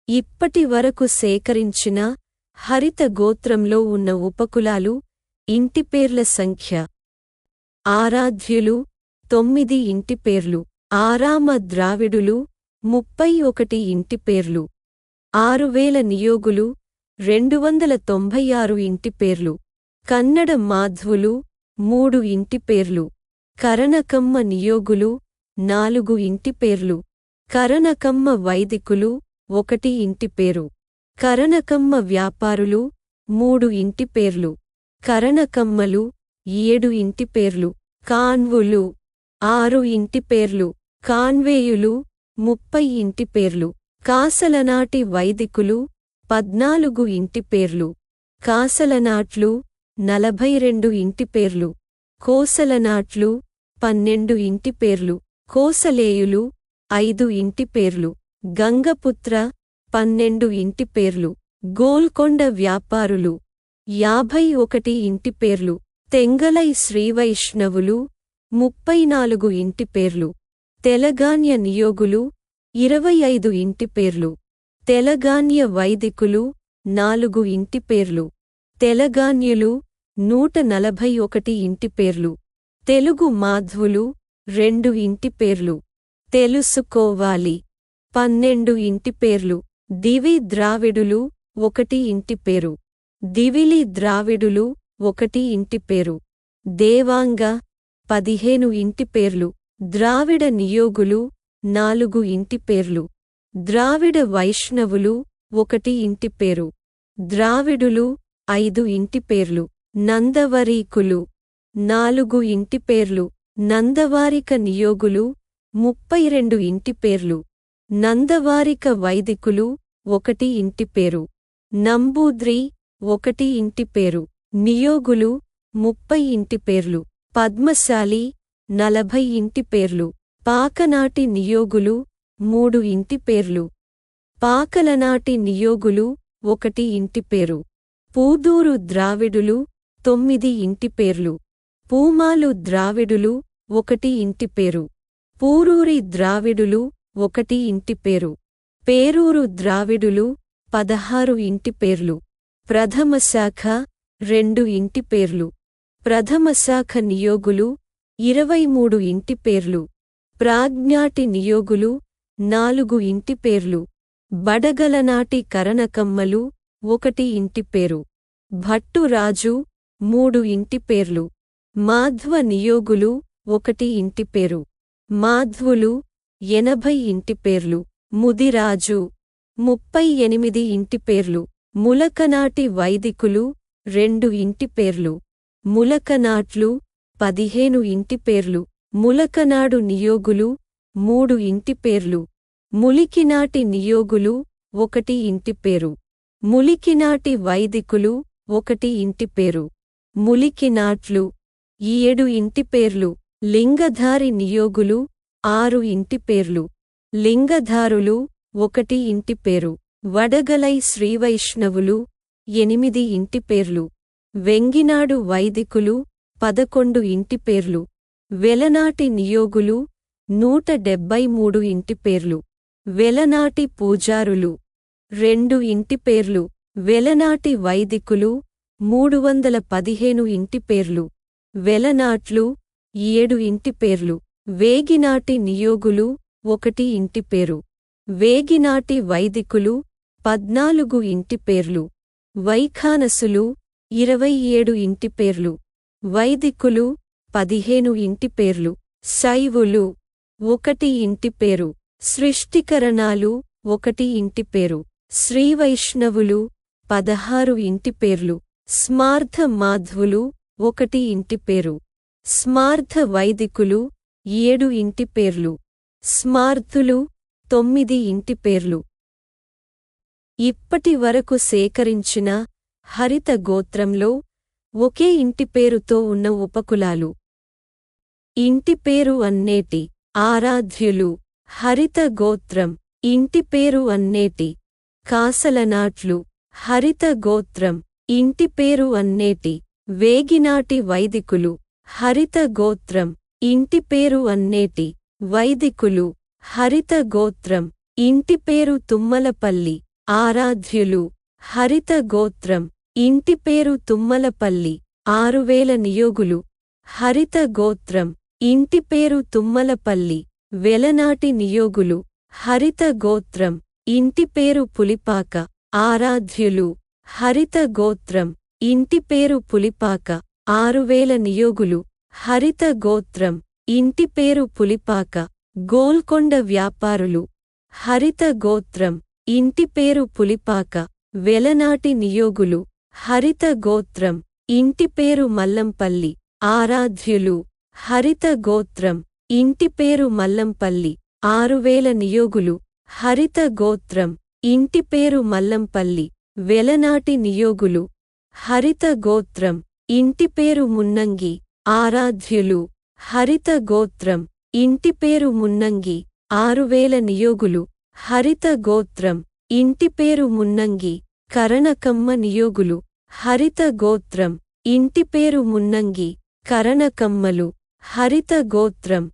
ఇప్పటి వరకు సేకరించిన హరిత గోత్రంలో ఉన్న ఉపకులాలు ఇంటిపేర్ల సంఖ్య. ఆరాధ్యులు 9 ఇంటిపేర్లు. ఆరామ ద్రావిడులు 31 ఇంటిపేర్లు. 6000 నియోగులు 296 ఇంటిపేర్లు. కన్నడ మాధ్వులు 3 ఇంటిపేర్లు. కరణకమ్మ నియోగులు 4 ఇంటిపేర్లు. కరణకమ్మ వైదికులు 1 ఇంటిపేరు. కరణకమ్మ వ్యాపారులు 3 ఇంటిపేర్లు. కరణకమ్మలు 7 ఇంటిపేర్లు. కాన్వులు 6 ఇంటిపేర్లు. కాన్వేయులు 30 ఇంటిపేర్లు. కాసలనాటి వైదికులు 14 ఇంటిపేర్లు. కాసలనాట్లు 42 ఇంటిపేర్లు. కోసలనాట్లు 12 ఇంటిపేర్లు. కోసలేయులు 5 ఇంటిపేర్లు. గంగపుత్ర 12 ఇంటిపేర్లు. గోల్కొండ వ్యాపారులు 51 ఇంటిపేర్లు. తెంగలై శ్రీవైష్ణవులు 34 ఇంటిపేర్లు. తెలగాన్య నియోగులు 25 ఇంటిపేర్లు. తెలగాన్య వైదికులు 4 ఇంటిపేర్లు. తెలగాన్యులు 141 ఇంటిపేర్లు. తెలుగు మాధ్వులు 2 ఇంటిపేర్లు. తెలుసుకోవాలి 12 ఇంటిపేర్లు. దివి ద్రావిడులు 1 ఇంటిపేరు. దివిలి ద్రావిడులు 1 ఇంటిపేరు. దేవాంగ 15 ఇంటిపేర్లు. ద్రావిడ నియోగులు 4 ఇంటిపేర్లు. ద్రావిడ వైష్ణవులు 1 ఇంటిపేరు. ద్రావిడులు 5 ఇంటిపేర్లు. నందవరీకులు 4 ఇంటిపేర్లు. నందవారిక నియోగులు 32 ఇంటిపేర్లు. నందవారిక వైదికులు 1 ఇంటిపేరు. నంబూద్రి 1 ఇంటిపేరు. నియోగులు 30 ఇంటిపేర్లు. పద్మశాలి 40 ఇంటిపేర్లు. పాకనాటి నియోగులు 3 ఇంటిపేర్లు. పాకలనాటి నియోగులు 1 ఇంటిపేరు. పూదూరు ద్రావిడులు 9 ఇంటిపేర్లు. పూమాలు ద్రావిడులు 1 ఇంటిపేరు. పూరూరి ద్రావిడులు 1 ఇంటిపేరు. పేరూరు ద్రావిడులు 16 ఇంటిపేర్లు. ప్రథమశాఖ 2 ఇంటిపేర్లు. ప్రథమశాఖ నియోగులు 23 ఇంటిపేర్లు. ప్రాజ్ఞాటి నియోగులు 4 ఇంటిపేర్లు. బడగలనాటి కరణకమ్మలు 1 ఇంటిపేరు. భట్టురాజు 3 ఇంటిపేర్లు. మాధ్వ నియోగులు 1 ఇంటిపేరు. మాధ్వులు 80 ఇంటిపేర్లు. ముదిరాజు 38 ఇంటిపేర్లు. ములకనాటి వైదికులు 2 ఇంటిపేర్లు. ములకనాట్లు 15 ఇంటిపేర్లు. ములకనాడు నియోగులు 3 ఇంటిపేర్లు. ములికినాటి నియోగులు 1 ఇంటిపేరు. ములికినాటి వైదికులు 1 ఇంటిపేరు. ములికినాట్లు 7 ఇంటిపేర్లు. లింగధారి నియోగులు 6 ఇంటిపేర్లు. లింగధారులు 1 ఇంటిపేరు. వడగలై శ్రీవైష్ణవులు 8 ఇంటిపేర్లు. వెంగినాడు వైదికులు 11 ఇంటిపేర్లు. వెలనాటి నియోగులు 173 ఇంటిపేర్లు. వెలనాటి పూజారులు 2 ఇంటిపేర్లు. వెలనాటి వైదికులు 315 ఇంటిపేర్లు. వెలనాట్లు 7 ఇంటిపేర్లు. వేగినాటి నియోగులు 1 ఇంటిపేరు. వేగినాటి వైదికులు 14 ఇంటిపేర్లు. వైఖానసులు 27 ఇంటిపేర్లు. వైదికులు 15 ఇంటిపేర్లు. శైవులు 1 ఇంటిపేరు. సృష్టికరణాలు 1 ఇంటిపేరు. శ్రీవైష్ణవులు 16 ఇంటిపేర్లు. స్మార్థ మాధ్వులు 1 ఇంటిపేరు. స్మార్థ వైదికులు 7 ఇంటిపేర్లు. స్మార్థులు 9 ఇంటిపేర్లు. ఇప్పటి వరకు సేకరించిన హరిత గోత్రంలో ఒకే ఇంటిపేరుతో ఉన్న ఉపకులాలు. ఇంటిపేరు అన్నేటి. ఆరాధ్యులు. హరిత గోత్రం. ఇంటిపేరు అన్నేటి. కాసలనాట్లు. హరిత గోత్రం. ఇంటిపేరు అన్నేటి. వేగినాటి వైదికులు. హరిత గోత్రం. ఇంటిపేరు అన్నేటి. వైదికులు. హరిత గోత్రం. ఇంటిపేరు తుమ్మలపల్లి. ఆరాధ్యులు హరిత గోత్రం ఇంటి పేరు తుమ్మలపల్లి 6000 నియోగులు హరిత గోత్రం ఇంటి పేరు తుమ్మలపల్లి వెలనాటి నియోగులు హరిత గోత్రం ఇంటి పేరు పులిపాక ఆరాధ్యులు హరిత గోత్రం ఇంటి పేరు పులిపాక 6000 నియోగులు హరిత గోత్రం ఇంటి పేరు పులిపాక గోల్కొండ వ్యాపారులు హరిత గోత్రం ఇంటి పేరు పులిపాక వెలనాటి నియోగులు హరిత గోత్రం ఇంటి పేరు మల్లంపల్లి ఆరాధ్యులు హరిత గోత్రం ఇంటి పేరు మల్లంపల్లి 6000 నియోగులు హరిత గోత్రం ఇంటి పేరు మల్లంపల్లి వెలనాటి నియోగులు హరిత గోత్రం ఇంటి పేరు మున్నంగి ఆరాధ్యులు హరిత గోత్రం ఇంటి పేరు మున్నంగి 6000 నియోగులు హరిత గోత్రం ఇంటి పేరు మున్నంగి కరణకమ్మ నియోగులు హరిత గోత్రం ఇంటి పేరు మున్నంగి కరణకమ్మలు హరిత గోత్రం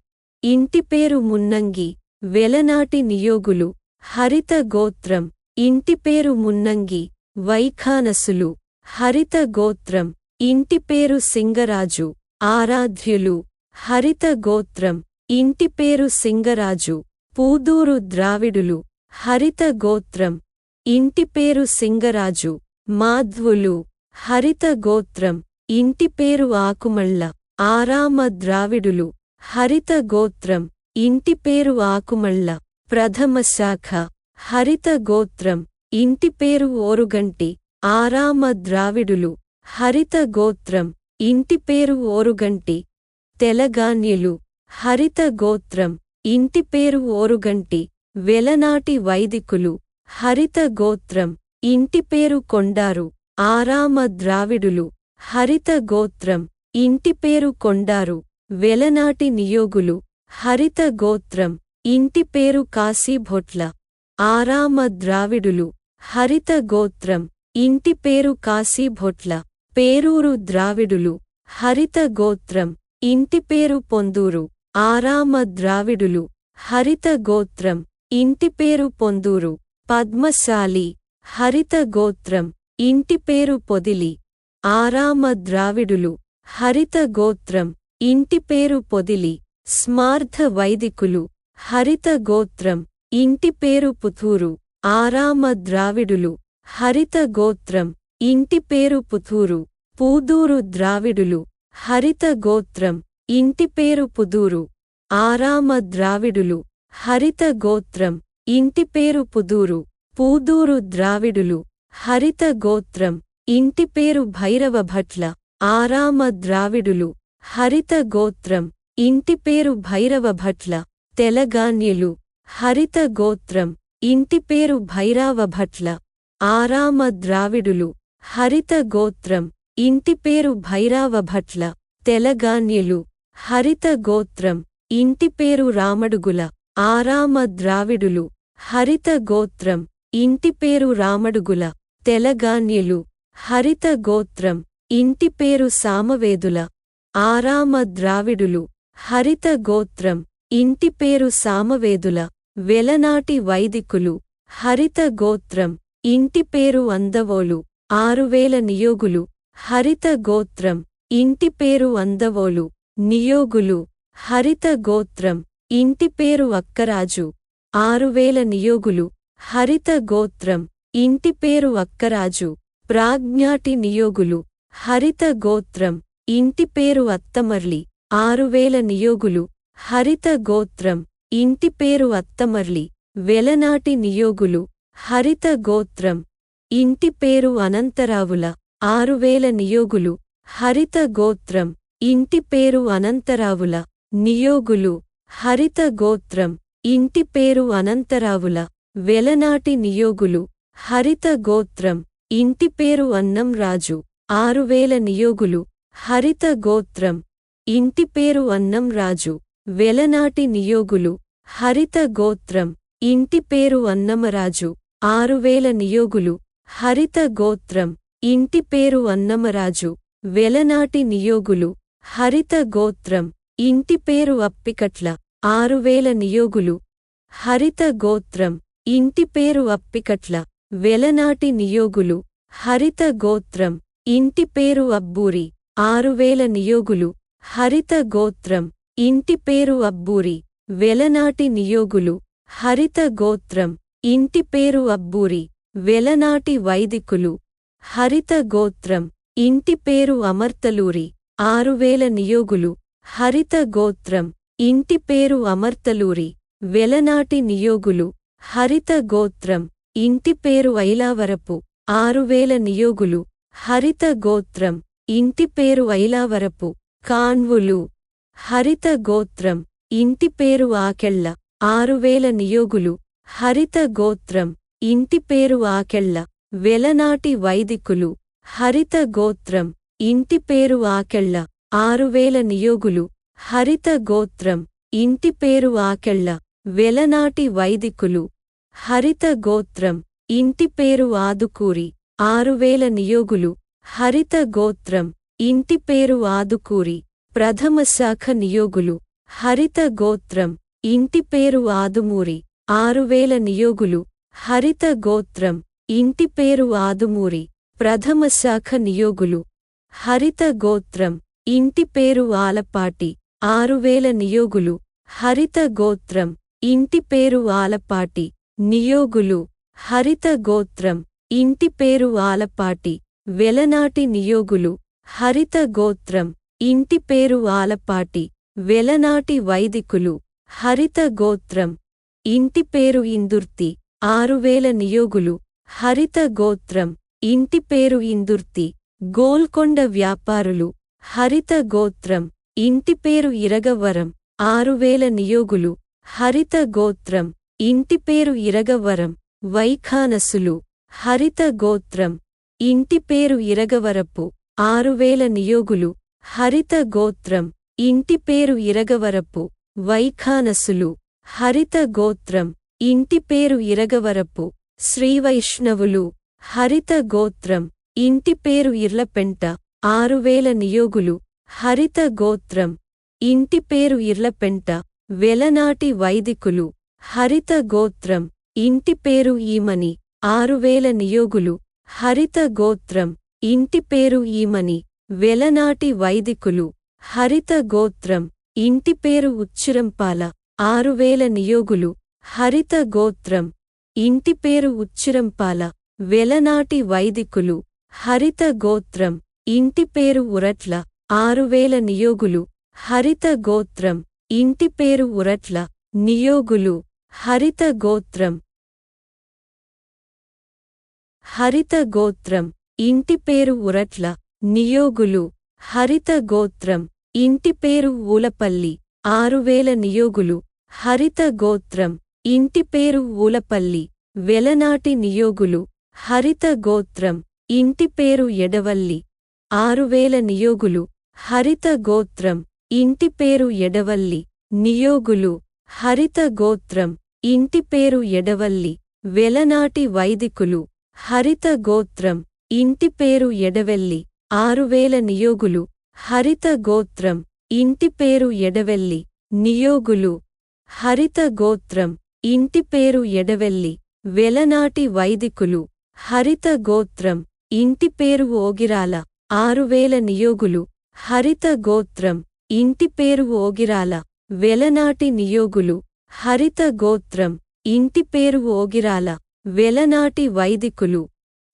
ఇంటి పేరు మున్నంగి వెలనాటి నియోగులు హరిత గోత్రం ఇంటి పేరు మున్నంగి వైఖానసులు హరిత గోత్రం ఇంటి పేరు సింగరాజు ఆరాధ్యులు హరిత గోత్రం ఇంటి పేరు సింగరాజు పూదూరు ద్రావిడులు హరిత గోత్రం ఇంటి పేరు సింగరాజు మాధ్వులు హరిత గోత్రం ఇంటి పేరు ఆకుమళ్ళ ఆరామ ద్రావిడులు హరిత గోత్రం ఇంటి పేరు ఆకుమళ్ళ ప్రథమ శాఖ హరిత గోత్రం ఇంటి పేరు ఓరుగంటి ఆరామ ద్రావిడులు హరిత గోత్రం ఇంటి పేరు ఓరుగంటి తెలగాన్యులు హరిత గోత్రం ఇంటి పేరు ఓరుగంటి వెలనాటి వైదికులు హరిత గోత్రం ఇంటి పేరు కొండారు ఆరామ ద్రావిడులు హరిత గోత్రం ఇంటి పేరు కొండారు వెలనాటి నియోగులు హరిత గోత్రం ఇంటి పేరు కాశీభొట్ల ఆరామ ద్రావిడులు హరిత గోత్రం ఇంటి పేరు కాశీభొట్ల పేరూరు ద్రావిడులు హరిత గోత్రం ఇంటి పేరు పొందూరు ఆరామ ద్రావిడులు హరిత గోత్రం ఇంటి పేరు పొందూరు పద్మశాలి హరిత గోత్రం ఇంటి పేరు పొదిలి ఆరామ ద్రావిడులు హరిత గోత్రం ఇంటి పేరు పొదిలి స్మార్థ వైదికులు హరిత గోత్రం ఇంటి పేరు పుథూరు ఆరామ ద్రావిడులు హరిత గోత్రం ఇంటి పేరు పుథూరు పూదూరు ద్రావిడులు హరిత గోత్రం ఇంటి పేరు పుదూరు ఆరామ ద్రావిడులు హరిత గోత్రం ఇంటి పేరు పుదూరు పూదూరు ద్రావిడులు హరిత గోత్రం ఇంటి పేరు భైరవ భట్ల ఆరామ ద్రావిడులు హరిత గోత్రం ఇంటి పేరు భైరవ భట్ల తెలగాన్యులు హరిత గోత్రం ఇంటి పేరు భైరావ భట్ల ఆరామ ద్రావిడులు హరిత గోత్రం ఇంటి పేరు భైరావ భట్ల తెలగాన్యులు హరిత గోత్రం ఇంటి పేరు రామడుగుల ఆరామ ద్రావిడులు హరిత గోత్రం ఇంటి పేరు రామడుగుల తెలగాన్యులు హరిత గోత్రం ఇంటి పేరు సామవేదుల ఆరామ ద్రావిడులు హరిత గోత్రం ఇంటి పేరు సామవేదుల వెలనాటి వైదికులు హరిత గోత్రం ఇంటి పేరు అందవోలు 6000 నియోగులు హరిత గోత్రం ఇంటి పేరు అందవోలు నియోగులు హరిత గోత్రం ఇంటి పేరు అక్కరాజు 6000 నియోగులు హరిత గోత్రం ఇంటి పేరు అక్కరాజు ప్రాజ్ఞాటి నియోగులు హరిత గోత్రం ఇంటి పేరు అత్తమర్లి 6000 నియోగులు హరిత గోత్రం ఇంటి పేరు అత్తమర్లి వెలనాటి నియోగులు హరిత గోత్రం ఇంటి పేరు అనంతరావుల 6000 నియోగులు హరిత గోత్రం ఇంటి పేరు అనంతరావుల నియోగులు హరిత గోత్రం ఇంటి పేరు అనంతరావుల వెలనాటి నియోగులు హరిత గోత్రం ఇంటి పేరు అన్నంరాజు 6000 నియోగులు హరిత గోత్రం ఇంటి పేరు అన్నంరాజు వెలనాటి నియోగులు హరిత గోత్రం ఇంటి పేరు అన్నమరాజు 6000 నియోగులు హరిత గోత్రం ఇంటి పేరు అన్నమరాజు వెలనాటి నియోగులు హరిత గోత్రం ఇంటి పేరు అప్పికట్ల 6000 నియోగులు హరిత గోత్రం ఇంటి పేరు అప్పికట్ల వెలనాటి నియోగులు హరిత గోత్రం ఇంటి పేరు అబ్బూరి 6000 నియోగులు హరిత గోత్రం ఇంటి పేరు అబ్బూరి వెలనాటి నియోగులు హరిత గోత్రం ఇంటి పేరు అబ్బూరి వెలనాటి వైదికులు హరిత గోత్రం ఇంటి పేరు అమర్తలూరి 6000 నియోగులు హరిత గోత్రం ఇంటి పేరు అమర్తలూరి వెలనాటి నియోగులు హరిత గోత్రం ఇంటి పేరు ఐలావరపు 6000 నియోగులు హరిత గోత్రం ఇంటి పేరు ఐలావరపు కాన్వులు హరిత గోత్రం ఇంటి పేరు ఆకెళ్ళ 6000 నియోగులు హరిత గోత్రం ఇంటి పేరు ఆకెళ్ళ వెలనాటి వైదికులు హరిత గోత్రం ఇంటి పేరు ఆకెళ్ళ 6000 నియోగులు హరిత గోత్రం ఇంటి పేరు ఆకెళ్ళ వెలనాటి వైదికులు హరిత గోత్రం ఇంటి పేరు ఆదుకూరి 6000 నియోగులు హరిత గోత్రం ఇంటి పేరు ఆదుకూరి ప్రథమ శాఖ నియోగులు హరిత గోత్రం ఇంటి పేరు ఆదుమూరి 6000 నియోగులు హరిత గోత్రం ఇంటి పేరు ఆదుమూరి ప్రథమ శాఖ నియోగులు హరిత గోత్రం ఇంటి పేరు ఆలపాటి 6000 నియోగులు హరిత గోత్రం ఇంటి పేరు ఆలపాటి నియోగులు హరిత గోత్రం ఇంటి పేరు ఆలపాటి వెలనాటి నియోగులు హరిత గోత్రం ఇంటి పేరు ఆలపాటి వెలనాటి వైదికులు హరిత గోత్రం ఇంటి పేరు ఇందుర్తి 6000 నియోగులు హరిత గోత్రం ఇంటి పేరు ఇందుర్తి గోల్కొండ వ్యాపారులు హరిత గోత్రం ఇంటి పేరు ఇరగవరం 6000 నియోగులు హరిత గోత్రం ఇంటి పేరు ఇరగవరం వైఖానసులు హరిత గోత్రం ఇంటి పేరు ఇరగవరపు 6000 నియోగులు హరిత గోత్రం ఇంటి పేరు ఇరగవరపు వైఖానసులు హరిత గోత్రం ఇంటి పేరు ఇరగవరపు శ్రీవైష్ణవులు హరిత గోత్రం ఇంటి పేరు ఇర్లపెంట 6000 నియోగులు హరిత గోత్రం ఇంటి పేరు ఇర్లపెంట వెలనాటి వైదికులు హరిత గోత్రం ఇంటి పేరు ఈమని 6000 నియోగులు హరిత గోత్రం ఇంటి పేరు ఈమని వెలనాటి వైదికులు హరిత గోత్రం ఇంటి పేరు ఉచ్చిరంపాల 6000 నియోగులు హరిత గోత్రం ఇంటి పేరు ఉచ్చిరంపాల వెలనాటి వైదికులు హరిత గోత్రం ఇంటి పేరు ఉరట్ల 6000 నియోగులు హరిత గోత్రం ఇంటి పేరు ఉరట్ల నియోగులు హరిత గోత్రం హరిత గోత్రం ఇంటి పేరు ఉరట్ల నియోగులు హరిత గోత్రం ఇంటి పేరు ఊలపల్లి 6000 నియోగులు హరిత గోత్రం ఇంటి పేరు ఊలపల్లి వెలనాటి నియోగులు హరిత గోత్రం ఇంటి పేరు ఎడవల్లి 6000 నియోగులు హరిత గోత్రం ఇంటి పేరు ఎడవల్లి నియోగులు హరిత గోత్రం ఇంటి పేరు ఎడవల్లి వెలనాటి వైదికులు హరిత గోత్రం ఇంటి పేరు ఎడవెల్లి 6000 నియోగులు హరిత గోత్రం ఇంటి పేరు ఎడవెల్లి నియోగులు హరిత గోత్రం ఇంటి పేరు ఎడవెల్లి వెలనాటి వైదికులు హరిత గోత్రం ఇంటి పేరు ఓగిరాల 6000 నియోగులు హరిత గోత్రం ఇంటి పేరు ఓగిరాల వెలనాటి నియోగులు హరిత గోత్రం ఇంటి పేరు ఓగిరాల వెలనాటి వైదికులు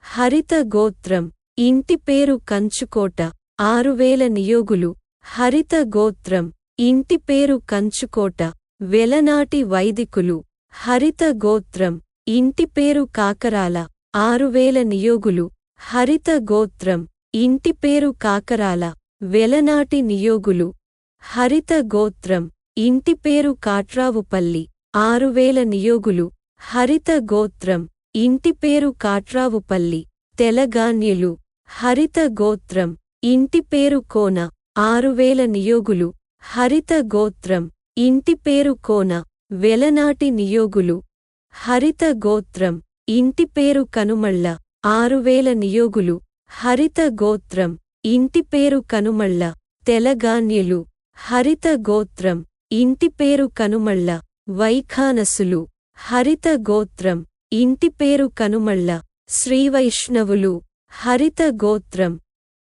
హరిత గోత్రం ఇంటి పేరు కంచుకోట 6000 నియోగులు హరిత గోత్రం ఇంటి పేరు కంచుకోట వెలనాటి వైదికులు హరిత గోత్రం ఇంటి పేరు కాకరాల 6000 నియోగులు హరిత గోత్రం ఇంటి పేరు కాకరాల వెలనాటి నియోగులు హరిత గోత్రం ఇంటి పేరు కాట్రావుపల్లి 6000 నియోగులు హరిత గోత్రం ఇంటి పేరు కాట్రావుపల్లి తెలగాన్యులు హరిత గోత్రం ఇంటి పేరు కోన 6000 నియోగులు హరిత గోత్రం ఇంటి పేరు కోన వెలనాటి నియోగులు హరిత గోత్రం ఇంటి పేరు కనుమళ్ళ 6000 నియోగులు హరిత గోత్రం ఇంటి పేరు కనుమళ్ళ తెలగాన్యులు హరిత గోత్రం ఇంటి పేరు కనుమళ్ళ వైఖానసులు హరిత గోత్రం ఇంటి పేరు కనుమళ్ళ శ్రీవైష్ణవులు హరిత గోత్రం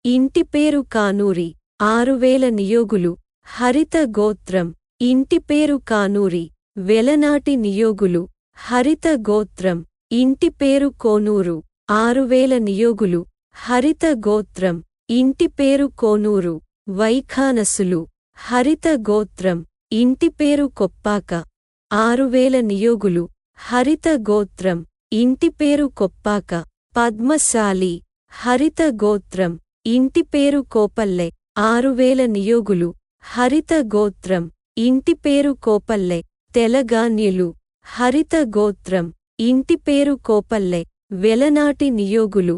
ఇంటి పేరు కానూరి 6000 నియోగులు హరిత గోత్రం ఇంటి పేరు కానూరి వెలనాటి నియోగులు హరిత గోత్రం ఇంటి పేరు కోనూరు 6000 నియోగులు హరిత గోత్రం ఇంటి పేరు కోనూరు వైఖానసులు హరిత గోత్రం ఇంటి పేరు కొప్పాక 6000 నియోగులు హరిత గోత్రం ఇంటి పేరు కొప్పాక పద్మశాలి హరిత గోత్రం ఇంటి పేరు కోపల్లె 6000 నియోగులు హరిత గోత్రం ఇంటి పేరు కోపల్లె తెలగాన్యులు హరిత గోత్రం ఇంటి పేరు కోపల్లె వెలనాటి నియోగులు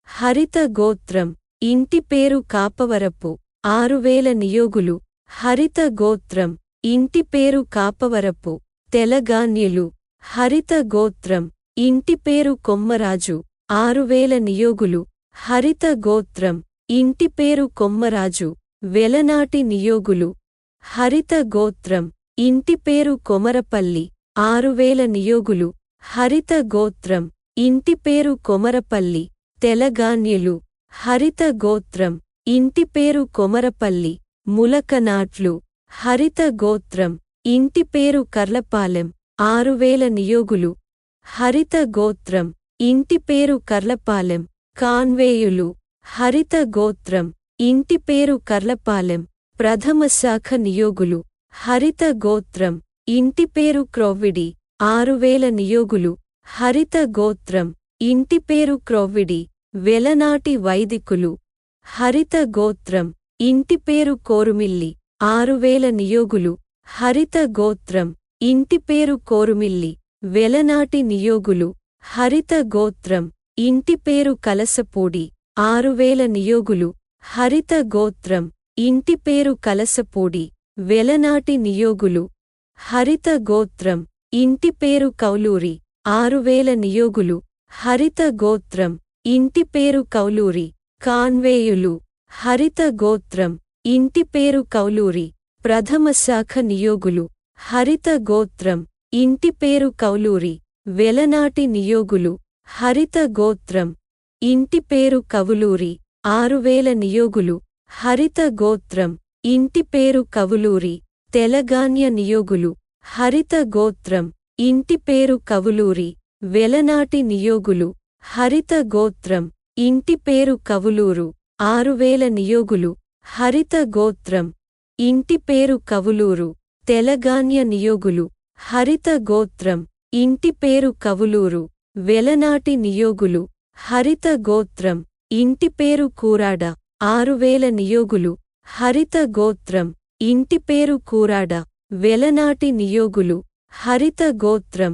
హరిత గోత్రం ఇంటి పేరు కాపవరపు 6000 నియోగులు హరిత గోత్రం ఇంటి పేరు కాపవరపు తెలగాన్యులు హరిత గోత్రం ఇంటి పేరు కొమ్మరాజు 6000 నియోగులు హరిత గోత్రం ఇంటి పేరు కొమ్మరాజు వెలనాటి నియోగులు హరిత గోత్రం ఇంటి పేరు కొమరపల్లి 6000 నియోగులు హరిత గోత్రం ఇంటి పేరు కొమరపల్లి తెలగాన్యులు హరిత గోత్రం ఇంటి పేరు కొమరపల్లి ములకనాట్లు హరిత గోత్రం ఇంటి పేరు కర్లపాలెం 6000 నియోగులు హరిత గోత్రం ఇంటి పేరు కర్లపాలెం కాన్వేయులు హరిత గోత్రం ఇంటి పేరు కర్లపాలెం ప్రథమ శాఖ నియోగులు హరిత గోత్రం ఇంటి పేరు క్రొవ్విడి 6000 నియోగులు హరిత గోత్రం ఇంటి పేరు క్రొవ్విడి వెలనాటి వైదికులు హరిత గోత్రం ఇంటి పేరు కోరుమిల్లి 6000 నియోగులు హరిత గోత్రం ఇంటి పేరు కోరుమిల్లి వెలనాటి నియోగులు హరిత గోత్రం ఇంటి పేరు కలసపూడి 6000 నియోగులు హరిత గోత్రం ఇంటి పేరు కలసపూడి వెలనాటి నియోగులు హరిత గోత్రం ఇంటి పేరు కౌలూరి 6000 నియోగులు హరిత గోత్రం ఇంటి పేరు కౌలూరి కాన్వేయులు హరిత గోత్రం ఇంటి పేరు కౌలూరి ప్రథమ శాఖ నియోగులు హరిత గోత్రం ఇంటి పేరు కౌలూరి వెలనాటి నియోగులు హరిత గోత్రం ఇంటి పేరు కవులూరి 6000 నియోగులు హరిత గోత్రం ఇంటి పేరు కవులూరి తెలగాన్య నియోగులు హరిత గోత్రం ఇంటి పేరు కవులూరి వెలనాటి నియోగులు హరిత గోత్రం ఇంటి పేరు కవులూరు 6000 నియోగులు హరిత గోత్రం ఇంటి పేరు కవులూరు తెలగాన్య నియోగులు హరిత గోత్రం ఇంటి పేరు కవులూరు వెలనాటి నియోగులు హరిత గోత్రం ఇంటి పేరు కూరాడ 6000 నియోగులు హరిత గోత్రం ఇంటి పేరు కూరాడ వెలనాటి నియోగులు హరిత గోత్రం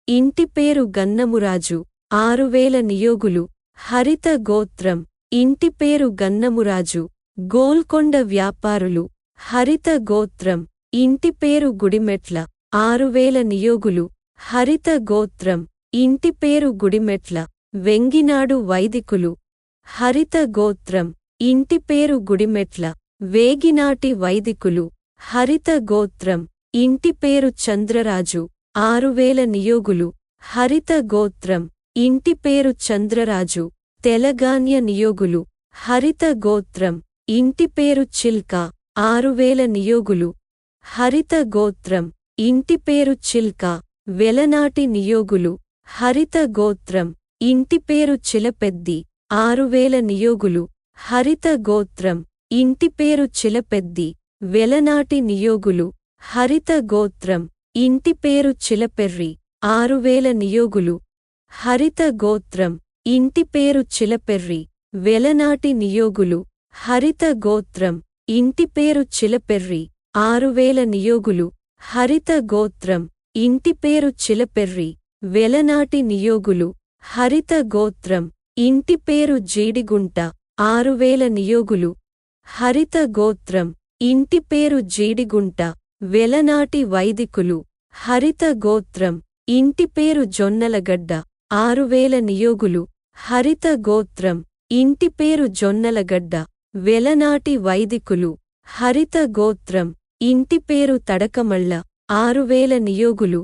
ఇంటి పేరు గన్నమురాజు 6000 నియోగులు హరిత గోత్రం ఇంటి పేరు గన్నమురాజు గోల్కొండ వ్యాపారులు హరిత గోత్రం ఇంటి పేరు గుడిమెట్ల 6000 నియోగులు హరిత గోత్రం ఇంటి పేరు గుడిమెట్ల వెంగినాడు వైదికులు హరిత గోత్రం ఇంటి పేరు గుడిమెట్ల వేగినాటి వైదికులు హరిత గోత్రం ఇంటి పేరు చంద్రరాజు 6000 నియోగులు హరిత గోత్రం ఇంటి పేరు చంద్రరాజు తెలగాన్య నియోగులు హరిత గోత్రం ఇంటి పేరు చిల్క 6000 నియోగులు హరిత గోత్రం ఇంటి పేరు చిల్క వెలనాటి నియోగులు హరిత గోత్రం ఇంటి పేరు చిలపెద్ది 6000 నియోగులు హరిత గోత్రం ఇంటి పేరు చిలపెద్ది వెలనాటి నియోగులు హరిత గోత్రం ఇంటి పేరు చిలపెర్రి 6000 నియోగులు హరిత గోత్రం ఇంటి పేరు చిలపెర్రి వెలనాటి నియోగులు హరిత గోత్రం ఇంటి పేరు చిలపెర్రి 6000 నియోగులు హరిత గోత్రం ఇంటి పేరు చిలపెర్రి వెలనాటి నియోగులు హరిత గోత్రం ఇంటి పేరు జీడిగుంట 6000 నియోగులు హరిత గోత్రం ఇంటి పేరు జీడిగుంట వెలనాటి వైదికులు హరిత గోత్రం ఇంటి పేరు జొన్నలగడ్డ 6000 నియోగులు హరిత గోత్రం ఇంటి పేరు జొన్నలగడ్డ వెలనాటి వైదికులు హరిత గోత్రం ఇంటి పేరు తడకమళ్ళ 6000 నియోగులు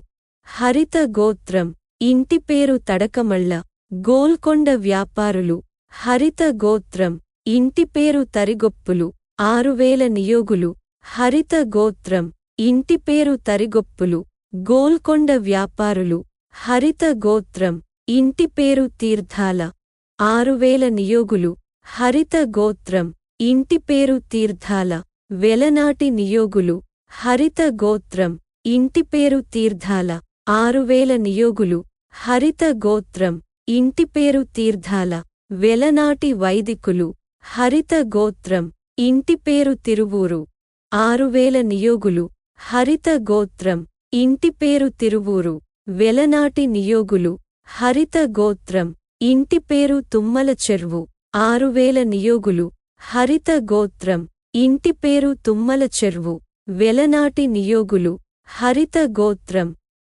హరిత గోత్రం ఇంటి పేరు తడకమళ్ళ. గోల్కొండ వ్యాపారులు. హరిత గోత్రం. ఇంటి పేరు తరిగొప్పులు. 6000 నియోగులు. హరిత గోత్రం. ఇంటి పేరు తరిగొప్పులు. గోల్కొండ వ్యాపారులు. హరిత గోత్రం. ఇంటి పేరు తీర్థాల. 6000 నియోగులు. హరిత గోత్రం. ఇంటి పేరు తీర్థాల. వెలనాటి నియోగులు. హరిత గోత్రం. ఇంటి పేరు తీర్థాల. 6000 నియోగులు. హరిత గోత్రం. ఇంటి పేరు తీర్థాల. వెలనాటి వైదికులు. హరిత గోత్రం. ఇంటి పేరు తిరువూరు. 6000 నియోగులు. హరిత గోత్రం. ఇంటి పేరు తిరువూరు. వెలనాటి నియోగులు. హరిత గోత్రం. ఇంటి పేరు తుమ్మల చెర్వు. 6000 నియోగులు. హరిత గోత్రం. ఇంటి పేరు తుమ్మల చెర్వు. వెలనాటి నియోగులు. హరిత గోత్రం.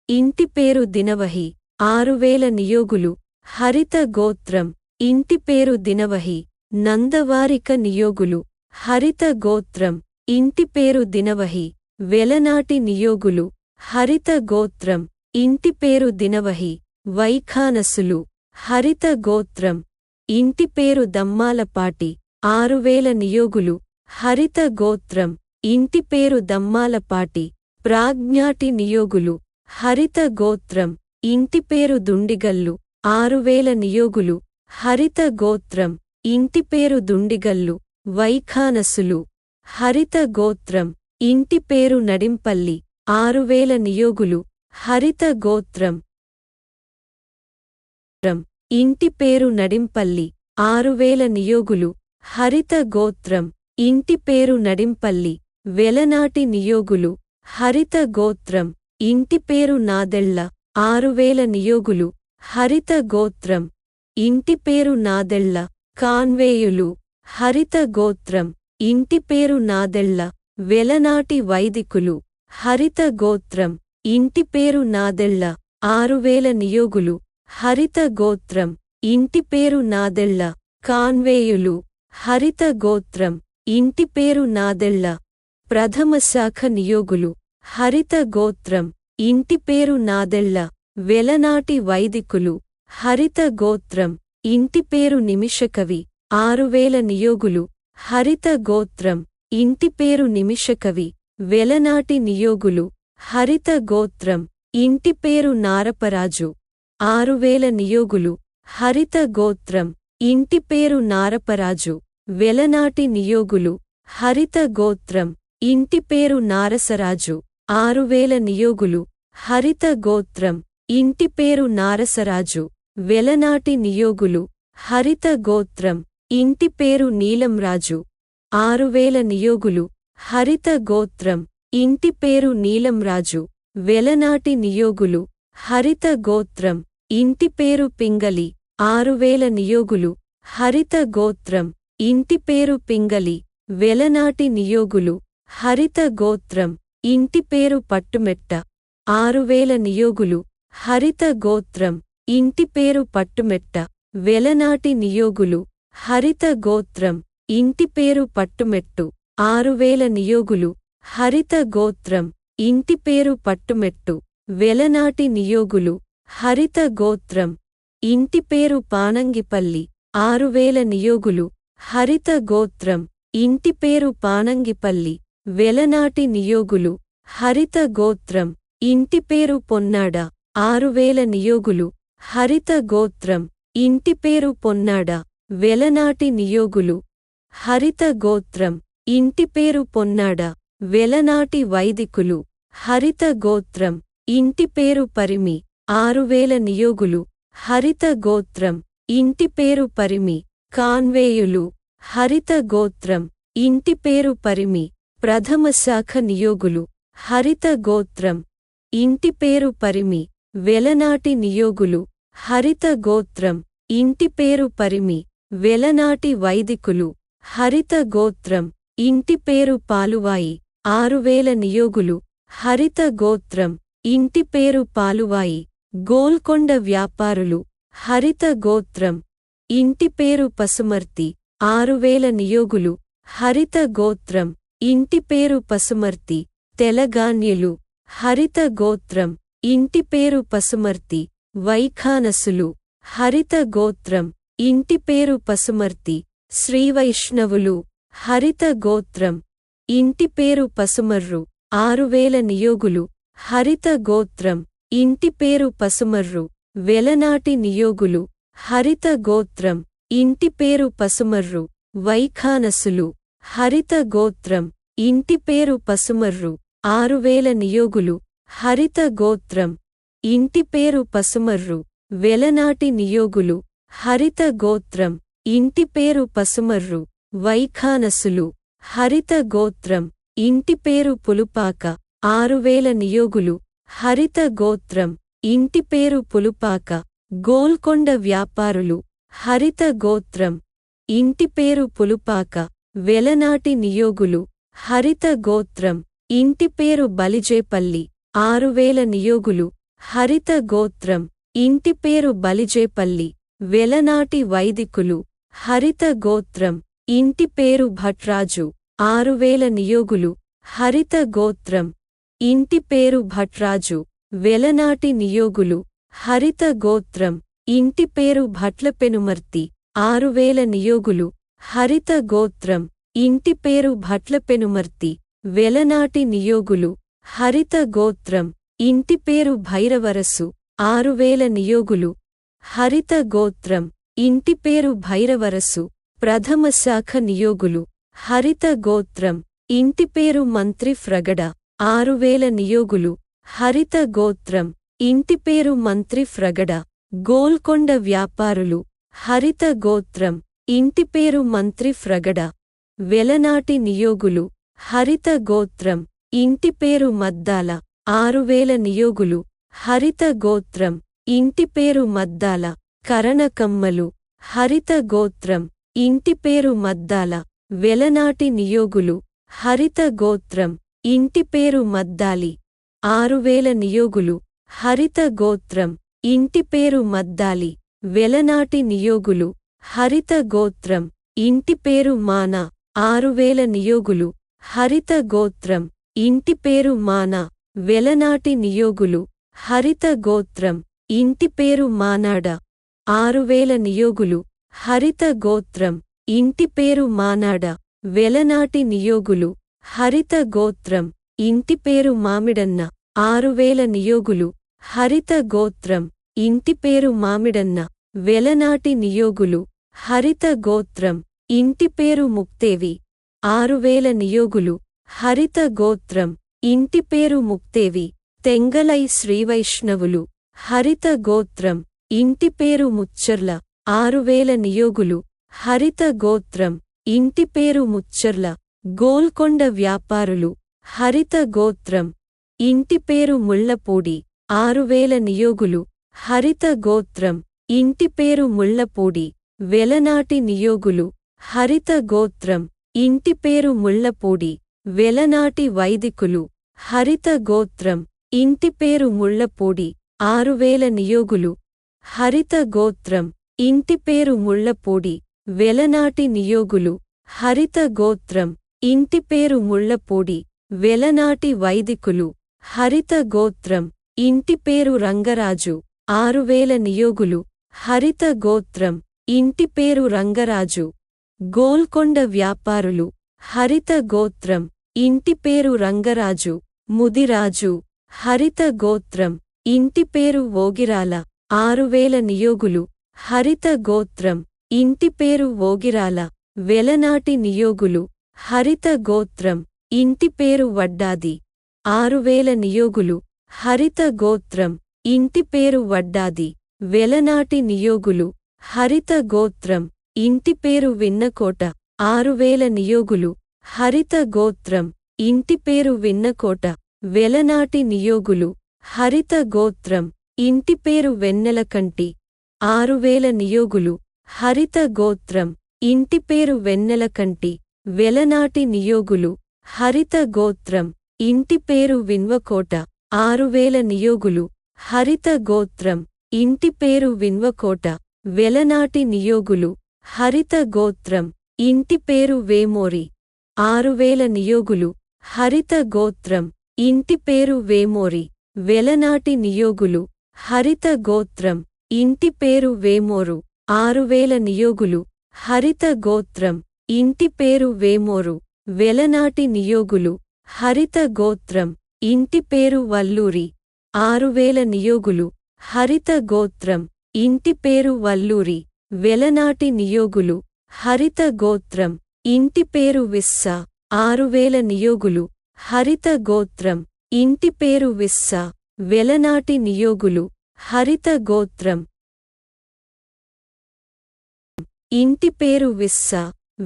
ఇంటి పేరు దినవహి. 6000 నియోగులు. హరిత గోత్రం. ఇంటి పేరు దినవహి. నందవారిక నియోగులు. హరిత గోత్రం. ఇంటి పేరు దినవహి. వెలనాటి నియోగులు. హరిత గోత్రం. ఇంటి పేరు దినవహి. వైఖానసులు. హరిత గోత్రం. ఇంటి పేరు దమ్మాలపాటి. 6000 నియోగులు. హరిత గోత్రం. ఇంటి పేరు దమ్మాలపాటి. ప్రాజ్ఞాటి నియోగులు. హరిత గోత్రం. ఇంటి పేరు దుండిగల్లు. 6000 నియోగులు. హరిత గోత్రం. ఇంటి పేరు దుండిగల్లు. వైఖానసులు. హరిత గోత్రం. ఇంటి పేరు నడింపల్లి. 6000 నియోగులు. హరిత గోత్రం. ఇంటి పేరు నడింపల్లి. 6000 నియోగులు. హరిత గోత్రం. ఇంటి పేరు నడింపల్లి. వెలనాటి నియోగులు. హరిత గోత్రం. ఇంటి పేరు నాదెళ్ళ. 6000 నియోగులు. హరిత గోత్రం. ఇంటి పేరు నాదెళ్ళ. కాన్వేయులు. హరిత గోత్రం. ఇంటి పేరు నాదెళ్ళ. వెలనాటి వైదికులు. హరిత గోత్రం. ఇంటి పేరు నాదెళ్ళ. 6000 నియోగులు. హరిత గోత్రం. ఇంటి పేరు నాదెళ్ళ. కాన్వేయులు. హరిత గోత్రం. ఇంటి పేరు నాదెళ్ళ. ప్రథమ శాఖ నియోగులు. హరిత గోత్రం. ఇంటి పేరు నాదెళ్ళ. వెలనాటి వైదికులు. హరిత గోత్రం. ఇంటి పేరు నిమిషకవి. 6000 నియోగులు. హరిత గోత్రం. ఇంటి పేరు నిమిషకవి. వెలనాటి నియోగులు. హరిత గోత్రం. ఇంటి పేరు నారపరాజు. 6000 నియోగులు. హరిత గోత్రం. ఇంటి పేరు నారపరాజు. వెలనాటి నియోగులు. హరిత గోత్రం. ఇంటి పేరు నారసరాజు. 6000 నియోగులు. హరిత గోత్రం. ఇంటి పేరు నారసరాజు. వెలనాటి నియోగులు. హరిత గోత్రం. ఇంటి పేరు నీలంరాజు. 6000 నియోగులు. హరిత గోత్రం. ఇంటి పేరు నీలంరాజు. వెలనాటి నియోగులు. హరిత గోత్రం. ఇంటి పేరు పింగలి. 6000 నియోగులు. హరిత గోత్రం. ఇంటి పేరు పింగలి. వెలనాటి నియోగులు. హరిత గోత్రం. ఇంటి పేరు పట్టుమెట్ట. 6000 నియోగులు. హరిత గోత్రం. ఇంటి పేరు పట్టుమెట్ట. వెలనాటి నియోగులు. హరిత గోత్రం. ఇంటి పేరు పట్టుమెట్టు. 6000 నియోగులు. హరిత గోత్రం. ఇంటి పేరు పట్టుమెట్టు. వెలనాటి నియోగులు. హరిత గోత్రం. ఇంటి పేరు పానంగిపల్లి. 6000 నియోగులు. హరిత గోత్రం. ఇంటి పేరు పానంగిపల్లి. వెలనాటి నియోగులు. హరిత గోత్రం. ఇంటి పేరు పొన్నాడ. 6000 నియోగులు. హరిత గోత్రం. ఇంటి పేరు పొన్నాడ. వెలనాటి నియోగులు. హరిత గోత్రం. ఇంటి పేరు పొన్నాడ. వెలనాటి వైదికులు. హరిత గోత్రం. ఇంటి పేరు పరిమి. 6000 నియోగులు. హరిత గోత్రం. ఇంటి పేరు పరిమి. కాన్వేయులు. హరిత గోత్రం. ఇంటి పేరు పరిమి. ప్రథమ శాఖ నియోగులు. హరిత గోత్రం. ఇంటి పేరు పరిమి. వెలనాటి నియోగులు. హరిత గోత్రం. ఇంటి పేరు పరిమి. వెలనాటి వైదికులు. హరిత గోత్రం. ఇంటి పేరు పాలువాయి. 6000 నియోగులు. హరిత గోత్రం. ఇంటి పేరు పాలువాయి. గోల్కొండ వ్యాపారులు. హరిత గోత్రం. ఇంటి పేరు పసుమర్తి. 6000 నియోగులు. హరిత గోత్రం. ఇంటి పేరు పసుమర్తి. తెలగాన్యులు. హరిత గోత్రం. ఇంటి పేరు పసుమర్తి. వైఖానసులు హరిత గోత్రం ఇంటి పేరు పసుమర్తి. శ్రీవైష్ణవులు హరిత గోత్రం ఇంటి పేరు పసుమర్రు. 6000 నియోగులు హరిత గోత్రం ఇంటి పేరు పసుమర్రు. వెలనాటి నియోగులు హరిత గోత్రం ఇంటి పేరు పసుమర్రు. వైఖానసులు హరిత గోత్రం ఇంటి పేరు పసుమర్రు. 6000 నియోగులు హరిత గోత్రం ఇంటి పేరు పసుమర్రు. వెలనాటి నియోగులు హరిత గోత్రం ఇంటి పేరు పసుమర్రు. వైఖానసులు హరిత గోత్రం ఇంటి పేరు పులుపాక. 6000 నియోగులు హరిత గోత్రం ఇంటి పేరు పులుపాక. గోల్కొండ వ్యాపారులు హరిత గోత్రం ఇంటి పేరు పులుపాక. వెలనాటి నియోగులు హరిత గోత్రం ఇంటి పేరు బలిజేపల్లి. 6000 నియోగులు హరిత గోత్రం ఇంటి పేరు బలిజేపల్లి. వెలనాటి వైదికులు హరిత గోత్రం ఇంటి పేరు భట్రాజు. 6000 నియోగులు హరిత గోత్రం ఇంటి పేరు భట్రాజు. వెలనాటి నియోగులు హరిత గోత్రం ఇంటి పేరు భట్లపెనుమర్తి. 6000 నియోగులు హరిత గోత్రం ఇంటి పేరు భట్లపెనుమర్తి. వెలనాటి నియోగులు హరిత గోత్రం ఇంటి పేరు భైరవరసు. 6000 నియోగులు హరిత గోత్రం ఇంటి పేరు భైరవరసు. ప్రథమ శాఖ నియోగులు హరిత గోత్రం ఇంటి పేరు మంత్రి ఫ్రగడ. 6000 నియోగులు హరిత గోత్రం ఇంటి పేరు మంత్రి ఫ్రగడ. గోల్కొండ వ్యాపారులు హరిత గోత్రం ఇంటి పేరు మంత్రి ఫ్రగడ. వెలనాటి నియోగులు హరిత గోత్రం ఇంటి పేరు మద్దాల. 6000 నియోగులు హరిత గోత్రం ఇంటి పేరు మద్దాల. కరణకమ్మలు హరిత గోత్రం ఇంటి పేరు మద్దాల. వెలనాటి నియోగులు హరిత గోత్రం ఇంటి పేరు మద్దాలి. 6000 నియోగులు హరిత గోత్రం ఇంటి పేరు మద్దాలి. వెలనాటి నియోగులు హరిత గోత్రం ఇంటి పేరు మాన. 6000 నియోగులు హరిత గోత్రం ఇంటి పేరు మాన. వెలనాటి నియోగులు హరిత గోత్రం ఇంటి పేరు మానాడ. 6000 నియోగులు హరిత గోత్రం ఇంటి పేరు మానాడ. వెలనాటి నియోగులు హరిత గోత్రం ఇంటి పేరు మామిడన్న. 6000 నియోగులు హరిత గోత్రం ఇంటి పేరు మామిడన్న. వెలనాటి నియోగులు హరిత గోత్రం ఇంటి పేరు ముక్తేవి. 6000 నియోగులు హరిత గోత్రం ఇంటి పేరు ముక్తేవి. తెంగలై శ్రీవైష్ణవులు హరిత గోత్రం ఇంటి పేరు ముచ్చర్ల. 6000 నియోగులు హరిత గోత్రం ఇంటి పేరు ముచ్చర్ల. గోల్కొండ వ్యాపారులు హరిత గోత్రం ఇంటి పేరు ముళ్లపూడి. 6000 నియోగులు హరిత గోత్రం ఇంటి పేరు ముళ్లపూడి. వెలనాటి నియోగులు హరిత గోత్రం ఇంటి పేరు ముళ్లపూడి. వెలనాటి వైదికులు హరిత గోత్రం ఇంటి పేరు ముళ్లపూడి. 6000 నియోగులు హరిత గోత్రం ఇంటి పేరు ముళ్లపూడి. వెలనాటి నియోగులు హరిత గోత్రం ఇంటి పేరు ముళ్లపూడి. వెలనాటి వైదికులు హరిత గోత్రం ఇంటి పేరు రంగరాజు. 6000 నియోగులు హరిత గోత్రం ఇంటి పేరు రంగరాజు. గోల్కొండ వ్యాపారులు హరిత గోత్రం ఇంటి పేరు రంగరాజు. ముదిరాజు హరిత గోత్రం ఇంటి పేరు ఓగిరాల. 6000 నియోగులు హరిత గోత్రం ఇంటి పేరు ఓగిరాల. వెలనాటి నియోగులు హరిత గోత్రం ఇంటి పేరు వడ్డాది. 6000 నియోగులు హరిత గోత్రం ఇంటి పేరు వడ్డాది. వెలనాటి నియోగులు హరిత గోత్రం ఇంటి పేరు విన్నకోట. 6000 నియోగులు హరిత గోత్రం ఇంటి పేరు విన్నకోట. వెలనాటి నియోగులు హరిత గోత్రం ఇంటి పేరు వెన్నెలకంటి. 6000 నియోగులు హరిత గోత్రం ఇంటి పేరు వెన్నెలకంటి. వెలనాటి నియోగులు హరిత గోత్రం ఇంటి పేరు విన్వకోట. 6000 నియోగులు హరిత గోత్రం ఇంటి పేరు విన్వకోట. వెలనాటి నియోగులు హరిత గోత్రం ఇంటి పేరు వేమోరి. 6000 నియోగులు హరిత గోత్రం ఇంటి పేరు వేమోరి. వెలనాటి నియోగులు హరిత గోత్రం ఇంటి పేరు వేమోరు 6000 నియోగులు హరిత గోత్రం ఇంటి పేరు వేమోరు వెలనాటి నియోగులు హరిత గోత్రం ఇంటి పేరు వల్లూరి 6000 నియోగులు హరిత గోత్రం ఇంటి పేరు వల్లూరి వెలనాటి నియోగులు హరిత గోత్రం ఇంటి పేరు విస్స 6000 నియోగులు హరిత గోత్రం ఇంటి పేరు విస్స వెలనాటి నియోగులు హరిత గోత్రం ఇంటి పేరు విస్స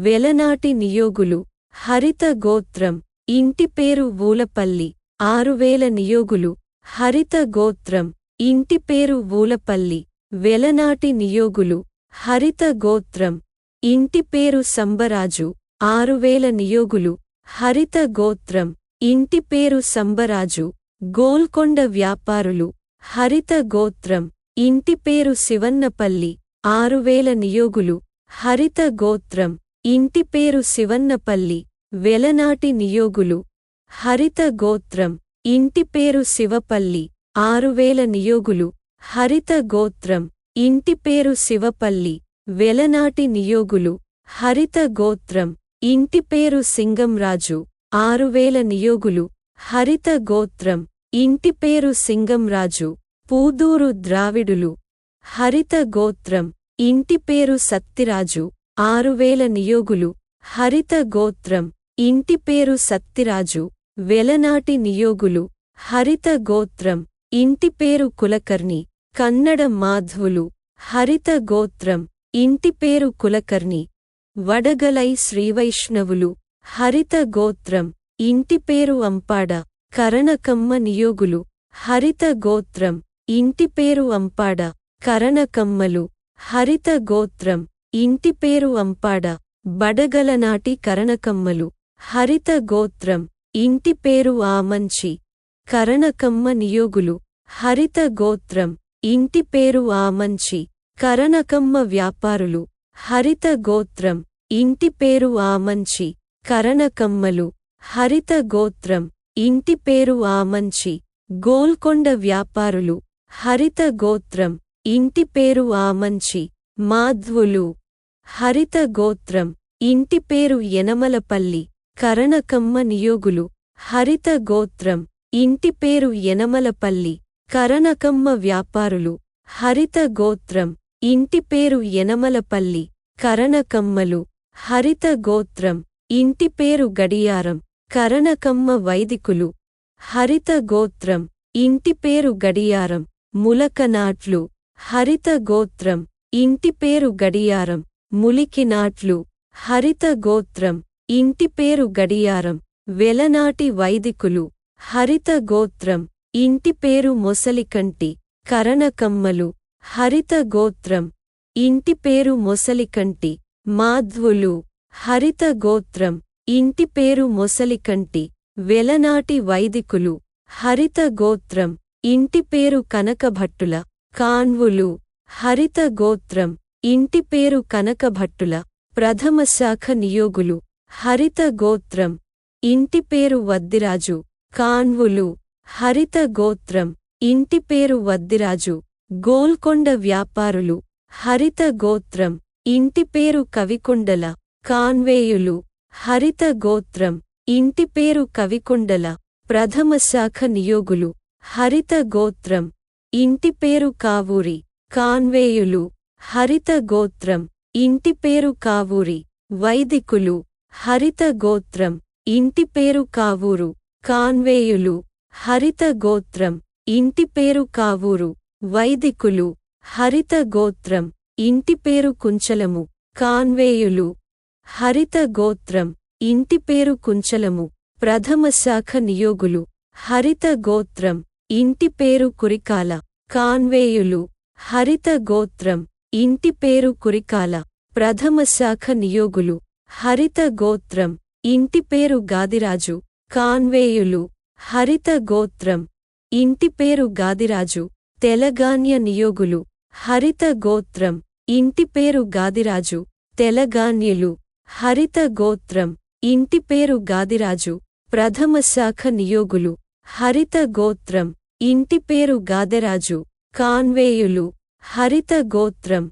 వెలనాటి నియోగులు హరిత గోత్రం ఇంటి పేరు వూలపల్లి 6000 నియోగులు హరిత గోత్రం ఇంటి పేరు వూలపల్లి వెలనాటి నియోగులు హరిత గోత్రం ఇంటి పేరు సంబరాజు 6000 నియోగులు హరిత గోత్రం ఇంటి పేరు సంబరాజు గోల్కొండ వ్యాపారులు హరిత గోత్రం ఇంటి పేరు శివన్నపల్లి 6000 నియోగులు హరిత గోత్రం ఇంటి పేరు శివన్నపల్లి వెలనాటి నియోగులు హరిత గోత్రం ఇంటి పేరు శివపల్లి 6000 నియోగులు హరిత గోత్రం ఇంటి పేరు శివపల్లి వెలనాటి నియోగులు హరిత గోత్రం ఇంటి పేరు సింగంరాజు 6000 నియోగులు హరిత గోత్రం ఇంటి పేరు సింగంరాజు పూదూరు ద్రావిడులు హరిత గోత్రం ఇంటి పేరు సత్తిరాజు 6000 నియోగులు హరిత గోత్రం ఇంటి పేరు సత్తిరాజు వెలనాటి నియోగులు హరిత గోత్రం ఇంటి పేరు కులకర్ణి కన్నడ మాధ్వులు హరిత గోత్రం ఇంటి పేరు కులకర్ణి వడగలై శ్రీవైష్ణవులు హరిత గోత్రం ఇంటి పేరు అంపాడ కరణకమ్మ నియోగులు హరిత గోత్రం ఇంటి పేరు అంపాడ కరణకమ్మలు హరిత గోత్రం ఇంటి పేరు అంపాడ బడగలనాటి కరణకమ్మలు హరిత గోత్రం ఇంటి పేరు ఆమంచి కరణకమ్మ నియోగులు హరిత గోత్రం ఇంటి పేరు ఆమంచి కరణకమ్మ వ్యాపారులు హరిత గోత్రం ఇంటి పేరు ఆమంచి కరణకమ్మలు హరిత గోత్రం ఇంటి పేరు ఆమంచి గోల్కొండ వ్యాపారులు హరిత గోత్రం ఇంటి పేరు ఆమంచి మాధ్వులు హరిత గోత్రం ఇంటి పేరు యనమలపల్లి కరణకమ్మ నియోగులు హరిత గోత్రం ఇంటి పేరు యనమలపల్లి కరణకమ్మ వ్యాపారులు హరిత గోత్రం ఇంటి పేరు యనమలపల్లి కరణకమ్మలు హరిత గోత్రం ఇంటి పేరు గడియారం కరణకమ్మ వైదికులు హరిత గోత్రం ఇంటి పేరు గడియారం ములకనాట్లు హరిత గోత్రం ఇంటి పేరు గడియారం ములికినాట్లు హరిత గోత్రం ఇంటి పేరు గడియారం వెలనాటి వైదికులు హరిత గోత్రం ఇంటి పేరు మొసలికంటి కరణకమ్మలు హరిత గోత్రం ఇంటి పేరు మొసలికంటి మాధ్వులు హరిత గోత్రం ఇంటి పేరు మొసలికంటి వెలనాటి వైదికులు హరిత గోత్రం ఇంటి పేరు కనకభట్టుల కాన్వులు హరిత గోత్రం ఇంటి పేరు కనకభట్టుల ప్రథమ శాఖ నియోగులు హరిత గోత్రం ఇంటి పేరు వద్దిరాజు కాన్వులు హరిత గోత్రం ఇంటి పేరు వద్దిరాజు గోల్కొండ వ్యాపారులు హరిత గోత్రం ఇంటి పేరు కవికొండల కాన్వేయులు హరిత గోత్రం ఇంటి పేరు కవికొండల ప్రథమ శాఖ నియోగులు హరిత గోత్రం ఇంటి పేరు కావూరి కాన్వేయులు హరిత గోత్రం ఇంటి పేరు కావూరి వైదికులు హరిత గోత్రం ఇంటి పేరు కావూరు కాన్వేయులు హరిత గోత్రం ఇంటి పేరు కావూరు వైదికులు హరిత గోత్రం ఇంటి పేరు కుంచలము కాన్వేయులు హరిత గోత్రం ఇంటి పేరు కుంచలము ప్రథమ శాఖ నియోగులు హరిత గోత్రం ఇంటి పేరు కురికాల కాన్వేయులు హరిత గోత్రం ఇంటి పేరు కురికాల ప్రథమ శాఖ నియోగులు హరిత గోత్రం ఇంటి పేరు గాదిరాజు కాన్వేయులు హరిత గోత్రం ఇంటి పేరు గాదిరాజు తెలగాన్య నియోగులు హరిత గోత్రం ఇంటి పేరు గాదిరాజు తెలగాన్యులు హరిత గోత్రం ఇంటి పేరు గాదిరాజు ప్రథమ శాఖ నియోగులు హరిత గోత్రం ఇంటి పేరు గాదెరాజు కాన్వేయులు హరిత గోత్రం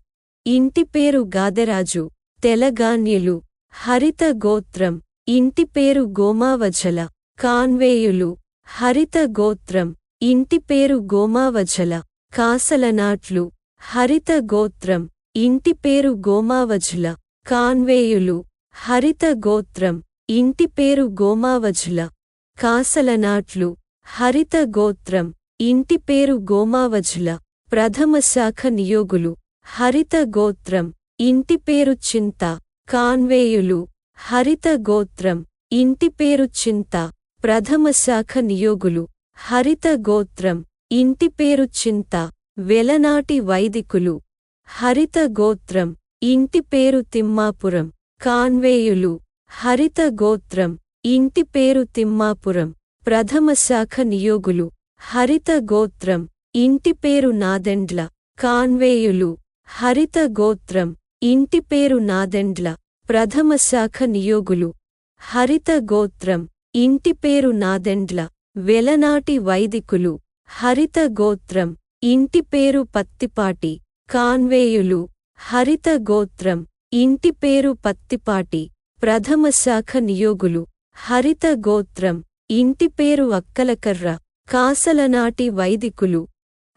ఇంటి పేరు గాదెరాజు తెలగాన్యులు హరిత గోత్రం ఇంటి పేరు గోమావఝల కాన్వేయులు హరిత గోత్రం ఇంటి పేరు గోమావఝల కాసలనాట్లు హరిత గోత్రం ఇంటి పేరు గోమావఝల కాన్వేయులు హరిత గోత్రం ఇంటి పేరు గోమావఝల కాసలనాట్లు హరిత గోత్రం ఇంటి పేరు గోమావఝల ప్రథమ శాఖ నియోగులు హరిత గోత్రం ఇంటి పేరు చింత కాన్వేయులు హరిత గోత్రం ఇంటి పేరు చింత ప్రథమ శాఖ నియోగులు హరిత గోత్రం ఇంటి పేరు చింత వెలనాటి వైదికులు హరిత గోత్రం ఇంటి పేరు తిమ్మాపురం కాన్వేయులు హరిత గోత్రం ఇంటి పేరు తిమ్మాపురం ప్రథమ శాఖ నియోగులు హరిత గోత్రం ఇంటి పేరు నాదెండ్ల కాన్వేయులు హరిత గోత్రం ఇంటి పేరు నాదెండ్ల ప్రథమ శాఖ నియోగులు హరిత గోత్రం ఇంటి పేరు నాదెండ్ల వెలనాటి వైదికులు హరిత గోత్రం ఇంటి పేరు పత్తిపాటి కాన్వేయులు హరిత గోత్రం ఇంటి పేరు పత్తిపాటి ప్రథమ శాఖ నియోగులు హరిత గోత్రం ఇంటి పేరు అక్కలకర్ర కాసలనాటి వైదికులు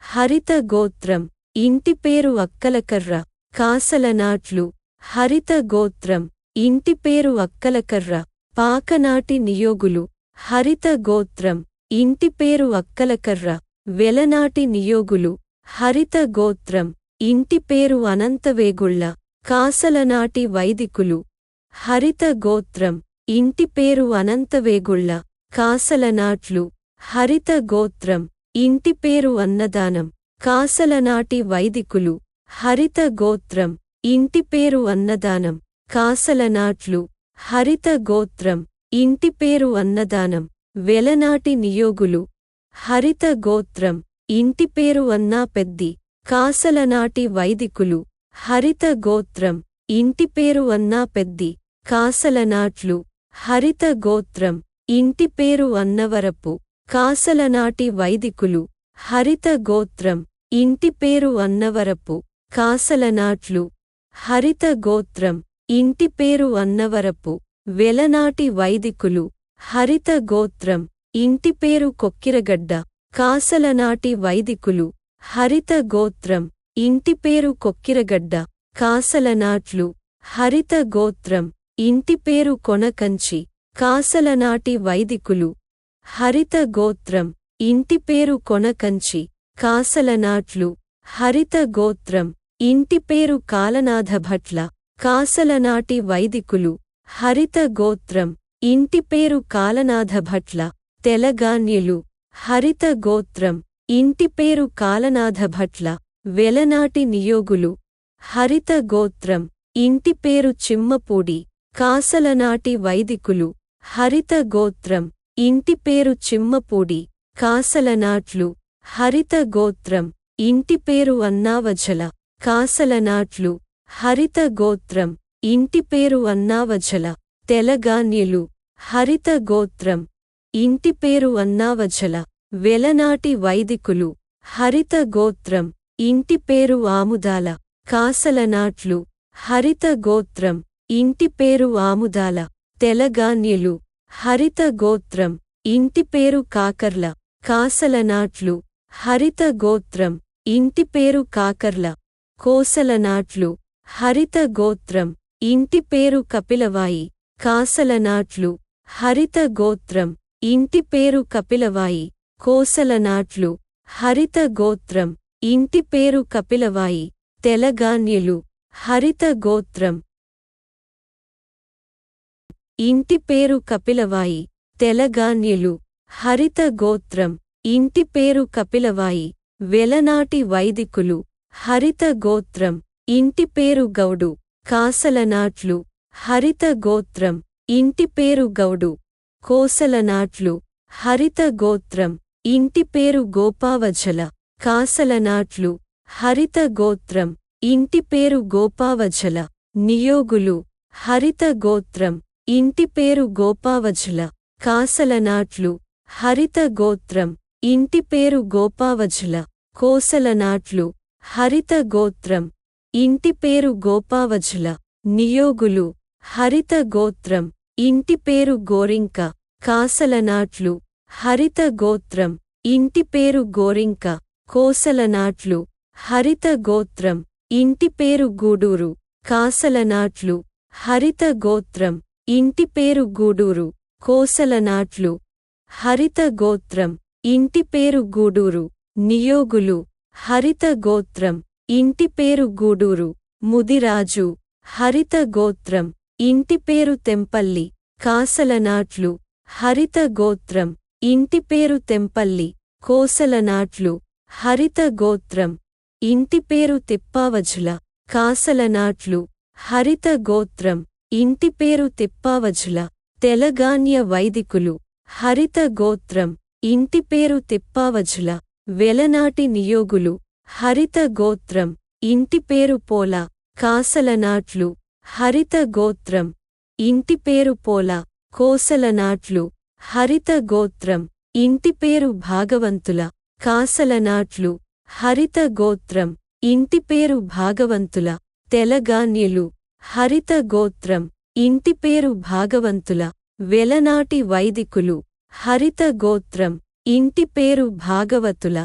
హరిత గోత్రం ఇంటి పేరు అక్కలకర్ర కాసలనాట్లు హరిత గోత్రం ఇంటి పేరు అక్కలకర్ర పాకనాటి నియోగులు హరిత గోత్రం ఇంటి పేరు అక్కలకర్ర వెలనాటి నియోగులు హరిత గోత్రం ఇంటి పేరు అనంతవేగుళ్ళ కాసలనాటి వైదికులు హరిత గోత్రం ఇంటి పేరు అనంతవేగుళ్ళ కాసలనాట్లు హరిత గోత్రం ఇంటి పేరు అన్నదానం కాసలనాటి వైదికులు హరిత గోత్రం ఇంటి పేరు అన్నదానం కాసలనాట్లు హరిత గోత్రం ఇంటి పేరు అన్నదానం వెలనాటి నియోగులు హరిత గోత్రం ఇంటి పేరు అన్నాపెద్ది కాసలనాటి వైదికులు హరిత గోత్రం ఇంటి పేరు అన్నాపెద్ది కాసలనాట్లు హరిత గోత్రం ఇంటి పేరు అన్నవరపు కాసలనాటి వైదికులు హరిత గోత్రం ఇంటి పేరు అన్నవరపు కాసలనాట్లు హరిత గోత్రం ఇంటి పేరు అన్నవరపు వెలనాటి వైదికులు హరిత గోత్రం ఇంటి పేరు కొక్కిరగడ్డ కాసలనాటి వైదికులు హరిత గోత్రం ఇంటి పేరు కొక్కిరగడ్డ కాసలనాట్లు హరిత గోత్రం ఇంటి పేరు కొనకంచి కాసలనాటి వైదికులు హరిత గోత్రం ఇంటి పేరు కొనకంచి కాసలనాట్లు హరిత గోత్రం ఇంటి పేరు కాలనాథభట్ల కాసలనాటి వైదికులు హరిత గోత్రం ఇంటి పేరు కాలనాథభట్ల తెలగాన్యులు హరిత గోత్రం ఇంటి పేరు కాలనాథభట్ల వెలనాటి నియోగులు హరిత గోత్రం ఇంటి పేరు చిమ్మపూడి కాసలనాటి వైదికులు హరిత గోత్రం ఇంటి పేరు చిమ్మపూడి కాసలనాట్లు హరిత గోత్రం ఇంటి పేరు అన్నావఝల కాసలనాట్లు హరిత గోత్రం ఇంటి పేరు అన్నావఝల తెలగాన్యులు హరిత గోత్రం ఇంటి పేరు అన్నావఝల వెలనాటి వైదికులు హరిత గోత్రం ఇంటి పేరు ఆముదాల కాసలనాట్లు హరిత గోత్రం ఇంటి పేరు ఆముదాల తెలగాన్యులు హరిత గోత్రం ఇంటి పేరు కాకర్ల కాసలనాట్లు హరిత గోత్రం ఇంటి పేరు కాకర్ల కోసలనాట్లు హరిత గోత్రం ఇంటి పేరు కపిలవాయి కాసలనాట్లు హరిత గోత్రం ఇంటి పేరు కపిలవాయి కోసలనాట్లు హరిత గోత్రం ఇంటి పేరు కపిలవాయి తెలగాన్యులు హరిత గోత్రం ఇంటి పేరు కపిలవాయి తెలగాన్యులు హరిత గోత్రం ఇంటి పేరు కపిలవాయి వెలనాటి వైదికులు హరిత గోత్రం ఇంటి పేరు గౌడు కాసలనాట్లు హరిత గోత్రం ఇంటి పేరు గౌడు కోసలనాట్లు హరిత గోత్రం ఇంటి పేరు గోపావఝల కాసలనాట్లు హరిత గోత్రం ఇంటి పేరు గోపావఝల నియోగులు హరిత గోత్రం ఇంటి పేరు గోపావఝల కాసలనాట్లు హరిత గోత్రం ఇంటి పేరు గోపావఝల కోసలనాట్లు హరిత గోత్రం ఇంటి పేరు గోపావజుల నియోగులు హరిత గోత్రం ఇంటి పేరు గోరింక కాసలనాట్లు హరిత గోత్రం ఇంటి పేరు గోరింక కోసలనాట్లు హరిత గోత్రం ఇంటి పేరు గూడూరు కాసలనాట్లు హరిత గోత్రం ఇంటి పేరు గూడూరు కోసలనాట్లు హరిత గోత్రం ఇంటి పేరు గూడూరు నియోగులు హరిత గోత్రం ఇంటి పేరు గూడూరు ముదిరాజు హరిత గోత్రం ఇంటి పేరు తెంపల్లి కాసలనాట్లు హరిత గోత్రం ఇంటి పేరు తెంపల్లి కోసలనాట్లు హరిత గోత్రం ఇంటి పేరు తిప్పావజుల కాసలనాట్లు హరిత గోత్రం ఇంటి పేరు తిప్పావజుల తెలగాన్య వైదికులు హరిత గోత్రం ఇంటి పేరు తిప్పావజుల వెలనాటి నియోగులు హరిత గోత్రం ఇంటి పేరు పోల కాసలనాట్లు హరిత గోత్రం ఇంటి పేరు పోల కోసలనాట్లు హరిత గోత్రం ఇంటి పేరు భాగవంతుల కాసలనాట్లు హరిత గోత్రం ఇంటి పేరు భాగవంతుల తెలగాన్యులు హరిత గోత్రం ఇంటి పేరు భాగవంతుల వెలనాటి వైదికులు హరిత గోత్రం ఇంటి పేరు భాగవతుల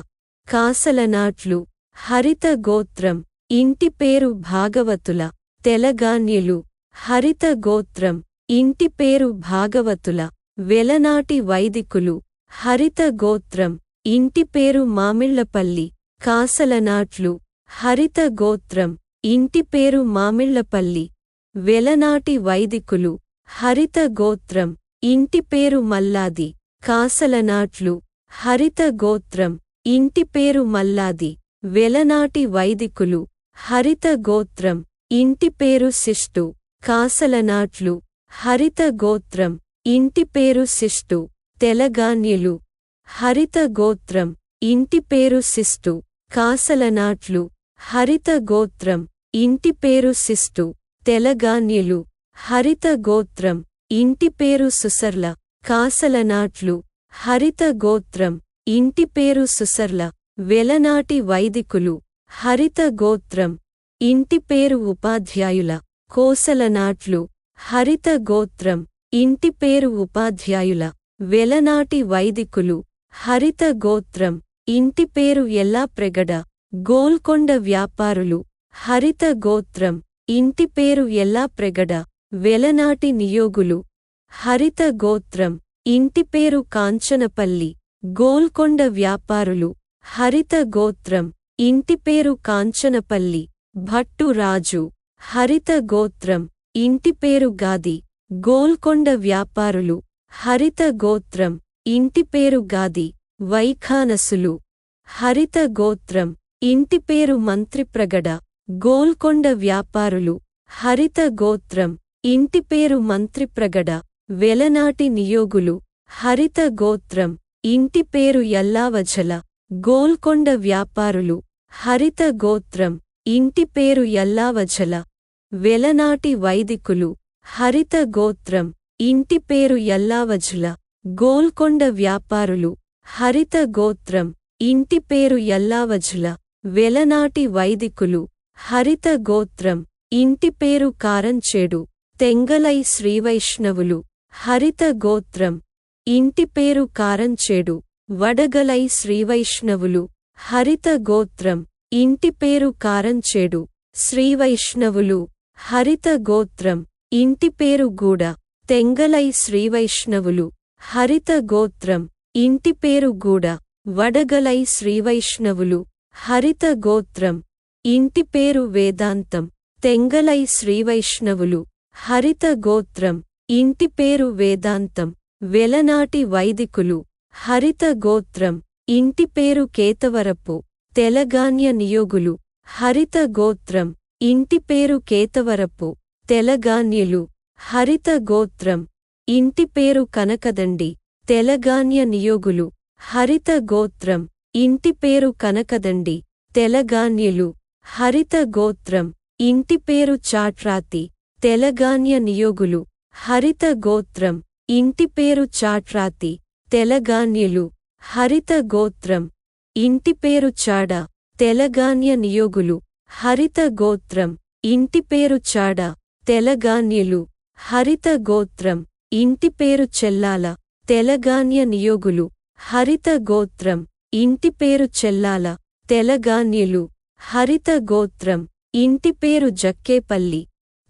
కాసలనాట్లు హరిత గోత్రం ఇంటి పేరు భాగవతుల తెలగాన్యులు హరిత గోత్రం ఇంటి పేరు భాగవతుల వెలనాటి వైదికులు హరిత గోత్రం ఇంటి పేరు మామిళ్లపల్లి కాసలనాట్లు హరిత గోత్రం ఇంటి పేరు మామిళ్లపల్లి వెలనాటి వైదికులు హరిత గోత్రం ఇంటి పేరు మల్లాది కాసలనాట్లు హరిత గోత్రం ఇంటి పేరు మల్లాది వెలనాటి వైదికులు హరిత గోత్రం ఇంటి పేరు శిష్టు కాసలనాట్లు హరిత గోత్రం ఇంటి పేరు శిష్టు తెలగాన్యులు హరిత గోత్రం ఇంటి పేరు శిష్టు కాసలనాట్లు హరిత గోత్రం ఇంటి పేరు శిష్టు తెలగాన్యులు హరిత గోత్రం ఇంటి పేరు సుసర్ల కాసలనాట్లు హరిత గోత్రం ఇంటి పేరు సుసర్ల వెలనాటి వైదికులు హరిత గోత్రం ఇంటి పేరు ఉపాధ్యాయుల కోసలనాట్లు హరిత గోత్రం ఇంటి పేరు ఉపాధ్యాయుల వెలనాటి వైదికులు హరిత గోత్రం ఇంటి పేరు ఎల్లాప్రెగడ గోల్కొండ వ్యాపారులు హరిత గోత్రం ఇంటి పేరు ఎల్లాప్రెగడ వెలనాటి నియోగులు హరిత గోత్రం ఇంటి పేరు కాంచనపల్లి గోల్కొండ వ్యాపారులు హరిత గోత్రం ఇంటి పేరు కాంచనపల్లి భట్టు రాజు హరిత గోత్రం ఇంటి పేరు గాది గోల్కొండ వ్యాపారులు హరిత గోత్రం ఇంటి పేరు గాది వైఖానసులు హరిత గోత్రం ఇంటి పేరు మంత్రిప్రగడ గోల్కొండ వ్యాపారులు హరిత గోత్రం ఇంటి పేరు మంత్రిప్రగడ వెలనాటి నియోగులు హరిత గోత్రం ఇంటి పేరు యల్లావజల గోల్కొండ వ్యాపారులు హరిత గోత్రం ఇంటి పేరు యల్లావజల వెలనాటి వైదికులు హరిత గోత్రం ఇంటి పేరు యల్లావజుల గోల్కొండ వ్యాపారులు హరిత గోత్రం ఇంటి పేరు యల్లావజుల వెలనాటి వైదికులు హరిత గోత్రం ఇంటి పేరు కారంచేడు తెంగలై శ్రీవైష్ణవులు హరిత గోత్రం ఇంటి పేరు కారంచేడు వడగలై శ్రీవైష్ణవులు హరిత గోత్రం ఇంటి పేరు కారంచేడు శ్రీవైష్ణవులు హరిత గోత్రం ఇంటి పేరు గూడ తెంగలై శ్రీవైష్ణవులు హరిత గోత్రం ఇంటి పేరు గూడ వడగలై శ్రీవైష్ణవులు హరిత గోత్రం ఇంటి పేరు వేదాంతం తెంగలై శ్రీవైష్ణవులు హరిత గోత్రం ఇంటి పేరు వేదాంతం వెలనాటి వైదికులు హరిత గోత్రం ఇంటి పేరు కేతవరపు తెలగాన్య నియోగులు హరిత గోత్రం ఇంటి పేరు కేతవరపు తెలగాన్యులు హరిత గోత్రం ఇంటి పేరు కనకదండి తెలగాన్య నియోగులు హరిత గోత్రం ఇంటి పేరు కనకదండి తెలగాన్యులు హరిత గోత్రం ఇంటి పేరు చాట్రాతి తెలగాన్య నియోగులు హరిత గోత్రం ఇంటి పేరు చాట్రాతి తెలగాన్యులు హరిత గోత్రం ఇంటి పేరు చాడ తెలగాన్య నియోగులు హరిత గోత్రం ఇంటి పేరు చాడ తెలగాన్యులు హరిత గోత్రం ఇంటి పేరు చెల్లాల తెలగాన్య నియోగులు హరిత గోత్రం ఇంటి పేరు చెల్లాల తెలగాన్యులు హరిత గోత్రం ఇంటి పేరు జక్కేపల్లి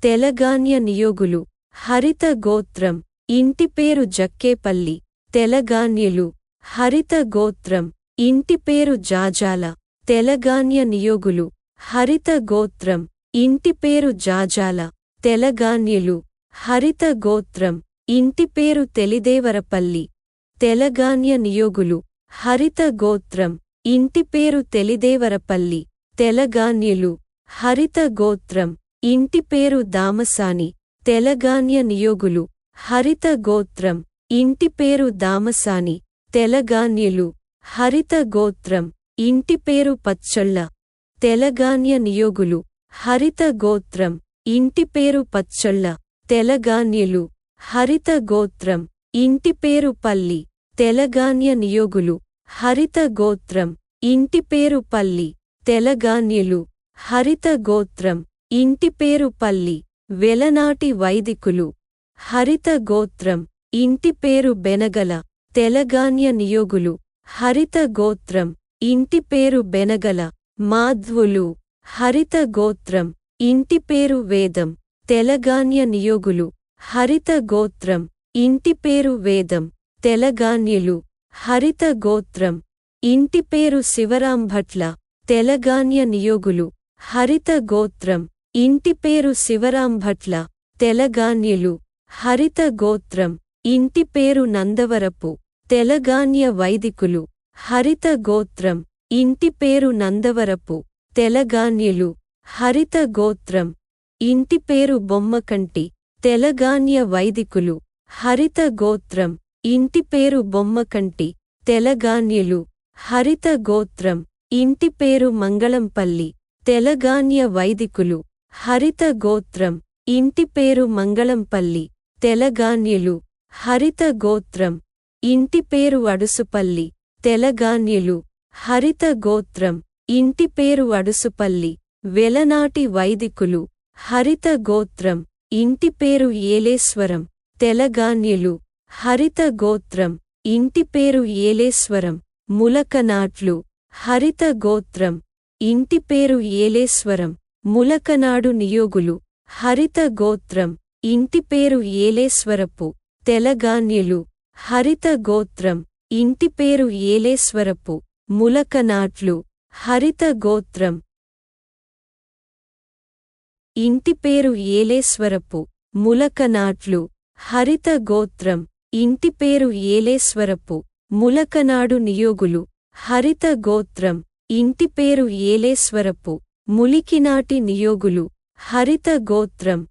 తెలగాన్య నియోగులు హరిత గోత్రం ఇంటి పేరు జక్కేపల్లి తెలగాన్యులు హరిత గోత్రం ఇంటి పేరు జాజాల తెలగాన్య నియోగులు హరిత గోత్రం ఇంటి పేరు జాజాల తెలగాన్యులు హరిత గోత్రం ఇంటి పేరు తెలిదేవరపల్లి తెలగాన్య నియోగులు హరిత గోత్రం ఇంటి పేరు తెలిదేవరపల్లి తెలగాన్యులు హరిత గోత్రం ఇంటి పేరు దామసాని తెలగాన్య నియోగులు హరిత గోత్రం ఇంటి పేరు దామసాని తెలగాన్యులు హరిత గోత్రం ఇంటి పేరు పచ్చళ్ళ తెలగాన్య నియోగులు హరిత గోత్రం ఇంటి పేరు పచ్చళ్ళ తెలగాన్యులు హరిత గోత్రం ఇంటి పేరు పల్లి తెలగాన్య నియోగులు హరిత గోత్రం ఇంటి పేరు పల్లి తెలగాన్యులు హరిత గోత్రం ఇంటి పేరు పల్లి వెలనాటి వైదికులు హరిత గోత్రం ఇంటి పేరు బెనగల తెలగాన్య నియోగులు హరిత గోత్రం ఇంటి పేరు బెనగల మాధ్వులు హరిత గోత్రం ఇంటి పేరు వేదం తెలగాన్య నియోగులు హరిత గోత్రం ఇంటి పేరు వేదం తెలగాన్యులు హరిత గోత్రం ఇంటి పేరు శివరాంభట్ల తెలగాన్య నియోగులు హరిత గోత్రం ఇంటి పేరు శివరాంభట్ల తెలగాన్యులు హరిత గోత్రం ఇంటి పేరు నందవరపు తెలగాన్య వైదికులు హరిత గోత్రం ఇంటి పేరు నందవరపు తెలగాన్యులు హరిత గోత్రం ఇంటి పేరు బొమ్మకంటి తెలగాన్య వైదికులు హరిత గోత్రం ఇంటి పేరు బొమ్మకంటి తెలగాన్యులు హరిత గోత్రం ఇంటి పేరు మంగళంపల్లి తెలగాన్య వైదికులు హరిత గోత్రం ఇంటి పేరు మంగళంపల్లి తెలగాన్యులు హరిత గోత్రం ఇంటి పేరు అడుసుపల్లి తెలగాన్యులు హరిత గోత్రం ఇంటి పేరు అడుసుపల్లి వెలనాటి వైదికులు హరిత గోత్రం ఇంటి పేరు ఏలేశ్వరం తెలగాన్యులు హరిత గోత్రం ఇంటి పేరు ఏలేశ్వరం ములకనాట్లు హరిత గోత్రం ఇంటి పేరు ఏలేశ్వరం ములకనాడు నియోగులు హరిత గోత్రం ఇంటి పేరు ఏలేశ్వరపు తెలగాన్యులు హరిత గోత్రం ఇంటి పేరు ఏలేశ్వరపు ములకనాట్లు హరిత గోత్రం ఇంటి పేరు ఏలేశ్వరపు ములకనాట్లు హరిత గోత్రం ఇంటి పేరు ఏలేశ్వరపు ములకనాడు నియోగులు హరిత గోత్రం ఇంటి పేరు ఏలేశ్వరపు ములికినాటి నియోగులు హరిత గోత్రం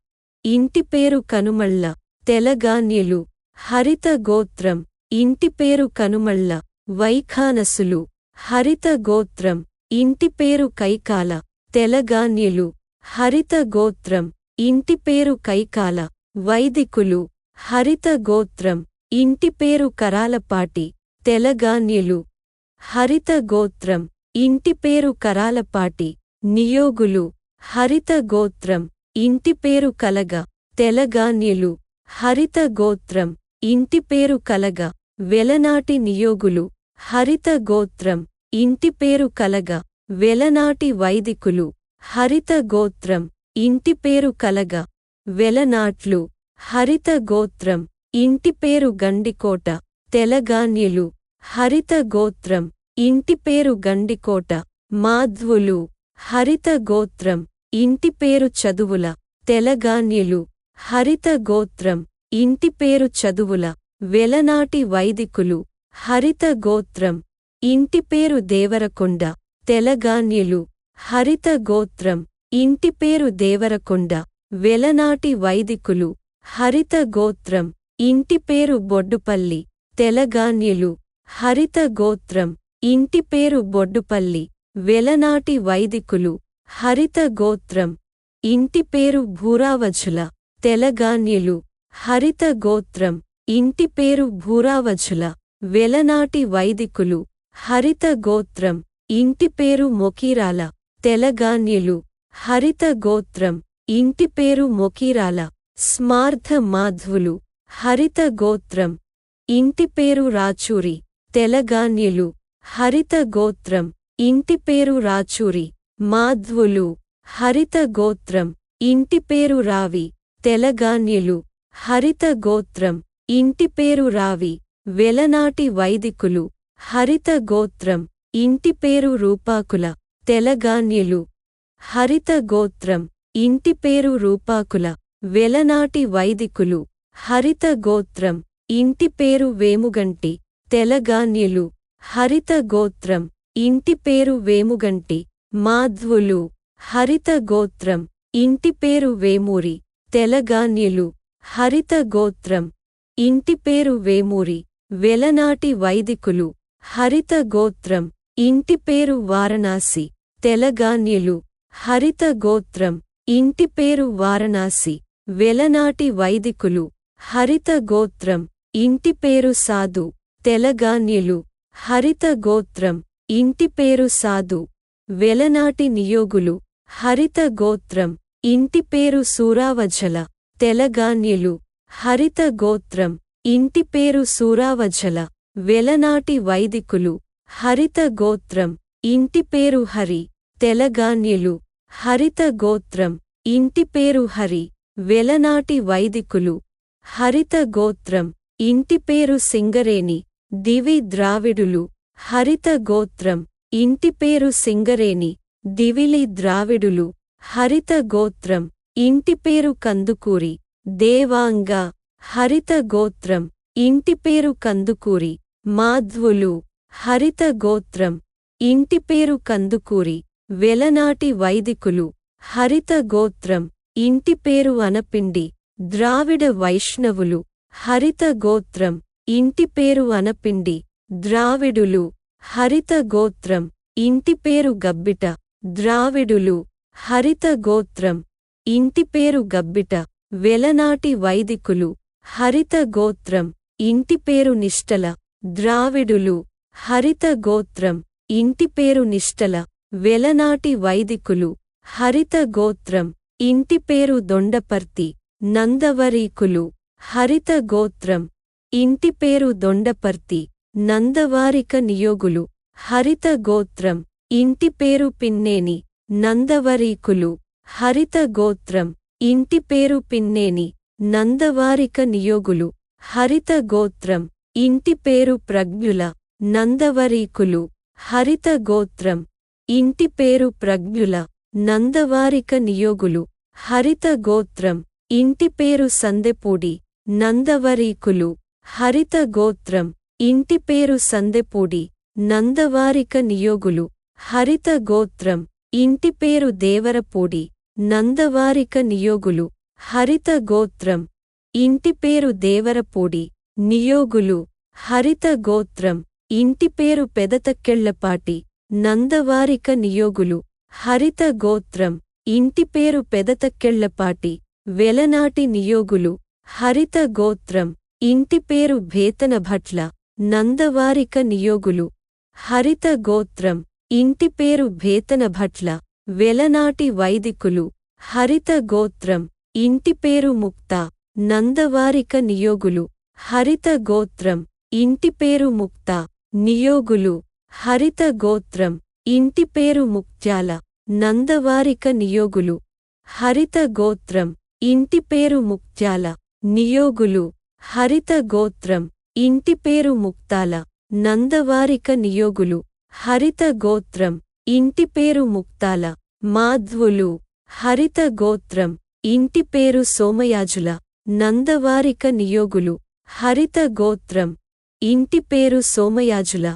ఇంటి పేరు కనుమళ్ళ తెలగాన్యులు హరిత గోత్రం ఇంటి పేరు కనుమళ్ళ వైఖానసులు హరిత గోత్రం ఇంటి పేరు కైకాల తెలగాన్యులు హరిత గోత్రం ఇంటి పేరు కైకాల వైదికులు హరిత గోత్రం ఇంటి పేరు కరాలపాటి తెలగాన్యులు హరిత గోత్రం ఇంటి పేరు కరాలపాటి నియోగులు హరిత గోత్రం ఇంటి పేరు కలగ తెలగాన్యులు హరిత గోత్రం ఇంటి పేరు కలగ వెలనాటి నియోగులు హరిత గోత్రం ఇంటి పేరు కలగ వెలనాటి వైదికులు హరిత గోత్రం ఇంటి పేరు కలగ వెలనాట్లు హరిత గోత్రం ఇంటి పేరు గండికోట తెలగాన్యులు హరిత గోత్రం ఇంటి పేరు గండికోట మాధ్వులు హరిత గోత్రం ఇంటి పేరు చదువుల తెలగాన్యులు హరిత గోత్రం ఇంటి పేరు చదువుల వెలనాటి వైదికులు హరిత గోత్రం ఇంటి పేరు దేవరకొండ తెలగాన్యులు హరిత గోత్రం ఇంటి పేరు దేవరకొండ వెలనాటి వైదికులు హరిత గోత్రం ఇంటి పేరు బొడ్డుపల్లి తెలగాన్యులు హరిత గోత్రం ఇంటి పేరు బొడ్డుపల్లి వెలనాటి వైదికులు హరిత గోత్రం ఇంటి పేరు భూరావఝుల తెలగాన్యులు హరిత గోత్రం ఇంటి పేరు భూరావఝుల వెలనాటి వైదికులు హరిత గోత్రం ఇంటి పేరు మొకీరాల తెలగాన్యులు హరిత గోత్రం ఇంటి పేరు మొకీరాల స్మార్థ మాధ్వులు హరిత గోత్రం ఇంటి పేరు రాచూరి తెలగాన్యులు హరిత గోత్రం ఇంటి పేరు రాచూరి మాధ్వులు హరిత గోత్రం ఇంటి పేరు రావి తెలగాన్యులు హరిత గోత్రం ఇంటి పేరు రావి వెలనాటి వైదికులు హరిత గోత్రం ఇంటి పేరు రూపాకుల తెలగాన్యులు హరిత గోత్రం ఇంటి పేరు రూపాకుల వెలనాటి వైదికులు హరిత గోత్రం ఇంటి పేరు వేముగంటి తెలగాన్యులు హరిత గోత్రం ఇంటి పేరు వేముగంటి మాధ్వులు హరిత గోత్రం ఇంటి పేరు వేమూరి తెలగాన్యులు హరిత గోత్రం ఇంటి పేరు వేమూరి వెలనాటి వైదికులు హరిత గోత్రం ఇంటి పేరు వారణాసి తెలగాన్యులు హరిత గోత్రం ఇంటి పేరు వారణాసి వెలనాటి వైదికులు హరిత గోత్రం ఇంటి పేరు సాధు తెలగాన్యులు హరిత గోత్రం ఇంటి పేరు సాధు వెలనాటి నియోగులు హరిత గోత్రం ఇంటి పేరు సూరావఝల తెలగాన్యులు హరిత గోత్రం ఇంటి పేరు సూరావఝల వెలనాటి వైదికులు హరిత గోత్రం ఇంటి పేరు హరి తెలగాన్యులు హరిత గోత్రం ఇంటి పేరు హరి వెలనాటి వైదికులు హరిత గోత్రం ఇంటి పేరు సింగరేణి దివి ద్రావిడులు హరిత గోత్రం ఇంటి పేరు సింగరేణి దివిలి ద్రావిడులు హరిత గోత్రం ఇంటి పేరు కందుకూరి దేవాంగ హరిత గోత్రం ఇంటి పేరు కందుకూరి మాధ్వులు హరిత గోత్రం ఇంటి పేరు కందుకూరి వెలనాటి వైదికులు హరిత గోత్రం ఇంటి పేరు అనపిండి ద్రావిడ వైష్ణవులు హరిత గోత్రం ఇంటి పేరు అనపిండి ద్రావిడులు హరిత గోత్రం ఇంటి పేరు గబ్బిట ద్రావిడులు హరిత గోత్రం ఇంటి పేరు గబ్బిట వెలనాటి వైదికులు హరిత గోత్రం ఇంటి పేరు నిష్టల ద్రావిడులు హరిత గోత్రం ఇంటి పేరు నిష్టల వెలనాటి వైదికులు హరిత గోత్రం ఇంటి పేరు దొండపర్తి నందవరీకులు హరిత గోత్రం ఇంటి పేరు దొండపర్తి నందవారిక నియోగులు హరిత గోత్రం ఇంటి పేరు పిన్నేని నందవరీకులు హరిత గోత్రం ఇంటి పేరు పిన్నేని నందవారిక నియోగులు హరిత గోత్రం ఇంటి పేరు ప్రజ్ఞుల నందవరీకులు హరిత గోత్రం ఇంటి పేరు ప్రజ్ఞుల నందవారిక నియోగులు హరిత గోత్రం ఇంటి పేరు సందెపూడి నందవరీకులు హరిత గోత్రం ఇంటి పేరు సందెపూడి నందవారిక నియోగులు హరిత గోత్రం ఇంటి పేరు దేవరపూడి నందవారిక నియోగులు హరిత గోత్రం ఇంటి పేరు దేవరపూడి నియోగులు హరిత గోత్రం ఇంటి పేరు పెదతక్కెళ్లపాటి నందవారిక నియోగులు హరిత గోత్రం ఇంటి పేరు పెదతక్కెళ్లపాటి వెలనాటి నియోగులు హరిత గోత్రం ఇంటి పేరు భేతనభట్ల నందవారిక నియోగులు హరిత గోత్రం ఇంటి పేరు భేతనభట్ల వెలనాటి వైదికులు హరిత గోత్రం ఇంటి పేరు ముక్త నందవారిక నియోగులు హరిత గోత్రం ఇంటి పేరు ముక్త నియోగులు హరిత గోత్రం ఇంటి పేరు ముక్త్యాల నందవారిక నియోగులు హరిత గోత్రం ఇంటి పేరు ముక్త్యాల నియోగులు హరిత గోత్రం ఇంటి పేరు ముక్తాల నందవారిక నియోగులు హరిత గోత్రం ఇంటి పేరు ముక్తాల మాధ్వులు హరిత గోత్రం ఇంటి పేరు సోమయాజుల నందవారిక నియోగులు హరిత గోత్రం ఇంటి పేరు సోమయాజుల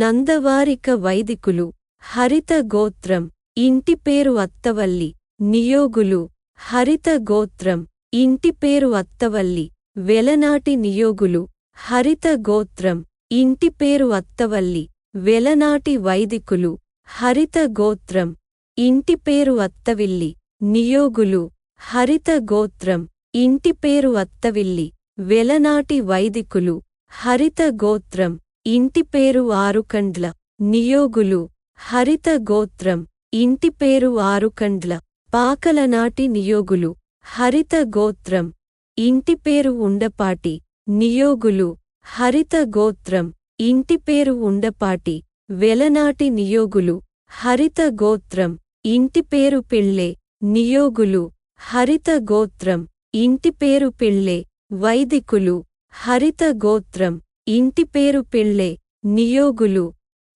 నందవారిక వైదికులు హరిత గోత్రం ఇంటి పేరు అత్తవల్లి నియోగులు హరిత గోత్రం ఇంటి పేరు అత్తవల్లి వెలనాటి నియోగులు హరిత గోత్రం ఇంటి పేరు అత్తవల్లి వెలనాటి వైదికులు హరిత గోత్రం ఇంటి పేరు అత్తవిల్లి నియోగులు హరిత గోత్రం ఇంటి పేరు అత్తవిల్లి వెలనాటి వైదికులు హరిత గోత్రం ఇంటి పేరు ఆరుకండ్ల నియోగులు హరిత గోత్రం ఇంటి పేరు ఆరుకండ్ల పాకలనాటి నియోగులు హరిత గోత్రం ఇంటి పేరు ఉండపాటి నియోగులు హరిత గోత్రం ఇంటి పేరు ఉండపాటి వెలనాటి నియోగులు హరిత గోత్రం ఇంటి పేరు పిళ్ళే నియోగులు హరిత గోత్రం ఇంటి పేరు పిళ్ళే వైదికులు హరిత గోత్రం ఇంటి పేరు పిళ్ళే నియోగులు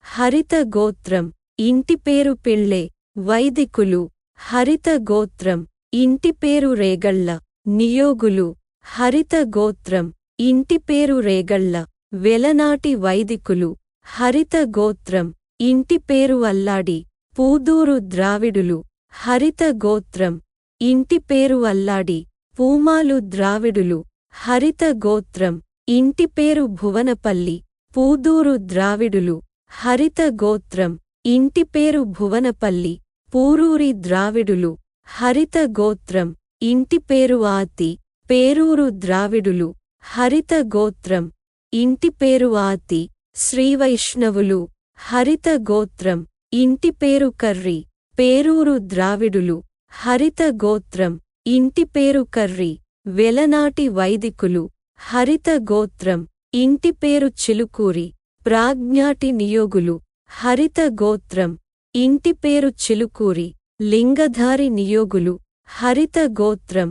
హరిత గోత్రం ఇంటి పేరు పిళ్ళే వైదికులు హరిత గోత్రం ఇంటి పేరు రేగళ్ళ నియోగులు హరిత గోత్రం ఇంటి పేరు రేగళ్ళ వెలనాటి వైదికులు హరిత గోత్రం ఇంటి పేరు అల్లాడి పూదూరు ద్రావిడులు హరిత గోత్రం ఇంటి పేరు అల్లాడి పూమాలు ద్రావిడులు హరిత గోత్రం ఇంటి పేరు భువనపల్లి పూదూరు ద్రావిడులు హరిత గోత్రం ఇంటి పేరు భువనపల్లి పూరూరి ద్రావిడులు హరిత గోత్రం ఇంటి పేరు ఆతి పేరూరు ద్రావిడులు హరిత గోత్రం ఇంటి పేరు ఆతి శ్రీవైష్ణవులు హరిత గోత్రం ఇంటి పేరు కర్రి పేరూరు ద్రావిడులు హరిత గోత్రం ఇంటి పేరు కర్రి వెలనాటి వైదికులు హరిత గోత్రం ఇంటి పేరు చిలుకూరి ప్రాజ్ఞాటి నియోగులు హరిత గోత్రం ఇంటి పేరు చిలుకూరి లింగధారి నియోగులు హరిత గోత్రం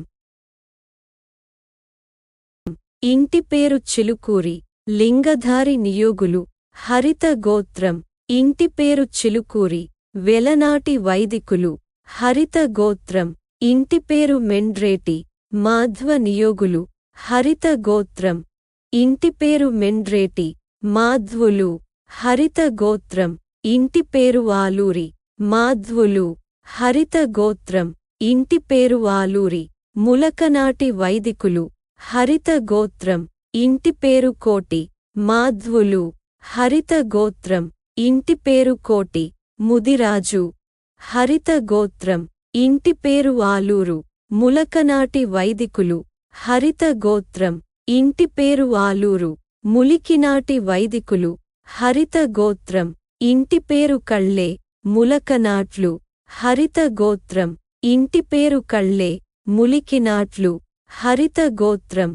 ఇంటి పేరు చిలుకూరి లింగధారి నియోగులు హరిత గోత్రం ఇంటి పేరు చిలుకూరి వెలనాటి వైదికులు హరిత గోత్రం ఇంటి పేరు మెండ్రేటి మాధ్వ నియోగులు హరిత గోత్రం ఇంటి పేరు మెండ్రేటి మాధ్వులు హరిత గోత్రం ఇంటి పేరు ఆలూరి మాధ్వులు హరిత గోత్రం ఇంటి పేరు ఆలూరి ములకనాటి వైదికులు హరిత గోత్రం ఇంటి పేరు కోటి మాధ్వులు హరిత గోత్రం ఇంటి పేరు కోటి ముదిరాజు హరిత గోత్రం ఇంటి పేరు ఆలూరు ములకనాటి వైదికులు హరిత గోత్రం ఇంటి పేరు ఆలూరు ములికినాటి వైదికులు హరిత గోత్రం ఇంటి పేరు కళ్ళే ములకనాట్లు హరిత గోత్రం ఇంటి పేరు కళ్ళే ములికినాట్లు హరిత గోత్రం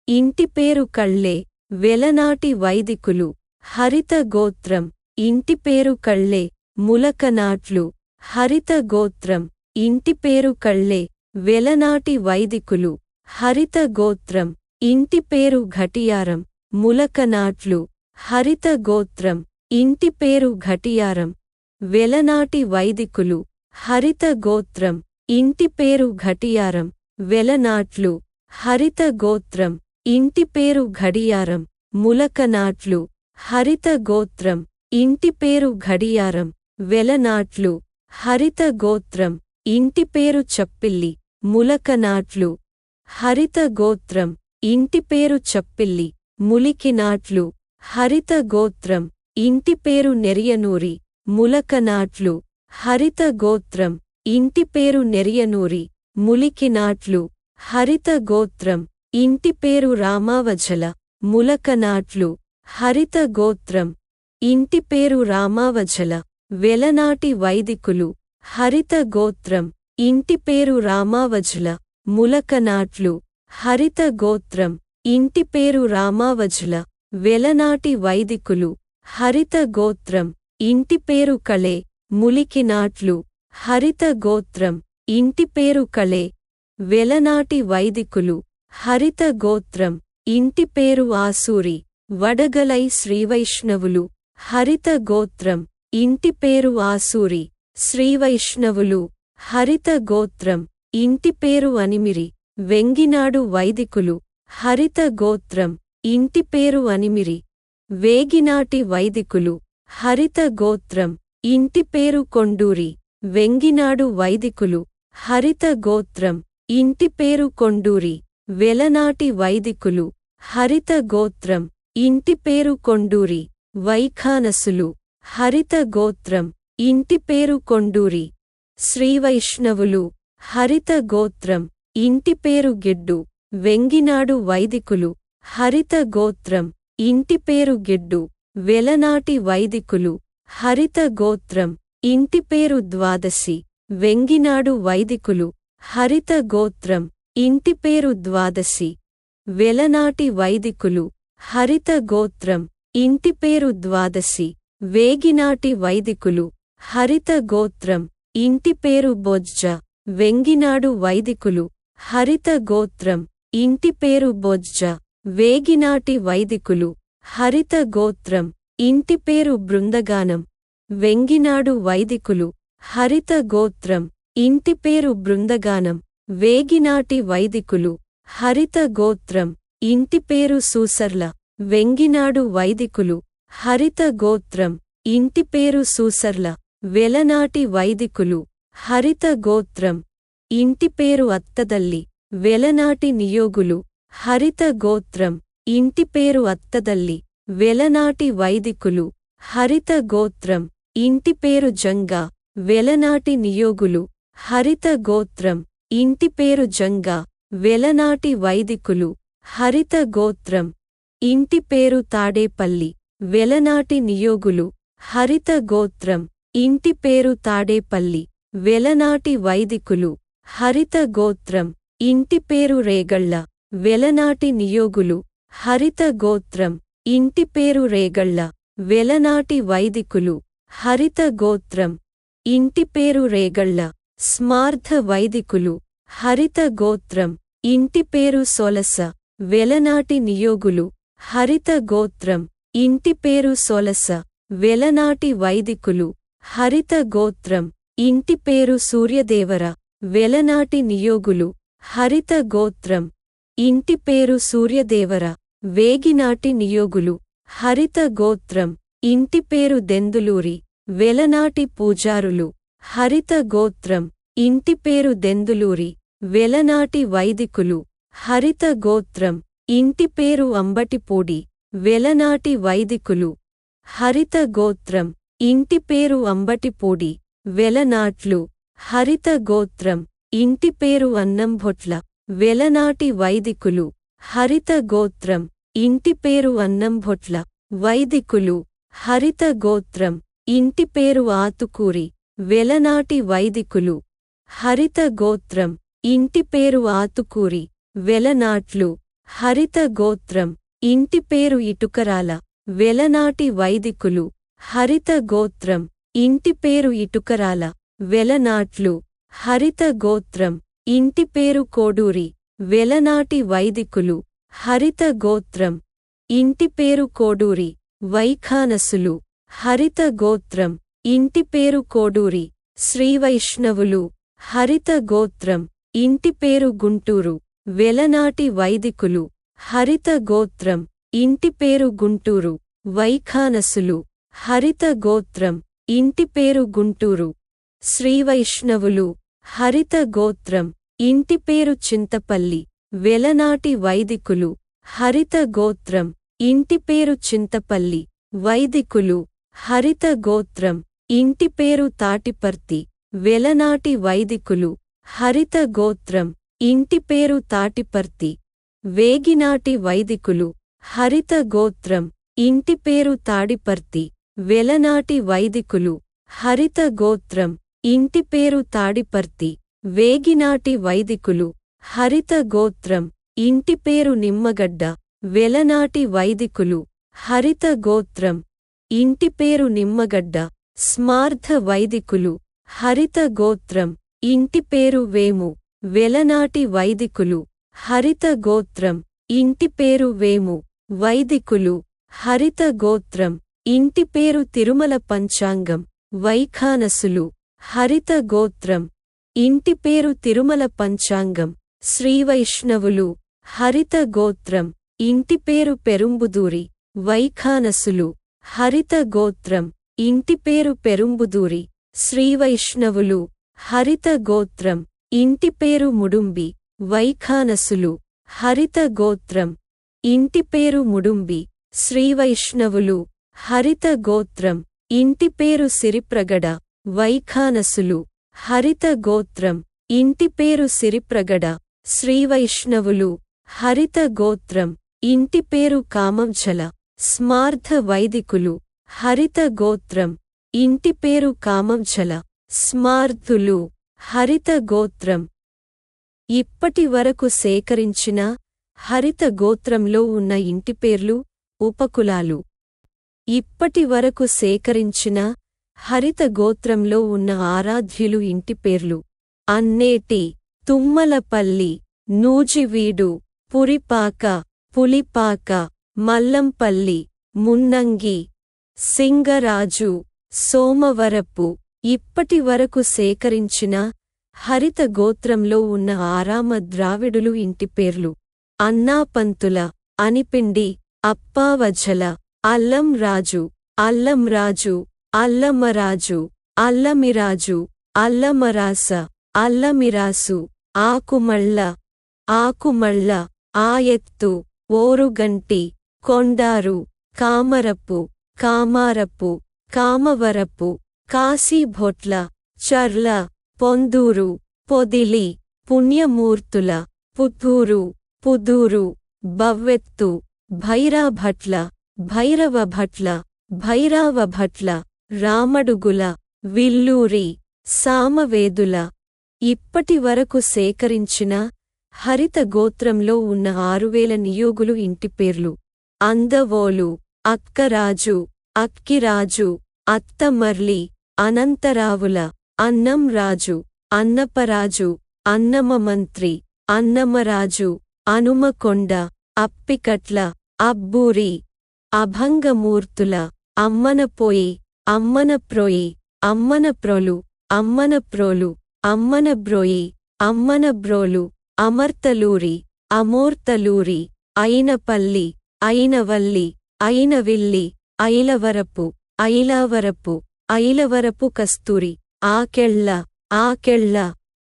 ఇంటి పేరు కళ్ళే వెలనాటి వైదికులు హరిత గోత్రం ఇంటి పేరు కళ్ళే ములకనాట్లు హరిత గోత్రం ఇంటి పేరు కళ్ళే వెలనాటి వైదికులు హరిత గోత్రం ఇంటి పేరు ఘటియారం ములకనాట్లు హరిత గోత్రం ఇంటి పేరు ఘటియారం వెలనాటి వైదికులు హరిత గోత్రం ఇంటి పేరు ఘటియారం వెలనాట్లు హరిత గోత్రం ఇంటి పేరు ఘడియారం ములకనాట్లు హరిత గోత్రం ఇంటి పేరు ఘడియారం వెలనాట్లు హరిత గోత్రం ఇంటి పేరు చప్పిల్లి ములకనాట్లు హరిత గోత్రం ఇంటి పేరు చప్పిల్లి ములికినాట్లు హరిత గోత్రం ఇంటి పేరు నెరియనూరి ములకనాట్లు హరిత గోత్రం ఇంటి పేరు నెరియనూరి ములికినాట్లు హరిత గోత్రం ఇంటి పేరు రామావజల ములకనాట్లు హరిత గోత్రం ఇంటి పేరు రామావజల వెలనాటి వైదికులు హరిత గోత్రం ఇంటి పేరు రామావజల ములకనాట్లు హరిత గోత్రం ఇంటి పేరు రామావజల వెలనాటి వైదికులు హరిత గోత్రం ఇంటి పేరు కళే ములికినాట్లు హరిత గోత్రం ఇంటి పేరు కళే వెలనాటి వైదికులు హరిత గోత్రం ఇంటి పేరు ఆసూరి వడగలై శ్రీవైష్ణవులు హరిత గోత్రం ఇంటి పేరు ఆసూరి శ్రీవైష్ణవులు హరిత గోత్రం ఇంటి పేరు అనిమిరి వెంగినాడు వైదికులు హరిత గోత్రం ఇంటి పేరు అనిమిరి వేగినాటి వైదికులు హరిత గోత్రం ఇంటి పేరు కొండూరి వెంగినాడు వైదికులు హరిత గోత్రం ఇంటి పేరు కొండూరి వెలనాటి వైదికులు హరిత గోత్రం ఇంటి పేరు కొండూరి వైఖానసులు హరిత గోత్రం ఇంటి పేరు కొండూరి శ్రీవైష్ణవులు హరిత గోత్రం ఇంటి పేరు గిడ్డు వెంగినాడు వైదికులు హరిత గోత్రం ఇంటి పేరు గిడ్డు వెలనాటి వైదికులు హరిత గోత్రం ఇంటి పేరు ద్వాదశి వెంగినాడు వైదికులు హరిత గోత్రం ఇంటి పేరు ద్వాదశి వెలనాటి వైదికులు హరిత గోత్రం ఇంటి పేరు ద్వాదశి వేగినాటి వైదికులు హరిత గోత్రం ఇంటి పేరు బొజ్జ వెంగినాడు వైదికులు హరిత గోత్రం ఇంటి పేరు బొజ్జ వేగినాటి వైదికులు హరిత గోత్రం ఇంటి పేరు బృందగానం వెంగినాడు వైదికులు హరిత గోత్రం ఇంటి పేరు బృందగానం వేగినాటి వైదికులు హరిత గోత్రం ఇంటి పేరు సూసర్ల వెంగినాడు వైదికులు హరిత గోత్రం ఇంటి పేరు సూసర్ల వెలనాటి వైదికులు హరిత గోత్రం ఇంటి పేరు అత్తదల్లి వెలనాటి నియోగులు హరిత గోత్రం ఇంటి పేరు అత్తదల్లి వెలనాటి వైదికులు హరిత గోత్రం ఇంటి పేరు జంగా వెలనాటి నియోగులు హరిత గోత్రం ఇంటి పేరు జంగా వెలనాటి వైదికులు హరిత గోత్రం ఇంటి పేరు తాడేపల్లి వెలనాటి నియోగులు హరిత గోత్రం ఇంటి పేరు తాడేపల్లి వెలనాటి వైదికులు హరిత గోత్రం ఇంటి పేరు రేగళ్ళ వెలనాటి నియోగులు హరిత గోత్రం ఇంటి పేరు రేగళ్ళ వెలనాటి వైదికులు హరిత గోత్రం ఇంటి పేరు రేగళ్ళ స్మార్థ వైదికులు హరిత గోత్రం ఇంటి పేరు సొలస వెలనాటి నియోగులు హరిత గోత్రం ఇంటి పేరు సొలస వెలనాటి వైదికులు హరిత గోత్రం ఇంటి పేరు సూర్యదేవర వెలనాటి నియోగులు హరిత గోత్రం ఇంటి పేరు సూర్యదేవర వేగినాటి నియోగులు హరిత గోత్రం ఇంటి పేరు దెందులూరి వెలనాటి పూజారులు హరిత గోత్రం ఇంటి పేరు దెందులూరి వెలనాటి వైదికులు హరిత గోత్రం ఇంటి పేరు అంబటిపూడి వెలనాటి వైదికులు హరిత గోత్రం ఇంటి పేరు అంబటిపూడి వెలనాట్లు హరిత గోత్రం ఇంటి పేరు అన్నంభొట్ల వెలనాటి వైదికులు హరిత గోత్రం ఇంటి పేరు అన్నంభొట్ల వైదికులు హరిత గోత్రం ఇంటి పేరు ఆతుకూరి వెలనాటి వైదికులు హరిత గోత్రం ఇంటి పేరు ఆతుకూరి వెలనాట్లు హరిత గోత్రం ఇంటి పేరు ఇటుకరాల వెలనాటి వైదికులు హరిత గోత్రం ఇంటి పేరు ఇటుకరాల వెలనాట్లు హరిత గోత్రం ఇంటి పేరు కోడూరి వెలనాటి వైదికులు హరిత గోత్రం ఇంటి పేరు కోడూరి వైఖానసులు హరిత గోత్రం ఇంటి పేరు కోడూరి శ్రీవైష్ణవులు హరిత గోత్రం ఇంటి పేరు గుంటూరు వెలనాటి వైదికులు హరిత గోత్రం ఇంటి పేరు గుంటూరు వైఖానసులు హరిత గోత్రం ఇంటి పేరు గుంటూరు శ్రీవైష్ణవులు హరిత గోత్రం ఇంటి పేరు చింతపల్లి వెలనాటి వైదికులు హరిత గోత్రం ఇంటి పేరు చింతపల్లి వైదికులు హరిత గోత్రం ఇంటి పేరు తాటిపర్తి వెలనాటి వైదికులు హరిత గోత్రం ఇంటి పేరు తాటిపర్తి వేగినాటి వైదికులు హరిత గోత్రం ఇంటి పేరు తాడిపర్తి వెలనాటి వైదికులు హరిత గోత్రం ఇంటి పేరు తాడిపర్తి వేగినాటి వైదికులు హరిత గోత్రం ఇంటి పేరు నిమ్మగడ్డ వెలనాటి వైదికులు హరిత గోత్రం ఇంటి పేరు నిమ్మగడ్డ స్మార్థ వైదికులు హరిత గోత్రం ఇంటి పేరు వేము వెలనాటి వైదికులు హరిత గోత్రం ఇంటి పేరు వేము వైదికులు హరిత గోత్రం ఇంటి పేరు తిరుమల పంచాంగం వైఖానసులు హరిత గోత్రం ఇంటి పేరు తిరుమల పంచాంగం శ్రీవైష్ణవులు హరిత గోత్రం ఇంటి పేరు పెరుంబుదూరి వైఖానసులు హరిత గోత్రం ఇంటి పేరు పెరుంబుదూరి శ్రీవైష్ణవులు హరిత గోత్రం ఇంటి పేరు ముడుంబి వైఖానసులు హరిత గోత్రం ఇంటి పేరు ముడుంబి శ్రీవైష్ణవులు హరిత గోత్రం ఇంటి పేరు సిరిప్రగడ వైఖానసులు హరిత గోత్రం ఇంటి పేరు సిరిప్రగడ శ్రీవైష్ణవులు హరిత గోత్రం ఇంటి పేరు కామంఛల స్మార్థ వైదికులు హరిత గోత్రం ఇంటి పేరు కామంచల. స్మార్తులు. హరిత గోత్రం. ఇప్పటి వరకు సేకరించిన హరిత గోత్రంలో ఉన్న ఇంటిపేర్లు ఉపకులాలు. ఇప్పటి వరకు సేకరించిన హరిత గోత్రంలో ఉన్న ఆరాధ్యులు ఇంటిపేర్లు: అన్నేటి, తుమ్మలపల్లి, నూజివీడు, పురిపాక, పులిపాక, మల్లంపల్లి, మున్నంగి, సింగరాజు, సోమవరపు. ఇప్పటి వరకు సేకరించిన హరిత గోత్రంలో ఉన్న ఆరామ ద్రావిడులు ఇంటిపేర్లు: అన్నాపంతుల, అనిపిండి, అప్పావఝల, అల్లంరాజు, అల్లంరాజు, అల్లమరాజు, అల్లమిరాజు, అల్లమరాస, అల్లమిరాసు, ఆకుమళ్ళ, ఆకుమళ్ళ, ఆయెత్తు, ఓరుగంటి, కొండారు, కామరపు, కామారపు, కామవరపు, కాశీభొట్ల, చర్ల, పొందూరు, పొదిలి, పుణ్యమూర్తుల, పుత్తూరు, పుదూరు, బవ్వెత్తు, భైరాభట్ల, భైరవభట్ల, భైరావభట్ల, రామడుగుల, విల్లూరి, సామవేదుల. ఇప్పటి వరకు సేకరించిన హరిత గోత్రంలో ఉన్న 6000 నియోగులు ఇంటిపేర్లు: అందవోలు, అక్కరాజు, అక్కిరాజు, అత్తమర్లి, అనంతరావుల, అన్నంరాజు, అన్నపరాజు, అన్నమమంత్రి, అన్నమరాజు, అనుమకొండ, అప్పికట్ల, అబ్బూరి, అభంగమూర్తుల, అమ్మనపోయి, అమ్మనప్రోయి, అమ్మనప్రోలు, అమ్మనప్రోలు, అమ్మనబ్రోయి, అమ్మనబ్రోలు, అమర్తలూరి, అమోర్తలూరి, అయినపల్లి, అయినవల్లి, అయినవిల్లి, ఐలవరపు, ఐలావరపు, ఐలవరపు కస్తూరి, ఆకెళ్ళ, ఆకెళ్ళ,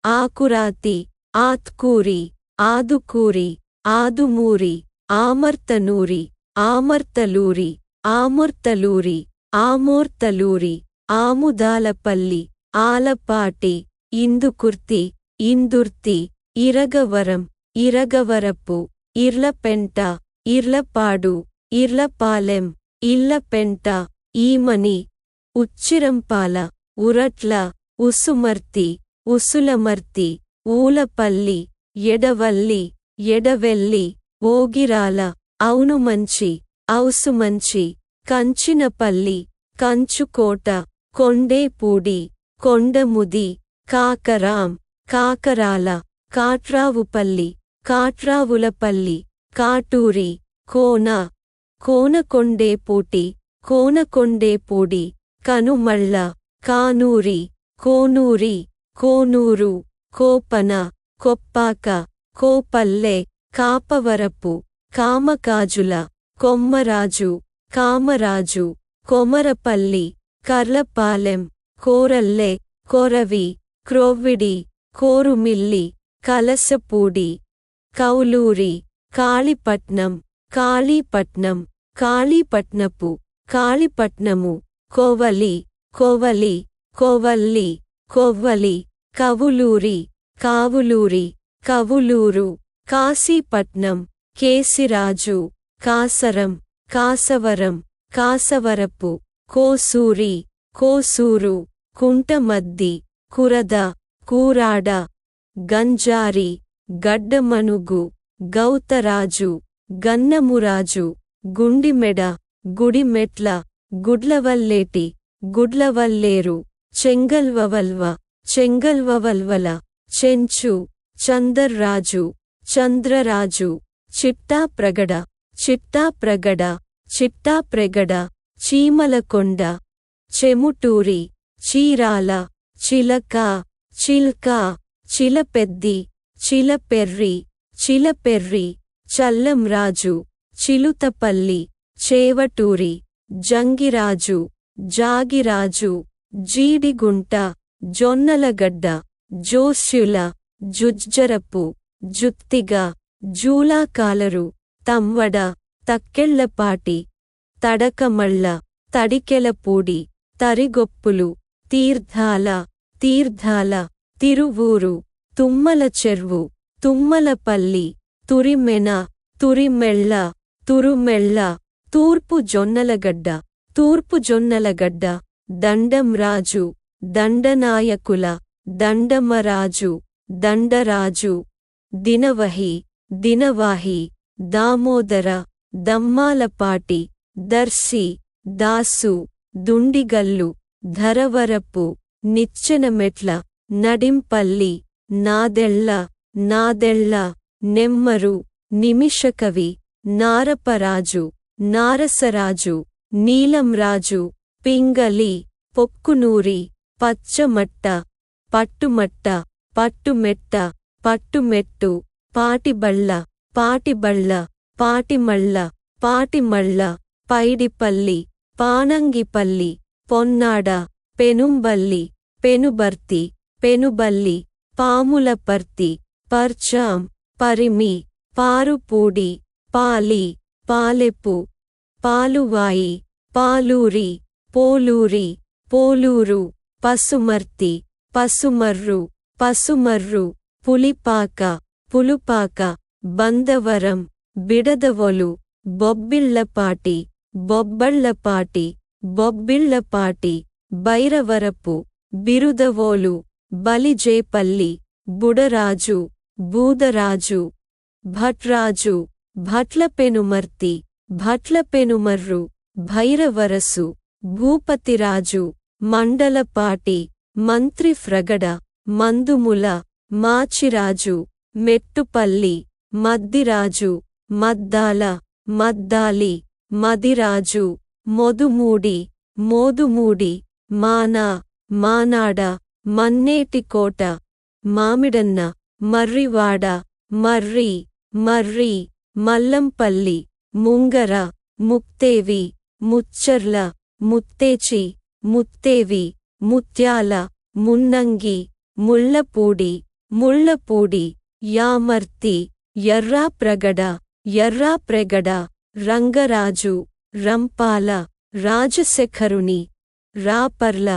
ఆకురాతి, ఆత్కూరి, ఆదుకూరి, ఆదుమూరి, ఆమర్తనూరి, ఆమర్తలూరి, ఆముర్తలూరి, ఆమోర్తలూరి, ఆముదాలపల్లి, ఆలపాటి, ఇందుకుర్తి, ఇందుర్తి, ఇరగవరం, ఇరగవరపు, ఇర్లపెంట, ఇర్లపాడు, ఇర్లపాలెం, ఇల్లపెంట, ఈమని, ఉచ్చిరంపాల, ఉరట్ల, ఉసుమర్తి, ఉసులమర్తి, ఊలపల్లి, ఎడవల్లి, ఎడవెల్లి, ఓగిరాల, ఔనుమంచి, ఔసుమంచి, కంచినపల్లి, కంచుకోట, కొండేపూడి, కొండముది, కాకరాం, కాకరాల, కాట్రావుపల్లి, కాట్రావులపల్లి, కాటూరి, కోన, కోనకొండేపూటి, కోనకొండేపూడి, కనుమళ్ళ, కానూరి, కోనూరి, కోనూరు, కోపన, కొప్పాక, కోపల్లె, కాపవరపు, కామకాజుల, కొమ్మరాజు, కామరాజు, కొమరపల్లి, కర్లపాలెం, కోరల్లె, కొరవి, క్రొవ్విడి, కోరుమిల్లి, కలసపూడి, కౌలూరి, కాళీపట్నం, కాళీపట్నం, కాళీపట్నపు, కాళీపట్నము, కోవలి, కోవలి, కోవల్లి, కొవ్వలి, కవులూరి, కావులూరి, కవులూరు, కాశీపట్నం, కేసిరాజు, కాసరం, కాసవరం, కాసవరపు, కోసూరి, కోసూరు, కుంటమద్ది, కురద, కూరాడ, గంజారి, గడ్డమనుగు, గౌతరాజు, గన్నమురాజు, గుండిమెడ, గుడిమెట్ల, గుడ్లవల్లేటి, గుడ్లవల్లేరు, చెంగల్వవల్వ, చెంగల్వవల్వల, చెంచు, చందర్రాజు, చంద్రరాజు, చిట్టాప్రగడ, చిట్టాప్రగడ, చిట్టాప్రెగడ, చీమలకొండ, చెముటూరి, చీరాల, చిలక, చిల్క, చిలపెద్ది, చిలపెర్రి, చిలపెర్రి, చల్లంరాజు, చిలుతపల్లి, చేవటూరి, జంగిరాజు, జాగిరాజు, జీడిగుంట, జొన్నలగడ్డ, జోస్యుల, జుజ్జరపు, జుత్తిగ, జూలాకాలరు, తమ్వడ, తక్కెళ్లపాటి, తడకమళ్ళ, తడికెలపూడి, తరిగొప్పులు, తీర్థాల, తీర్థాల, తిరువూరు, తుమ్మల చెర్వు, తుమ్మలపల్లి, తురిమెన, తురిమెళ్ళ, తురుమెళ్ళ, తూర్పు జొన్నలగడ్డ, తూర్పు జొన్నలగడ్డ, దండంరాజు దండనాయకుల దండమరాజు దండరాజు దినవహి దినవాహి దామోదర దమ్మాలపాటి దర్శి దాసు దుండిగల్లు ధరవరపు నిచ్చెనమెట్ల నడింపల్లి నాదెళ్ళ నాదెళ్ళ నెమ్మరు నిమిషకవి నారపరాజు నారసరాజు నీలంరాజు పింగళి పొక్కునూరి పచ్చమట్ట పట్టుమట్ట పట్టుమెట్ట పట్టుమెట్టు పాటిబళ్ళ పాటిబళ్ళ పాటిమళ్ళ పాటిమళ్ళ పైడిపల్లి పానంగిపల్లి పొన్నాడ పెనుంబల్లి పెనుబర్తి పెనుబల్లి పాములపర్తి పర్చాం పరిమి పారుపూడి పాలి పాలెపు పాలువాయి పాలూరి పోలూరి పోలూరు పసుమర్తి పసుమర్రు పసుమర్రు పులిపాక పులుపాక బందవరం బిడదవొలు బొబ్బిళ్ళపాటి బొబ్బళ్ళపాటి బొబ్బిళ్ళపాటి బైరవరపు బిరుదవోలు బలిజేపల్లి బుడరాజు బూదరాజు భట్రాజు భట్లపెనుమర్తి భట్లపెనుమర్రు భైరవరసు భూపతిరాజు మండలపాటి మంత్రి ఫ్రగడ మందుముల మాచిరాజు మెట్టుపల్లి మద్దిరాజు మద్దాల మద్దాలి మదిరాజు మొదుమూడి మోదుమూడి మానా మానాడ మన్నేటికోట మామిడన్న మర్రివాడ మర్రి మర్రి మల్లంపల్లి ముంగర ముక్తేవి ముచ్చర్ల ముత్తేచి ముత్తేవి ముత్యాల మున్నంగి ముళ్ళపూడి ముళ్ళపూడి యామర్తి ఎర్రాప్రగడ ఎర్రాప్రెగడ రంగరాజు రంపాల రాజశేఖరుని రాపర్ల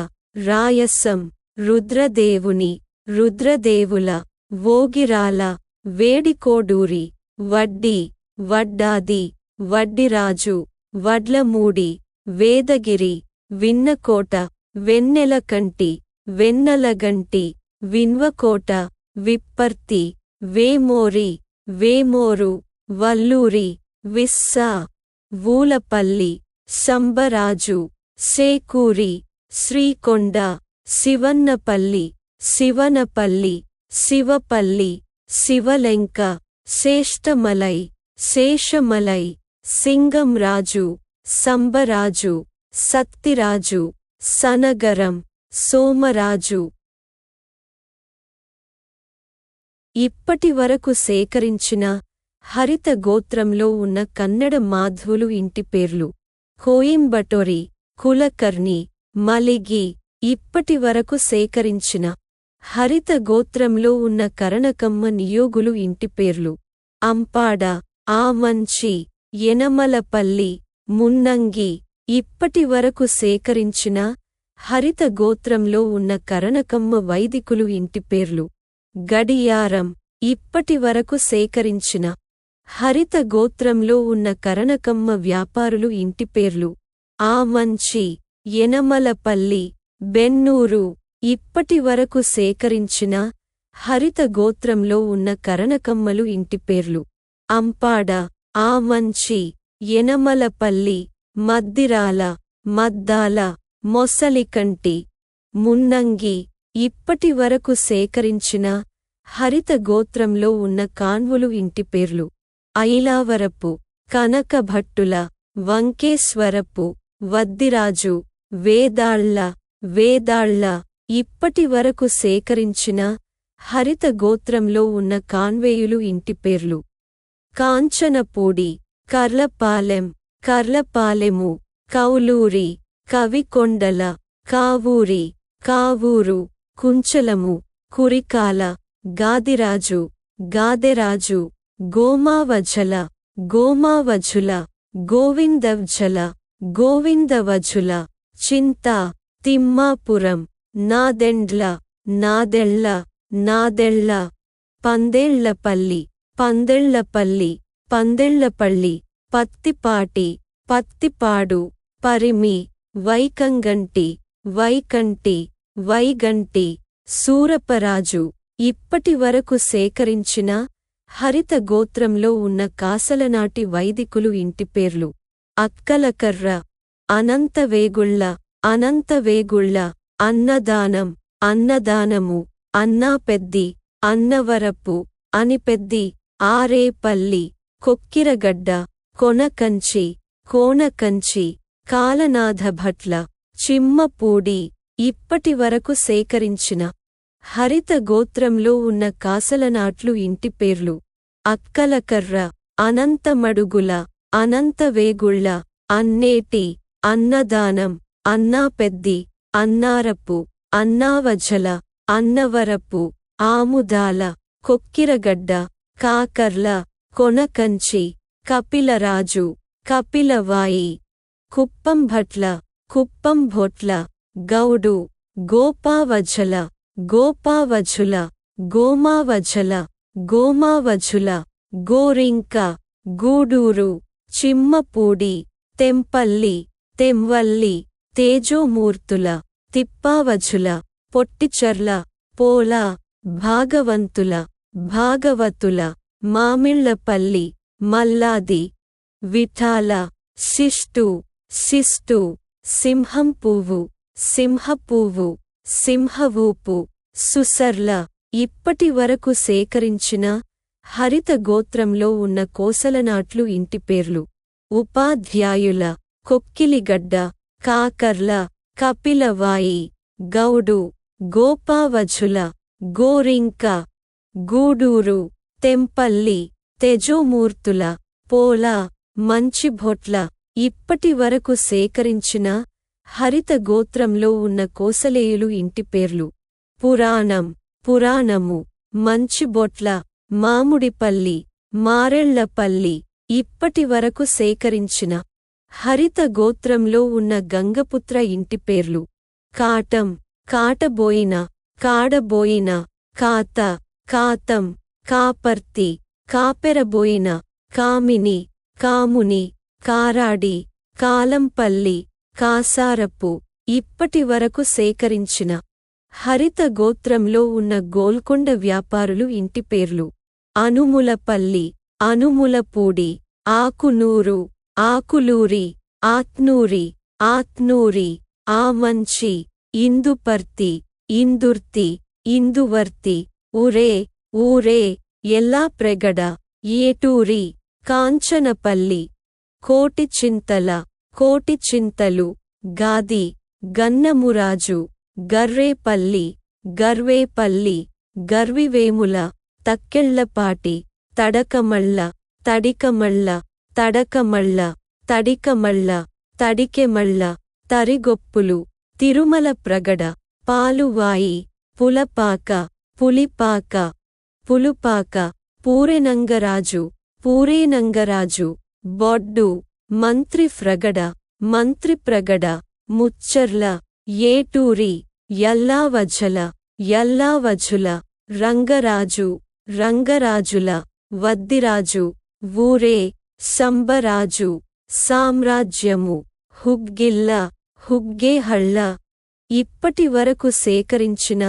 రాయసం రుద్రదేవుని రుద్రదేవుల వోగిరాల వేడికోడూరి వడ్డి వడ్డాది వడ్డిరాజు వడ్లమూడి వేదగిరి విన్నకోట వెన్నెలకంటి వెన్నలగంటి విన్వకోట విప్పర్తి వేమోరి వేమోరు వల్లూరి విస్సా వూలపల్లి సంబరాజు సేకూరి శ్రీకొండ శివన్నపల్లి శివనపల్లి శివపల్లి శివలెంక శేష్టమలై శేషమలై సింగంరాజు సంబరాజు సత్తిరాజు సనగరం సోమరాజు. ఇప్పటివరకు సేకరించిన హరిత గోత్రంలో ఉన్న కన్నడ మాధవులు ఇంటి పేర్లు: కోయింబటోరి, కులకర్ణి, మలిగి. ఇప్పటివరకు సేకరించిన హరిత గోత్రంలో ఉన్న కరణకమ్మ నియోగులు ఇంటి పేర్లు: అంపాడ, ఆమంచి, యనమలపల్లి, మున్నంగి. ఇప్పటివరకు సేకరించిన హరిత గోత్రంలో ఉన్న కరణకమ్మ వైదికులు ఇంటి పేర్లు: గడియారం. ఇప్పటివరకు సేకరించిన హరిత గోత్రంలో ఉన్న కరణకమ్మ వ్యాపారులు ఇంటి పేర్లు: ఆమంచి, యనమలపల్లి, బెన్నూరు. ఇప్పటివరకు సేకరించిన హరిత గోత్రంలో ఉన్న కరణకమ్మలు ఇంటి పేర్లు: అంపాడ, ఆమంచి, యనమలపల్లి, మద్దిరాల, మద్దాల, మొసలికంటి, మున్నంగి. ఇప్పటివరకు సేకరించిన హరిత గోత్రంలో ఉన్న కాన్వులు ఇంటి పేర్లు: ఐలావరపు, కనకభట్టుల, వంకేశ్వరపు, వద్దిరాజు, వేదాళ్ల, వేదాళ్ల. ఇప్పటివరకు సేకరించిన హరిత గోత్రంలో ఉన్న కాన్వేయులు ఇంటి పేర్లు: కాంచనపూడి, కర్లపాలెం, కర్లపాలెము, కౌలూరి, కవికొండల, కావూరి, కావూరు, కుంచలము, కురికాల, గాదిరాజు, గాదెరాజు, గోమావఝల, గోమావఝుల, గోవిందవ్ఝల, గోవిందవఝుల, చింతా, తిమ్మాపురం, నాదెండ్ల, నాదెళ్ళ, నాదెళ్ళ, పందేళ్లపల్లి, పందెళ్లపల్లి, పందెళ్లపల్లి, పత్తిపాటి, పత్తిపాడు, పరిమి, వైకంగంటి, వైకంటి, వైగంటి, సూరపరాజు ఇప్పటి వరకు సేకరించిన హరిత గోత్రంలో ఉన్న కాసలనాటి వైదికులు ఇంటిపేర్లు: అక్కలకర్ర, అనంతవేగుళ్ళ, అనంతవేగుళ్ళ, అన్నదానం, అన్నదానము, అన్నాపెద్ది, అన్నవరపు, అనిపెద్ది, ఆరేపల్లి, కొక్కిరగడ్డ, కొనకంచి, కోనకంచి, కాలనాథభట్ల, చిమ్మపూడి ఇప్పటి వరకు సేకరించిన హరిత గోత్రంలో ఉన్న కాసలనాట్లు ఇంటిపేర్లు: అక్కలకర్ర, అనంతమడుగుల, అనంతవేగుళ్ళ, అన్నేటి, అన్నదానం, అన్నాపెద్ది, అన్నారపు, అన్నావఝల, అన్నవరపు, ఆముదాల, కొక్కిరగడ్డ, కాకర్ల, కొనకంచి, కపిలరాజు, కపిలవాయి, కుప్పంభట్ల, కుప్పంభొట్ల, గౌడు, గోపావఝల, గోపావఝుల, గోమావఝల, గోమావఝుల, గోరింక, గూడూరు, చిమ్మపూడి, తెంపల్లి, తెంవల్లి, తేజోమూర్తుల, తిప్పావఝుల, పొట్టిచర్ల, పోల, భాగవంతుల, భాగవతుల, మామిళ్ళపల్లి, మల్లాది, విఠాల, శిష్టు, శిష్టు, సింహంపువ్వు, సింహపువ్వు, సింహవూపు, సుసర్ల ఇప్పటి వరకు సేకరించిన హరిత గోత్రంలో ఉన్న కోసలనాట్లు ఇంటిపేర్లు: ఉపాధ్యాయుల, కొక్కిలిగడ్డ, కాకర్ల, కపిలవాయి, గౌడు, గోపావఝుల, గోరింక, గూడూరు, తెంపల్లి, తేజోమూర్తుల, పోల, మంచిభొట్ల ఇప్పటి వరకు సేకరించిన హరిత గోత్రంలో ఉన్న కోసలేయులు ఇంటిపేర్లు: పురాణం, పురాణము, మంచిబొట్ల, మాముడిపల్లి, మారెళ్లపల్లి ఇప్పటి వరకు సేకరించిన హరిత గోత్రంలో ఉన్న గంగపుత్ర ఇంటిపేర్లు: కాటం, కాటబోయిన, కాడబోయిన, కాత, కాతం, కాపర్తి, కాపెరబోయిన, కామిని, కాముని, కారాడి, కాలంపల్లి, కాసారపు ఇప్పటి వరకు సేకరించిన హరిత గోత్రంలో ఉన్న గోల్కొండ వ్యాపారులు ఇంటిపేర్లు: అనుములపల్లి, అనుములపూడి, ఆకునూరు, ఆకులూరి, ఆత్నూరి, ఆత్నూరి, ఆమంచి, ఇందుపర్తి, ఇందుర్తి, ఇందువర్తి, ఉరే, ఊరే, ఎల్లాప్రెగడ, ఏటూరి, కాంచనపల్లి, కోటిచింతల, కోటిచింతలు, గాది, గన్నమురాజు, గర్రేపల్లి, గర్వేపల్లి, గర్వివేముల, తక్కెళ్లపాటి, తడకమళ్ళ, తడికమళ్ళ, తడకమళ్ళ, తడికమళ్ళ, తడికెమళ్ళ, తరిగొప్పులు, తిరుమల ప్రగడ, పాలువాయి, పులపాక, పులిపాక, పులుపాక, పూరెనంగరాజు, పూరేనంగరాజు, బొడ్డు, మంత్రిఫ్రగడ, మంత్రిప్రగడ, ముచ్చర్ల, ఏటూరి, యల్లావఝల, యల్లావఝుల, రంగరాజు, రంగరాజుల, వద్దిరాజు, ఊరే, సంబరాజు, సామ్రాజ్యము, హుగ్గిళ్ళ, హుగ్గేహళ్ళ ఇప్పటి వరకు సేకరించిన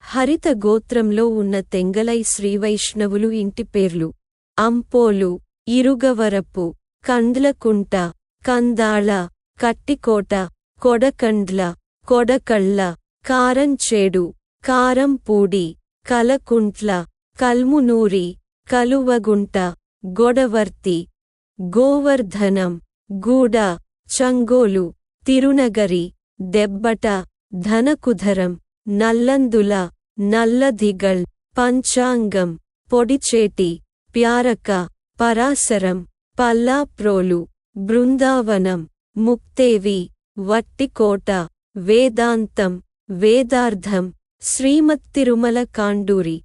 హరిత గోత్రంలో ఉన్న తెంగలై శ్రీవైష్ణవులు ఇంటిపేర్లు: అంపోలు, ఇరుగవరపు, కండ్లకుంట, కందాళ, కట్టికోట, కొడకండ్ల, కొడకళ్ళ, కారంచేడు, కారంపూడి, కలకుంట్ల, కల్మునూరి, కలువగుంట, గొడవర్తి, గోవర్ధనం, గూడ, చంగోలు, తిరునగరి, దెబ్బట, ధనకుధరం, నల్లందుల, నల్లదిగళ్, పంచాంగం, పొడిచేటి, ప్యారక, పరాశరం, పల్లాప్రోలు, బృందావనం, ముక్తేవి, వట్టికోట, వేదాంతం, వేదార్థం, శ్రీమత్తిరుమల కాండూరి,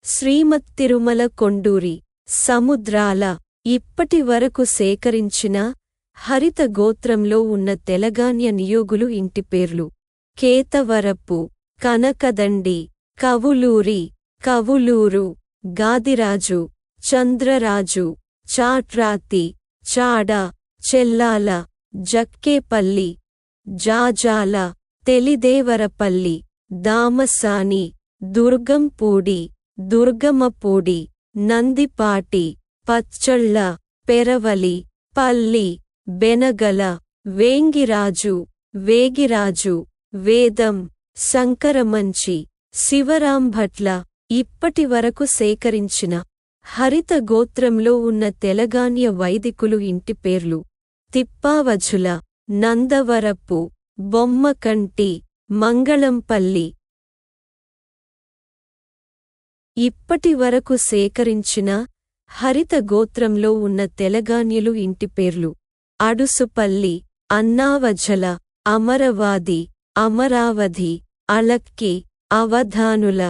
శ్రీమత్తిరుమల కొండూరి, సముద్రాల ఇప్పటి వరకు సేకరించిన హరిత గోత్రంలో ఉన్న తెలగాన్య నియోగులు ఇంటిపేర్లు: కేతవరపు, కనకదండి, కవులూరి, కవులూరు, గాదిరాజు, చంద్రరాజు, చాట్రాతి, చాడ, చెల్లాల, జక్కేపల్లి, జాజాల, తెలిదేవరపల్లి, దామసాని, దుర్గంపూడి, దుర్గమపూడి, నందిపాటి, పచ్చళ్ళ, పెరవలి, పల్లి, బెనగల, వేంగిరాజు, వేగిరాజు, వేదం, శంకరమంచి, శివరాంభట్ల. ఇప్పటి వరకు సేకరించిన హరిత గోత్రంలో ఉన్న తెలగాన్య వైదికులు ఇంటి పేర్లు: తిప్పావఝుల, నందవరపు, బొమ్మకంటి, మంగళంపల్లి. ఇప్పటి వరకు సేకరించిన హరిత గోత్రంలో ఉన్న తెలగాన్యులు ఇంటి పేర్లు: అడుసుపల్లి, అన్నావఝల, అమరవాది, అమరావధి, అళక్కి, అవధానుల,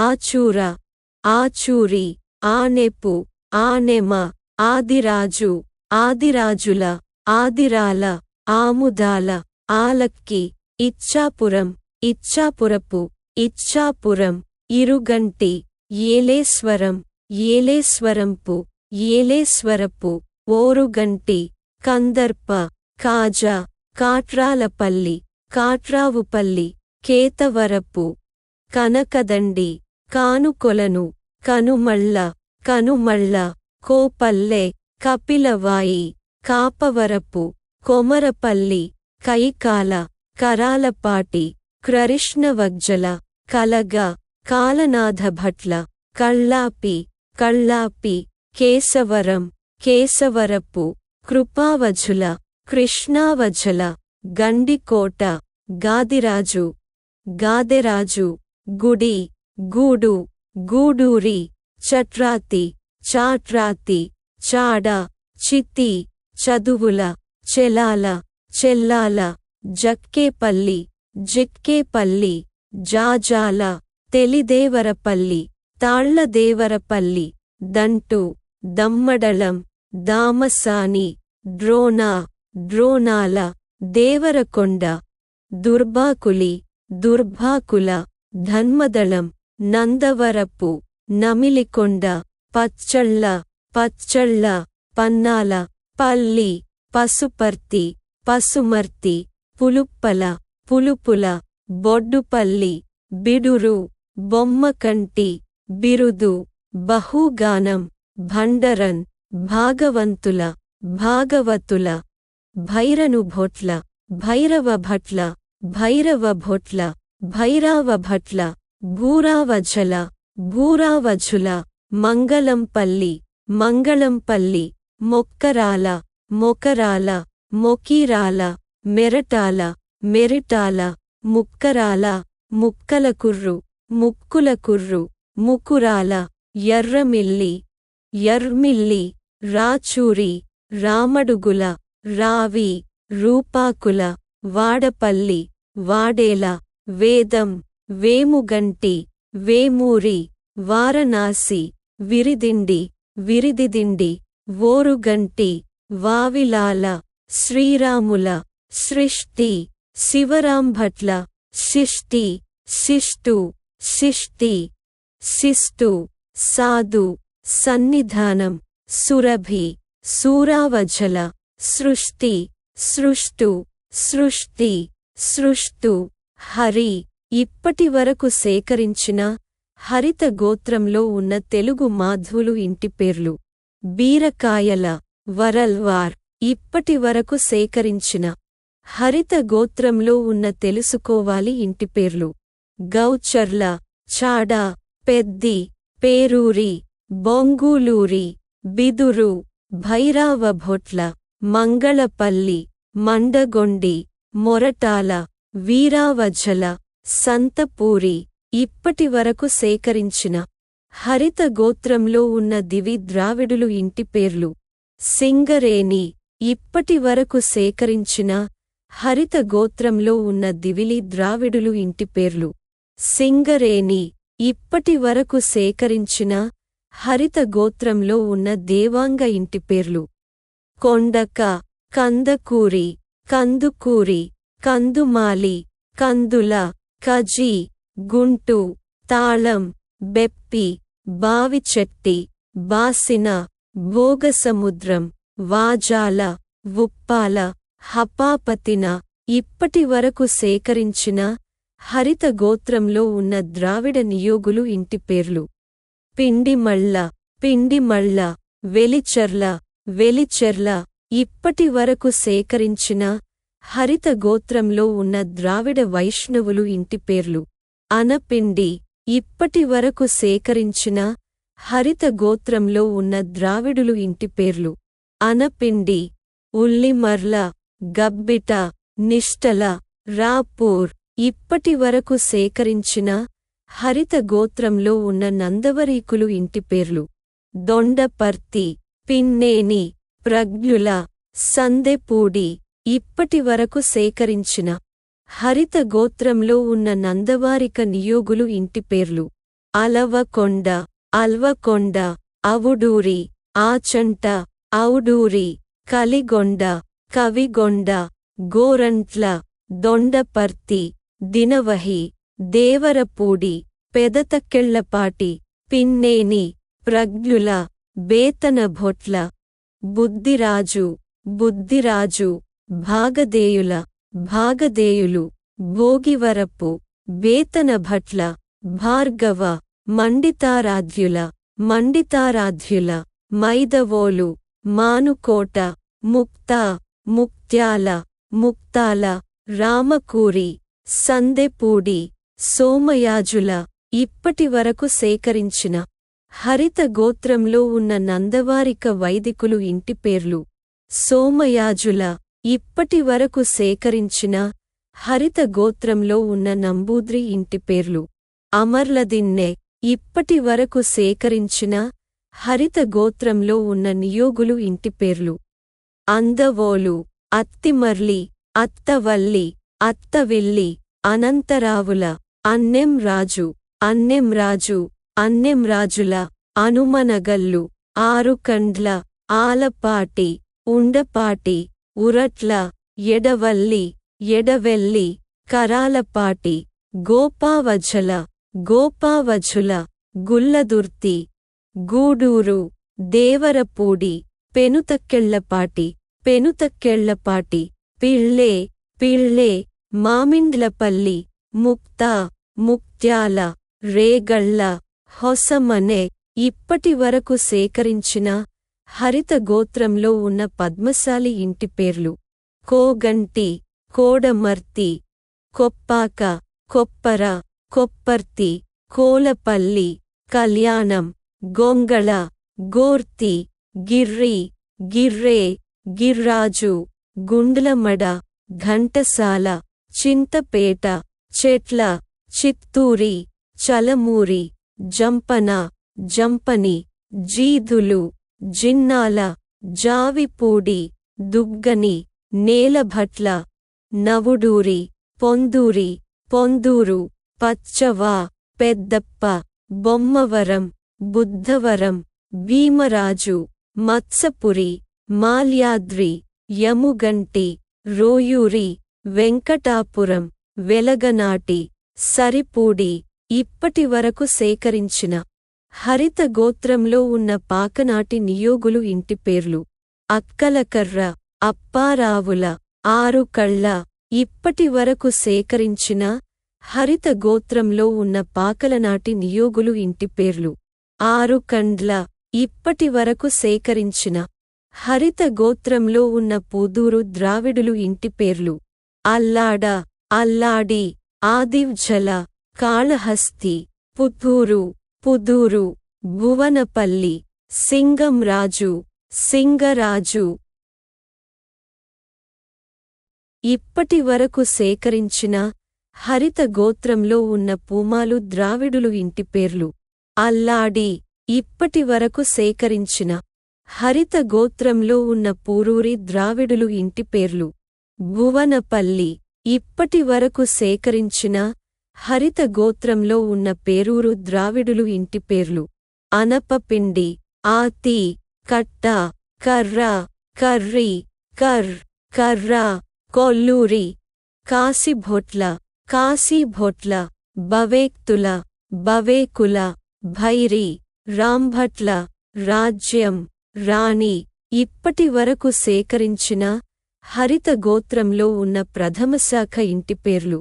ఆచూర, ఆచూరి, ఆనెపు, ఆనెమ, ఆదిరాజు, ఆదిరాజుల, ఆదిరాల, ఆముదాల, ఆలక్కి, ఇచ్చాపురం, ఇచ్చాపురపు, ఇచ్చాపురం, ఇరుగంటి, ఏలేశ్వరం, ఏలేశ్వరంపు, ఏలేశ్వరపు, ఓరుగంటి, కందర్ప, కాజా, కాట్రాలపల్లి, కాట్రావుపల్లి, కేతవరపు, కనకదండి, కానుకొలను, కనుమళ్ళ, కనుమళ్ళ, కోపల్లె, కపిలవాయి, కాపవరపు, కొమరపల్లి, కైకాల, కరాలపాటి, కృష్ణవగ్జల, కలగ, కాలనాథభట్ల, కళ్ళాపి, కళ్ళాపి, కేశవరం, కేశవరపు, కృపావఝుల, కృష్ణావఝల, గండికోట, గాదిరాజు, గాదెరాజు, గుడి, గూడు, గూడూరి, చట్రాతి, చాట్రాతి, చాడ, చిత్తి, చదువుల, చెలాల, చెల్లాల, జక్కేపల్లి, జిక్కేపల్లి, జాజాల, తెలిదేవరపల్లి, తాళ్లదేవరపల్లి, దంటు, దమ్మడళం, దామసాని, డ్రోన, డ్రోనాల, దేవరకొండ, దుర్బాకులి, దుర్భాకుల, ధన్మదళం, నందవరపు, నమిలికొండ, పచ్చళ్ళ, పచ్చళ్ళ, పన్నాల, పల్లి, పసుపర్తి, పసుమర్తి, పులుప్పల, పులుపుల, బొడ్డుపల్లి, బిడురు, బొమ్మకంటి, బిరుదు, బహుగానం, భండరన్, భాగవంతుల, భాగవతుల, భైరనుభొట్ల, భైరవభట్ల, భైరవభొట్ల, భైరావభట్ల, భూరావఝల, భూరావఝుల, మంగళంపల్లి, మంగళంపల్లి, మొక్కరాల, మొకరాల, మొకీరాల, మెరటాల, మెరిటాల, ముక్కరాల, ముక్కలకుర్రు, ముక్కులకుర్రు, ముకురాల, ఎర్రమిల్లి, యర్మిల్లి, రాచూరి, రామడుగుల, రావి, రూపాకుల, వాడపల్లి, వాడేల, వేదం, వేముగంటి, వేమూరి, వారణాసి, విరిదిండి, విరిదిదిండి, ఓరుగంటి, వావిలాల, శ్రీరాముల, సృష్టి, శివరాంభట్ల, శిష్టి, శిష్టు, శిష్టి, శిస్తు, సాధు, సన్నిధానం, సురభి, సూరావఝల, సృష్టి, సృష్టు, సృష్టి, సృష్టు, హరి. ఇప్పటి వరకు సేకరించిన హరిత గోత్రంలో ఉన్న తెలుగు మాధ్వులు ఇంటి పేర్లు: బీరకాయల, వరల్వార్. ఇప్పటి వరకు సేకరించిన హరిత గోత్రంలో ఉన్న తెలుసుకోవాలి ఇంటి పేర్లు: గౌచర్ల, చాడ, పెద్ది, పేరూరి, బొంగూలూరి, బిదురు, భైరావభొట్ల, మంగళపల్లి, మండగొండి, మొరటాల, వీరావఝల, సంతపూరి. ఇప్పటి వరకు సేకరించిన హరిత గోత్రంలో ఉన్న దివి ద్రావిడులు ఇంటి పేర్లు: సింగరేణి. ఇప్పటి వరకు సేకరించిన హరిత గోత్రంలో ఉన్న దివిలి ద్రావిడులు ఇంటి పేర్లు: సింగరేణి. ఇప్పటి వరకు సేకరించిన హరిత గోత్రంలో ఉన్న దేవాంగ ఇంటి పేర్లు: కొండక, కందకూరి, కందుకూరి, కందుమాలి, కందుల, కజి, గుంటు, తాళం, బెప్పి, బావిచెట్టి, బాసిన, భోగసముద్రం, వాజాల, ఉప్పాల, హపాపతిన, ఇప్పటి వరకు సేకరించిన హరిత గోత్రంలో ఉన్న ద్రావిడ నియోగులు ఇంటి పేర్లు: పిండిమళ్ళ, పిండిమళ్ళ, వెలిచెర్ల, వెలిచెర్ల. ఇప్పటి వరకు సేకరించిన హరిత గోత్రంలో ఉన్న ద్రావిడ వైష్ణవులు ఇంటి పేర్లు: అనపిండి. ఇప్పటి వరకు సేకరించిన హరిత గోత్రంలో ఉన్న ద్రావిడులు ఇంటి పేర్లు: అనపిండి, ఉల్లిమర్ల, గబ్బిట, నిష్టల, రాపూర్. ఇప్పటి వరకు సేకరించిన హరిత గోత్రంలో ఉన్న నందవరీకులు ఇంటి పేర్లు: దొండపర్తి, పిన్నేని, ప్రజ్ఞుల, సందెపూడి. ఇప్పటి వరకు సేకరించిన హరిత గోత్రంలో ఉన్న నందవారిక నియోగులు ఇంటి పేర్లు: అలవకొండ, అల్వకొండ, అవుడూరి, ఆచంట, ఔడూరి, కలిగొండ, కవిగొండ, గోరంట్ల, దొండపర్తి, దినవహి, దేవరపూడి, పెదతక్కెళ్లపాటి, పిన్నేని, ప్రజ్ఞుల, బేతనభొట్ల, బుద్ధిరాజు, బుద్ధిరాజు, భాగదేయుల, భాగదేయులు, భోగివరపు, బేతనభట్ల, భార్గవ, మండితారాధ్యుల, మండితారాధ్యుల, మైదవోలు, మానుకోట, ముక్తా, ముక్త్యాల, ముక్తాల, రామకూరి, సందెపూడి, సోమయాజుల. ఇప్పటి వరకు సేకరించిన హరిత గోత్రంలో ఉన్న నందవారిక వైదికులు ఇంటి పేర్లు: సోమయాజుల. ఇప్పటి వరకు సేకరించిన హరిత గోత్రంలో ఉన్న నంబూద్రి ఇంటి పేర్లు: అమర్లదిన్నె. ఇప్పటి వరకు సేకరించిన హరిత గోత్రంలో ఉన్న నియోగులు ఇంటి పేర్లు: అందవోలు, అత్తిమర్లి, అత్తవల్లి, అత్తవిల్లి, అనంతరావుల, అన్నెంరాజు, అన్నెంరాజు, అన్నెంరాజుల, అనుమనగల్లు, ఆరుకండ్ల, ఆలపాటి, ఉండపాటి, ఉరట్ల, ఎడవల్లి, ఎడవెల్లి, కరాలపాటి, గోపావఝల, గోపావఝుల, గుల్లదుర్తి, గూడూరు, దేవరపూడి, పెనుతక్కెళ్లపాటి, పెనుతక్కెళ్లపాటి, పిళ్ళే, పిళ్ళే, మామిండ్లపల్లి, ముక్తా, ముక్త్యాల, రేగళ్ళ, హొసమనె. ఇప్పటి వరకు సేకరించిన హరిత గోత్రంలో ఉన్న పద్మశాలి ఇంటి పేర్లు: కోగంటి, కోడమర్తి, కొప్పాక, కొప్పర, కొప్పర్తి, కోలపల్లి, కళ్యాణం, గొంగళ, గోర్తి, గిర్రి, గిర్రే, గిర్రాజు, గుండ్లమడ, ఘంటసాల, చింతపేట, చెట్ల, చిత్తూరి, చలమూరి, జంపన, జంపని, జీధులు, జిన్నాల, జావిపూడి, దుగ్గని, నేలభట్ల, నవుడూరి, పొందూరి, పొందూరు, పచ్చవా, పెద్దప్ప, బొమ్మవరం, బుద్ధవరం, భీమరాజు, మత్సపురి, మాల్యాద్రి, యముగంటి, రోయూరి, వెంకటాపురం, వెలగనాటి, సరిపూడి. ఇప్పటి వరకు సేకరించిన హరిత గోత్రంలో ఉన్న పాకనాటి నియోగులు ఇంటి పేర్లు: అక్కలకర్ర, అప్పారావుల, ఆరుకళ్ళ. ఇప్పటి వరకు సేకరించిన హరిత గోత్రంలో ఉన్న పాకలనాటి నియోగులు ఇంటి పేర్లు: ఆరుకండ్ల. ఇప్పటి వరకు సేకరించిన హరిత గోత్రంలో ఉన్న పూదూరు ద్రావిడులు ఇంటి పేర్లు: అల్లాడ, అల్లాడి, ఆదివ్ఝల, కాళహస్తి, పుత్తూరు, పుదూరు, భువనపల్లి, సింగంరాజు, సింగరాజు. ఇప్పటి వరకు సేకరించిన హరిత గోత్రంలో ఉన్న పూమాలు ద్రావిడులు ఇంటి పేర్లు: అల్లాడి. ఇప్పటి వరకు సేకరించిన హరిత గోత్రంలో ఉన్న పూరూరి ద్రావిడులు ఇంటి పేర్లు: భువనపల్లి. ఇప్పటి వరకు సేకరించిన హరిత గోత్రంలో ఉన్న పేరూరు ద్రావిడులు ఇంటి పేర్లు: అనపపిండి, ఆతి, కట్ట, కర్ర, కర్రి, కర్, కర్ర, కొల్లూరి, కాసిభొట్ల, కాశీభొట్ల, బవేక్తుల, బవేకుల, భైరి, రాంభట్ల, రాజ్యం, రాణి. ఇప్పటి వరకు సేకరించిన హరిత గోత్రంలో ఉన్న ప్రథమశాఖ ఇంటిపేర్లు: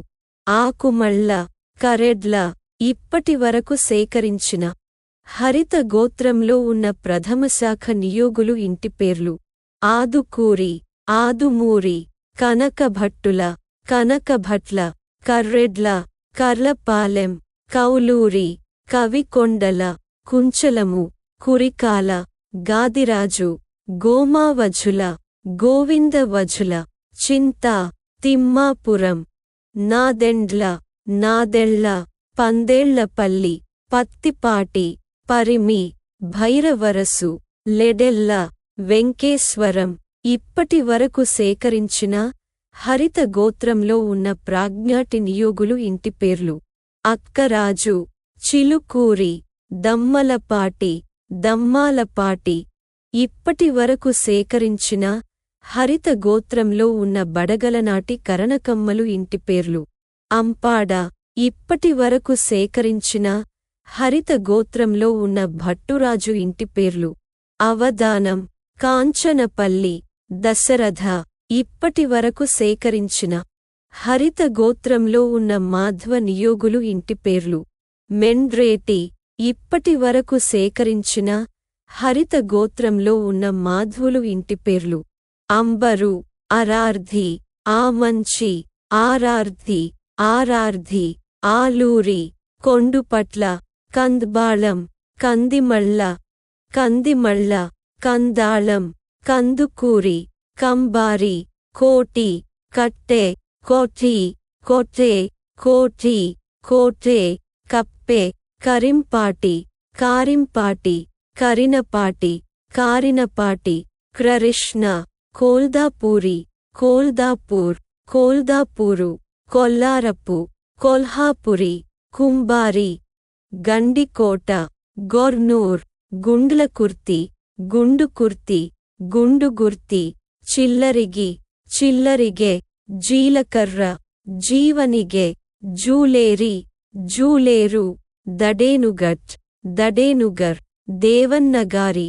ఆకుమళ్ళ, కరెడ్ల. ఇప్పటి వరకు సేకరించిన హరిత గోత్రంలో ఉన్న ప్రథమశాఖ నియోగులు ఇంటిపేర్లు: ఆదుకూరి, ఆదుమూరి, కనకభట్టుల, కనకభట్ల, కర్రెడ్ల, కర్లపాలెం, కౌలూరి, కవికొండల, కుంచలము, కురికాల, గాదిరాజు, గోమావఝుల, గోవిందవఝుల, చింత, తిమ్మాపురం, నాదెండ్ల, నాదెళ్ళ, పందేళ్లపల్లి, పత్తిపాటి, పరిమి, భైరవరసు, లెడెల్ల, వెంకేశ్వరం. ఇప్పటి వరకు సేకరించిన హరిత గోత్రంలో ఉన్న ప్రాజ్ఞాటి నియోగులు ఇంటిపేర్లు: అక్కరాజు, చిలుకూరి, దమ్మలపాటి, దమ్మాలపాటి. ఇప్పటి వరకు సేకరించిన హరిత గోత్రంలో ఉన్న బడగలనాటి కరణకమ్మలు ఇంటిపేర్లు: అంపాడ. ఇప్పటి వరకు సేకరించిన హరిత గోత్రంలో ఉన్న భట్టురాజు ఇంటిపేర్లు: అవధానం, కాంచనపల్లి, దశరథ. ఇప్పటి వరకు సేకరించిన హరిత గోత్రంలో ఉన్న మాధ్వ నియోగులు ఇంటిపేర్లు: మెండ్రేటి. ఇప్పటి వరకు సేకరించిన హరిత గోత్రంలో ఉన్న మాధ్వులు ఇంటిపేర్లు: అంబరు, అరార్ధి, ఆమంచి, ఆరార్ధి, ఆరార్ధి, ఆలూరి, కొండుపట్ల, కంద్బాళం, కందిమళ్ళ, కందిమళ్ళ, కందాళం, కందుకూరి, కంబారి, కోటి, కట్టె, కోఠి, కొట్టె, కోఠి, కోటె, కప్పె, కరింపాటి, కారింపాటి, కరినపాటి, కారినపాటి, క్రరిష్ణ, కోల్దాపూరి, కోల్దాపూర్, కోల్దాపూరు, కొల్లారపు, కొల్హాపురి, కుంబారి, గండికోట, గొర్నూర్, గుండ్లకుర్తి, గుండుకుర్తి, గుండుగుర్తి, చిల్లరిగి, చిల్లరిగె, జీలకర్ర, జీవనిగె, జూలేరి, జూలేరు, దడేనుగట్, దడేనుగర్, దేవన్నగారి,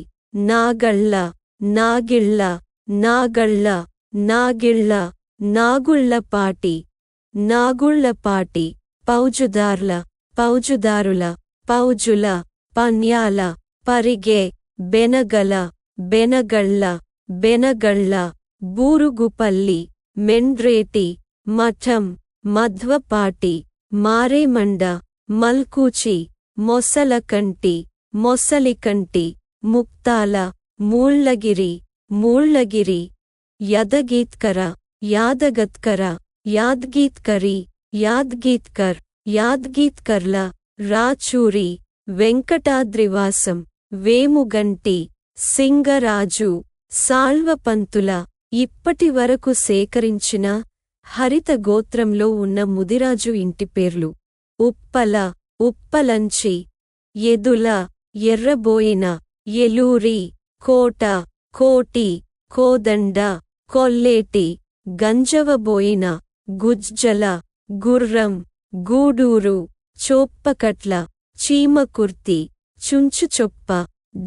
నాగళ్ళ, నాగిళ్ళ, నాగళ్ళ, నాగిళ్ళ, నాగుళ్ళపాటి, నాగుళ్ళపాటి, పౌజుదార్ల, పౌజుదారుల, పౌజుల, పన్యాల, పరిగె, బెనగల, బెనగళ్ళ, బెనగళ్ళ, బూరుగుపల్లి, మెండ్రేటి, మఠం, మధ్వపాటి, మారేమండ, మల్కూచి, మొసలకంటి, మొసలికంటి, ముక్తాల, మూళ్ళగిరి, మూళ్ళగిరి, యదగీత్కర, యాదగత్కర, యాద్గీత్కరి, యాద్గీత్కర్, యాద్గీత్కర్ల, రాచూరి, వెంకటాద్రివాసం, వేముగంటి, సింగరాజు, సాళ్వపంతుల. ఇప్పటి వరకు సేకరించిన హరిత గోత్రంలో ఉన్న ముదిరాజు ఇంటిపేర్లు: ఉప్పల, ఉప్పలంచి, ఎదుల, ఎర్రబోయిన, ఎలూరి, కోట, కోటి, కోదండ, కొల్లేటి, గంజవబోయిన, గుజ్జల, గుర్రం, గూడూరు, చోప్పకట్ల, చీమకుర్తి, చుంచుచొప్ప,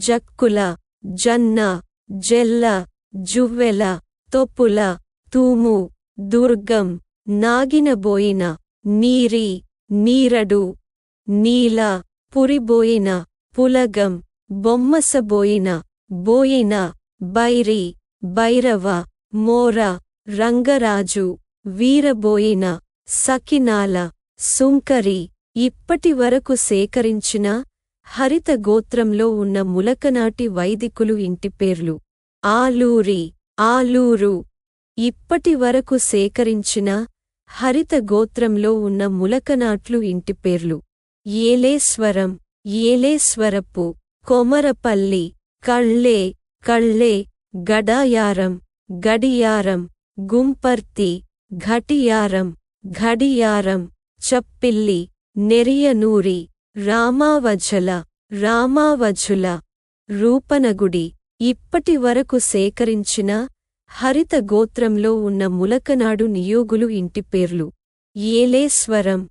జక్కుల, జన్న, జెల్ల, జువ్వెల, తొపుల, తూము, దుర్గం, నాగినబోయిన, నీరి, నీరడు, నీల, పురిబోయిన, పులగం, బొమ్మసబోయిన, బోయిన, బైరి, భైరవ, మోర, రంగరాజు, వీరబోయిన, సకినాల, సుంకరి. ఇప్పటి వరకు సేకరించిన హరిత గోత్రంలో ఉన్న ములకనాటి వైదికులు ఇంటిపేర్లు: ఆలూరి, ఆలూరు. ఇప్పటి వరకు సేకరించిన హరిత గోత్రంలో ఉన్న ములకనాట్లు ఇంటిపేర్లు: ఏలేశ్వరం, ఏలేశ్వరపు, కొమరపల్లి, కళ్ళే, కళ్ళే, గడాయారం, గడియారం, గుంపర్తి, ఘటియారం, ఘడియారం, చప్పిల్లి, నెరియనూరి, రామావఝల, రామావఝుల, రూపనగుడి. ఇప్పటి వరకు సేకరించిన హరిత గోత్రంలో ఉన్న ములకనాడు నియోగులు ఇంటిపేర్లు: ఏలేశ్వరం,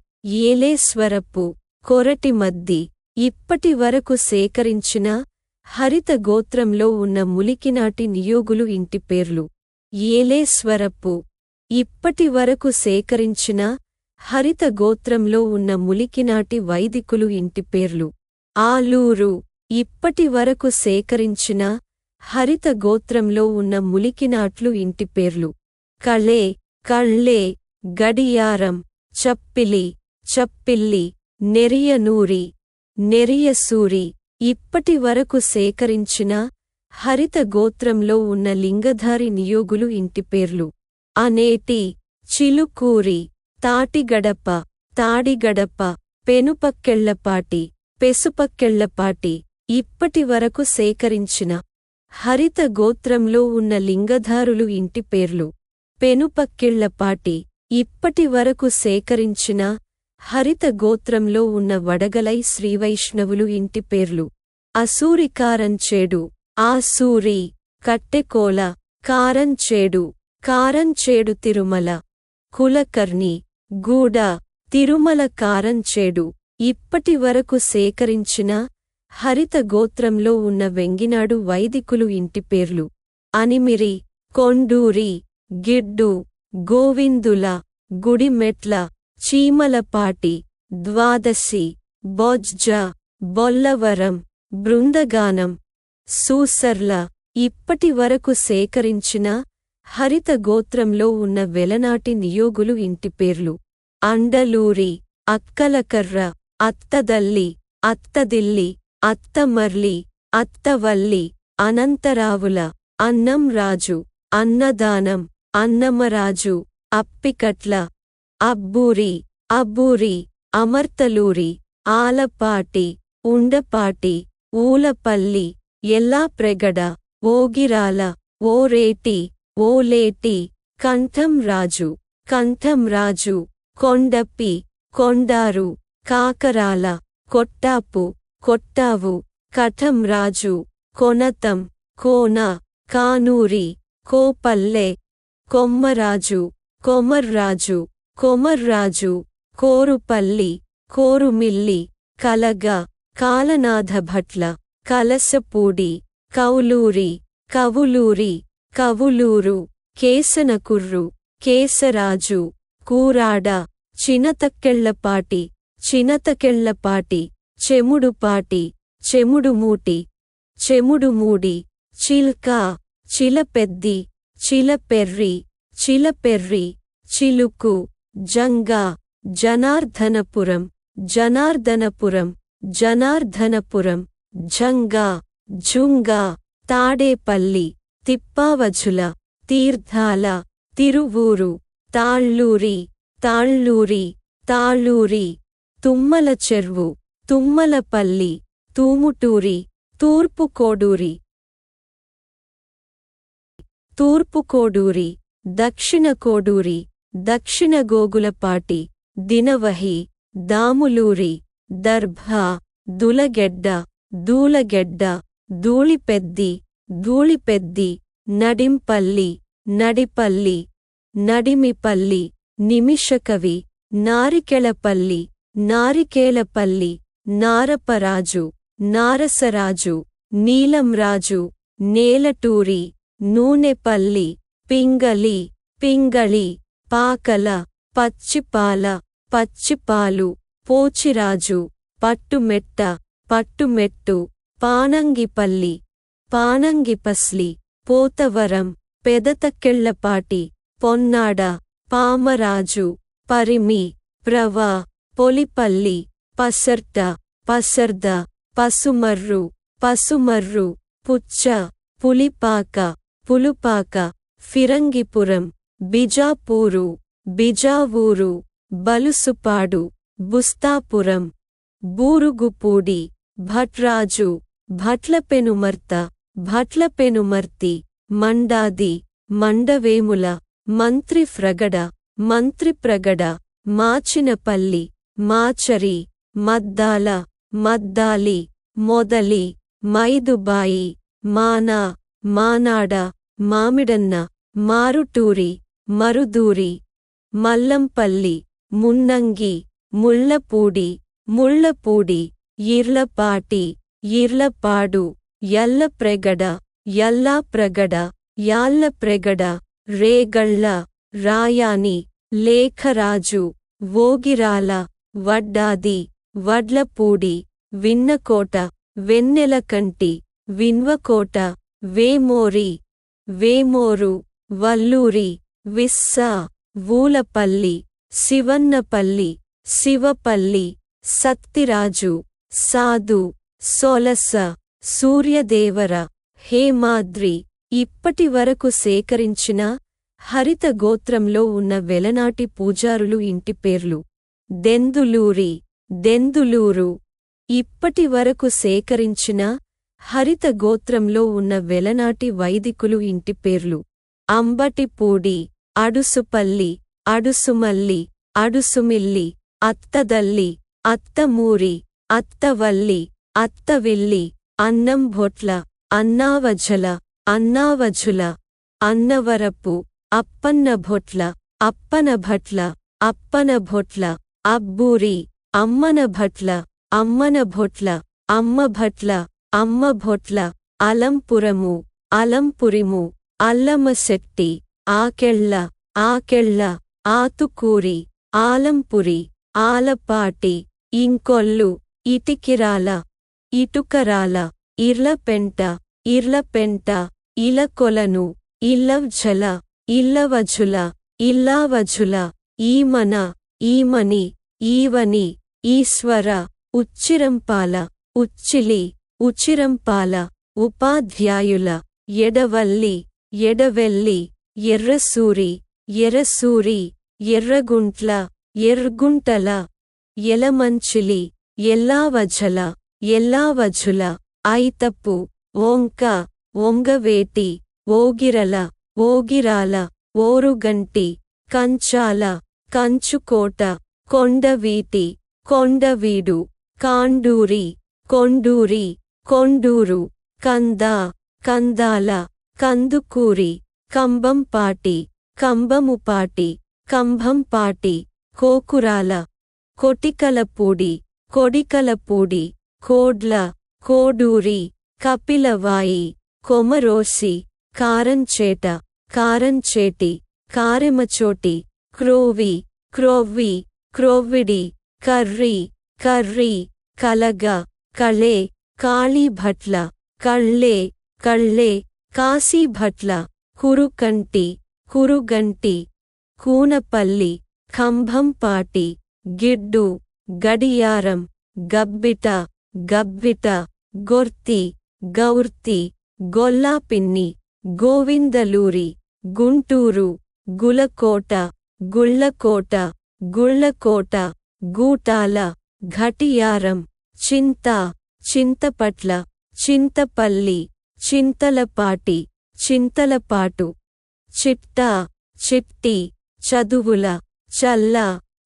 ఏలేశ్వరపు, కొరటిమద్ది. ఇప్పటి వరకు సేకరించిన హరిత గోత్రంలో ఉన్న ములికినాటి నియోగులు ఇంటిపేర్లు: ఏలేశ్వరపు. ఇప్పటి వరకు సేకరించిన హరిత గోత్రంలో ఉన్న ములికినాటి వైదికులు ఇంటి పేర్లు. ఆలూరు. ఇప్పటి వరకు సేకరించిన హరిత గోత్రంలో ఉన్న ములికినాట్లు ఇంటి పేర్లు. కళే, కళ్ళే, గడియారం, చప్పిలి, చప్పిల్లి, నెరియనూరి, నెరియసూరి. ఇప్పటి వరకు సేకరించిన హరిత గోత్రంలో ఉన్న లింగధారి నియోగులు ఇంటి పేర్లు. అనేటి, చిలుకూరి, తాటిగడప, తాడిగడప, పెనుపక్కెళ్లపాటి, పెసుపక్కెళ్లపాటి. ఇప్పటి వరకు సేకరించిన హరిత గోత్రంలో ఉన్న లింగధారులు ఇంటి పేర్లు. పెనుపక్కెళ్లపాటి. ఇప్పటి వరకు సేకరించిన హరిత గోత్రంలో ఉన్న వడగలై శ్రీవైష్ణవులు ఇంటి పేర్లు. అసూరి కారంచేడు, ఆసూరి, కట్టెకోల, కారంచేడు, కారంచేడు తిరుమల. కులకర్ణి, గూడ, తిరుమల కారంచేడు. ఇప్పటి వరకు సేకరించిన హరిత గోత్రంలో ఉన్న వెంగినాడు వైదికులు ఇంటి పేర్లు. అనిమిరి, కొండూరి, గిడ్డు, గోవిందుల, గుడిమెట్ల, చీమలపాటి, ద్వాదశి, బొజ్జ, బొల్లవరం, బృందగానం, సూసర్ల. ఇప్పటి వరకు సేకరించిన హరిత గోత్రంలో ఉన్న వెలనాటి నియోగులు ఇంటి పేర్లు. అండలూరి, అక్కలకర్ర, అత్తదల్లి, అత్తదిల్లి, అత్తమర్లి, అత్తవల్లి, అనంతరావుల, అన్నంరాజు, అన్నదానం, అన్నమరాజు, అప్పికట్ల, అబ్బూరి, అబ్బూరి, అమర్తలూరి, ఆలపాటి, ఉండపాటి, ఊలపల్లి, ఎల్లాప్రెగడ, ఓగిరాల, ఓరేటి, ఓలేటి, కంఠంరాజు, కంఠంరాజు, కొండప్పి, కొండారు, కాకరాల, కొట్టాపు, కొట్టావు, కఠంరాజు, కొనతం, కోన, కానూరి, కోపల్లె, కొమ్మరాజు, కొమర్రాజు, కొమర్రాజు, కోరుపల్లి, కోరుమిల్లి, కలగ, కాలనాథభట్ల, కలసపూడి, కౌలూరి, కవులూరి, కవులూరు, కేసనకుర్రు, కేసరాజు, కూరాడ, చినతక్కెళ్లపాటి, చినతకెళ్లపాటి, చెముడుపాటి, చెముడుమూటి, చెముడుమూడి, చిల్క, చిలపెద్ది, చిలపెర్రి, చిలపెర్రి, చిలుకు, జంగ, జనార్ధనపురం, జనార్దనపురం, జనార్ధనపురం, జంగ, జుంగ, తాడేపల్లి, తిప్పావజుల, తీర్థాల, తిరువూరు, తాళ్ళూరి, తాళ్ళూరి, తాళూరి, తుమ్మల చెర్వు, తుమ్మలపల్లి, తూముటూరి, తూర్పుకోడూరి, తూర్పుకోడూరి, దక్షిణ కోడూరి, దక్షిణ గోగులపాటి, దినవహి, దాములూరి, దర్భ, దులగెడ్డ, దూలగెడ్డ, ధూళిపెద్ది, ధూళిపెద్ది, నడింపల్లి, నడిపల్లి, నడిమిపల్లి, నిమిషకవి, నారికెళపల్లి, నారికేలపల్లి, నారపరాజు, నారసరాజు, నీలంరాజు, నేలటూరి, నూనెపల్లి, పింగళి, పింగళి, పాకల, పచ్చిపాల, పచ్చిపాలు, పోచిరాజు, పట్టుమెట్ట, పట్టుమెట్టు, పానంగిపల్లి, పానంగిపస్లి, పోతవరం, పెదతక్కెళ్లపాటి, పొన్నాడ, పామరాజు, పరిమి, ప్రవ, పొలిపల్లి, పసర్ట, పసర్ద, పసుమర్రు, పసుమర్రు, పుచ్చ, పులిపాక, పులుపాక, ఫిరంగిపురం, బిజాపూరు, బిజావూరు, బలుసుపాడు, బుస్తాపురం, బూరుగుపూడి, భట్రాజు, భట్లపెనుమర్త, భట్లపెనుమర్తి, మండాది, మండవేముల, మంత్రిఫ్రగడ, మంత్రిప్రగడ, మాచినపల్లి, మాచరి, మద్దాల, మద్దాలి, మొదలి, మైదుబాయి, మానా, మానాడ, మామిడన్న, మారుటూరి, మరుదూరి, మల్లంపల్లి, మున్నంగి, ముళ్లపూడి, ముళ్లపూడి, ఇర్లపాటి, ఇర్లపాడు, యల్లప్రెగడ, యల్లాప్రగడ, యాల్లప్రెగడ, రేగళ్ళ రాయాని లేఖరాజు వోగిరాల వడ్డాది వడ్లపూడి విన్నకోట వెన్నెలకంటి విన్వకోట వేమోరి వేమోరు వల్లూరి విస్స వూలపల్లి శివన్నపల్లి శివపల్లి సత్తిరాజు సాధు సొలస సూర్యదేవర హేమాద్రి ఇప్పటి వరకు సేకరించిన హరిత గోత్రంలో ఉన్న వెలనాటి పూజారులు ఇంటి పేర్లు. దెందులూరి దెందులూరు ఇప్పటి వరకు సేకరించిన హరిత గోత్రంలో ఉన్న వెలనాటి వైదికులు ఇంటి పేర్లు. అంబటిపూడి అడుసుపల్లి అడుసుమల్లి అడుసుమిల్లి అత్తదల్లి అత్తమూరి అత్తవల్లి అత్తవిల్లి అన్నంభొట్ల అన్నావఝల అన్నావఝుల అన్నవరపు అప్పన్నభొట్ల అప్పనభట్ల అప్పనభొట్ల అబ్బూరి అమ్మనభట్ల అమ్మనభొట్ల అమ్మభట్ల అమ్మభొట్ల అలంపురము అలంపురిము అల్లమశెట్టి ఆకెళ్ళ ఆకెళ్ళ ఆతుకూరి ఆలంపురి ఆలపాటి ఇంకొల్లు ఇటికిరాల ఇటుకరాల ఇర్లపెంట ఇర్లపెంట ఇలకొలను ఇల్లవ్ఝల ఇల్లవఝుల ఇల్లావఝుల ఈమన ఈమని ఈవని ఈశ్వర ఉచ్చిరంపాల ఉచ్చిలి ఉచిరంపాల ఉపాధ్యాయుల ఎడవల్లి ఎడవెల్లి ఎర్రసూరి ఎర్రసూరి ఎర్రగుంట్ల ఎర్గుంటల ఎలమంచిలి ఎల్లావఝల ఎల్లావఝుల ఐతప్పు ఓంక ఒంగవేటి ఓగిరల ఓగిరాల ఓరుగంటి కంచాల కంచుకోట కొండవీటి కొండవీడు కాండూరి కొండూరి కొండూరు కంద కందాల కందుకూరి కంబంపాటి కంబముపాటి కంభంపాటి కోకురాల కొటికలపూడి కొడికలపూడి కోడ్ల కోడూరి కపిలవాయి కొమరోసి కారంచేట కారంచేటి కారెమచోటి క్రోవి క్రొవ్వి క్రొవ్విడి కర్రి కర్రి కలగ కళే కాళీభట్ల కళ్ళే కళ్ళే కాశీభట్ల కురుకంటి కురుగంటి కూనపల్లి కంభంపాటి గిడ్డు గడియారం గబ్బిట గబ్బిట గొర్తి గౌర్తి గొల్లాపిన్ని గోవిందలూరి గుంటూరు గులకోట గుళ్ళకోట గుళ్ళకోట గూటాల ఘటియారం చింత చింతపట్ల చింతపల్లి చింతలపాటి చింతలపాటు చిట్ట చిట్టి చదువుల చల్ల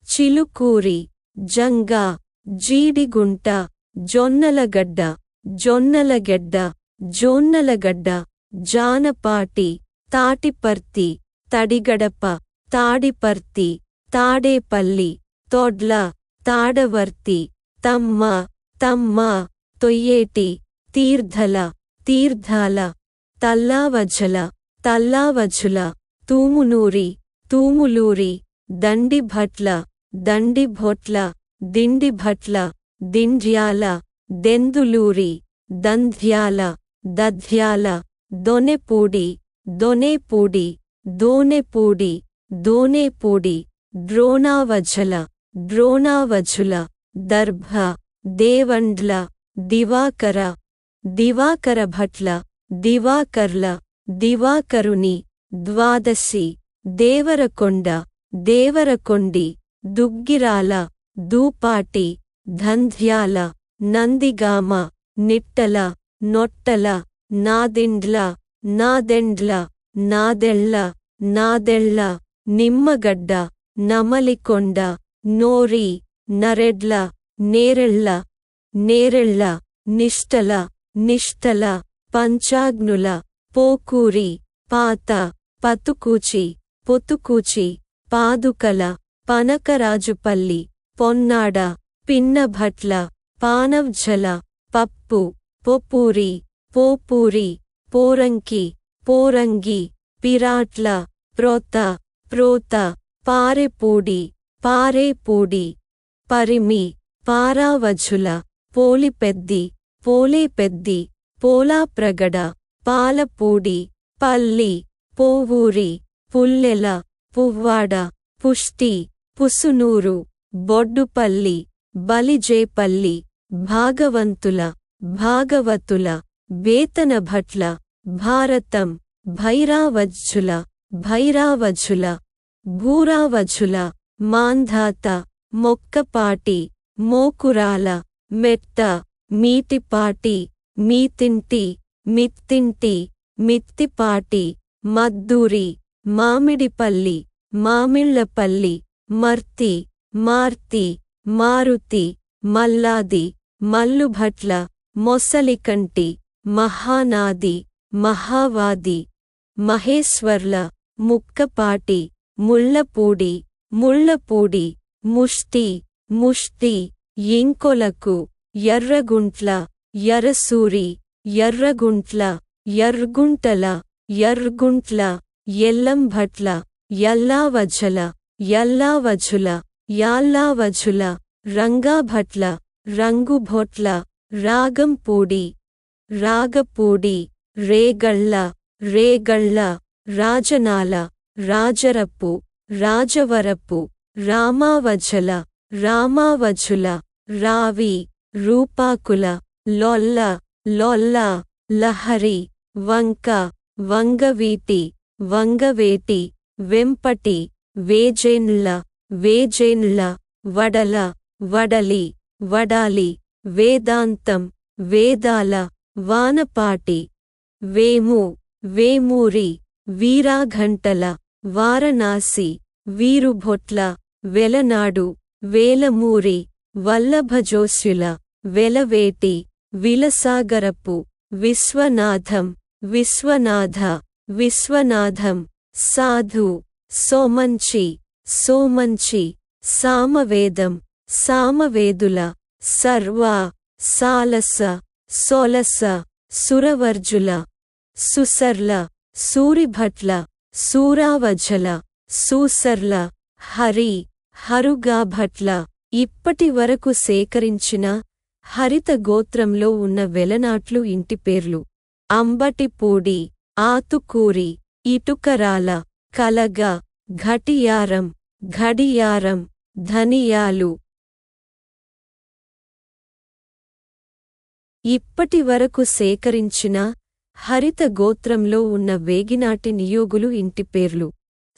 చిలుకూరి జంగ జీడిగుంట జొన్నలగడ్డ జొన్నలగెడ్డ జోన్నలగడ్డ జానపాటి తాటిపర్తి తడిగడప తాడిపర్తి తాడేపల్లి తొడ్ల తాడవర్తి తమ్మ తమ్మ తొయ్యేటి తీర్థల తీర్థాల తల్లావఝల తల్లావఝుల తూమునూరి తూములూరి దండిభట్ల దండిభొట్ల దిండిభట్ల దిండ్యాల దెందులూరి దంధ్యాల దధ్యాల దొనెపూడి దొనేపూడి దోనెపూడి దోనేపూడి ద్రోణావఝల ద్రోణావఝుల దర్భ దేవండ్ల దివాకర దివాకరభట్ల దివాకర్ల దివాకరుని ద్వాదశి దేవరకొండ దేవరకొండి దుగ్గిరాల దూపాటి ధంధ్యాల నందిగామ నిట్టల నొట్టల నాదిండ్ల నాదెండ్ల నాదెళ్ళ నాదెళ్ళ నిమ్మగడ్డ నమలికొండ నోరి నరెడ్ల నేరెళ్ళ నేరెళ్ళ నిష్టల నిష్టల పంచాగ్నుల పోకూరి పాత పతుకూచి పొతుకూచి పాదుకల పనకరాజుపల్లి పొన్నాడ పిన్నభట్ల పానవ్ఝల పప్పు పొపూరి పోపూరి పోరంకి పోరంగి పిరాట్ల ప్రోత ప్రోత పారెపూడి పారేపూడి పరిమి పారావఝుల పోలిపెద్ది పోలేపెద్ది పోలాప్రగడ పాలపూడి పల్లి పోవూరి పుల్లెల పువ్వాడ పుష్టి పుసునూరు బొడ్డుపల్లి బలిజేపల్లి భాగవంతుల భాగవతుల బేతనభట్ల భారతం భైరావఝుల భైరావఝుల భూరావఝుల మాంధాత మొక్కపాటి మోకురాల మెట్ట మీటిపాటి మీతింటి మిత్తింటి మిత్తిపాటి మద్దూరి మామిడిపల్లి మామిళ్ళపల్లి మర్తి మార్తి మారుతి మల్లాది మల్లుభట్ల మొసలికంటి మహానాది మహావాది మహేశ్వర్ల ముక్కపాటి ముళ్ళపూడి ముళ్ళపూడి ముష్టి ముష్టి ఇంకొలకు ఎర్రగుంట్ల యరసూరి ఎర్రగుంట్ల యర్గుంటల యర్గుంట్ల ఎల్లంభట్ల యల్లావఝల యల్లావఝుల యాల్లావఝుల రంగాభట్ల రంగుభొట్ల రాగంపూడి రాగపూడి రేగళ్ళ రేగళ్ళ రాజనాల రాజరప్పు రాజవరపు రామావఝల రామావఝుల రావి రూపాకుల లొల్ల లొల్ల లహరి వంక వంగవీటి వంగవేటి వెంపటి వేజేన్ల వేజేన్ల వడల వడలి వడాలి వేదాంతం వేదాల వానపాటి వేము వేమూరి వీరాఘంటల వారణాసి వీరుభొట్ల వెలనాడు వేలమూరి వల్లభజోస్యుల వెలవేటి విలసాగరపు విశ్వనాథం విశ్వనాథ విశ్వనాథం సాధు సోమంచి సోమంచి సామవేదం సామవేదుల సర్వ సాలస సోలస సురవర్జుల సుసర్ల సూరిభట్ల సూరావఝల సూసర్ల హరి హరుగాభట్ల ఇప్పటి వరకు సేకరించిన హరిత గోత్రంలో ఉన్న వెలనాట్లు ఇంటిపేర్లు అంబటిపూడి ఆతుకూరి ఇటుకరాల కలగ ఘటియారం ఘడియారం ధనియాలు ఇప్పటి వరకు సేకరించిన హరిత గోత్రంలో ఉన్న వేగినాటి నియోగులు ఇంటిపేర్లు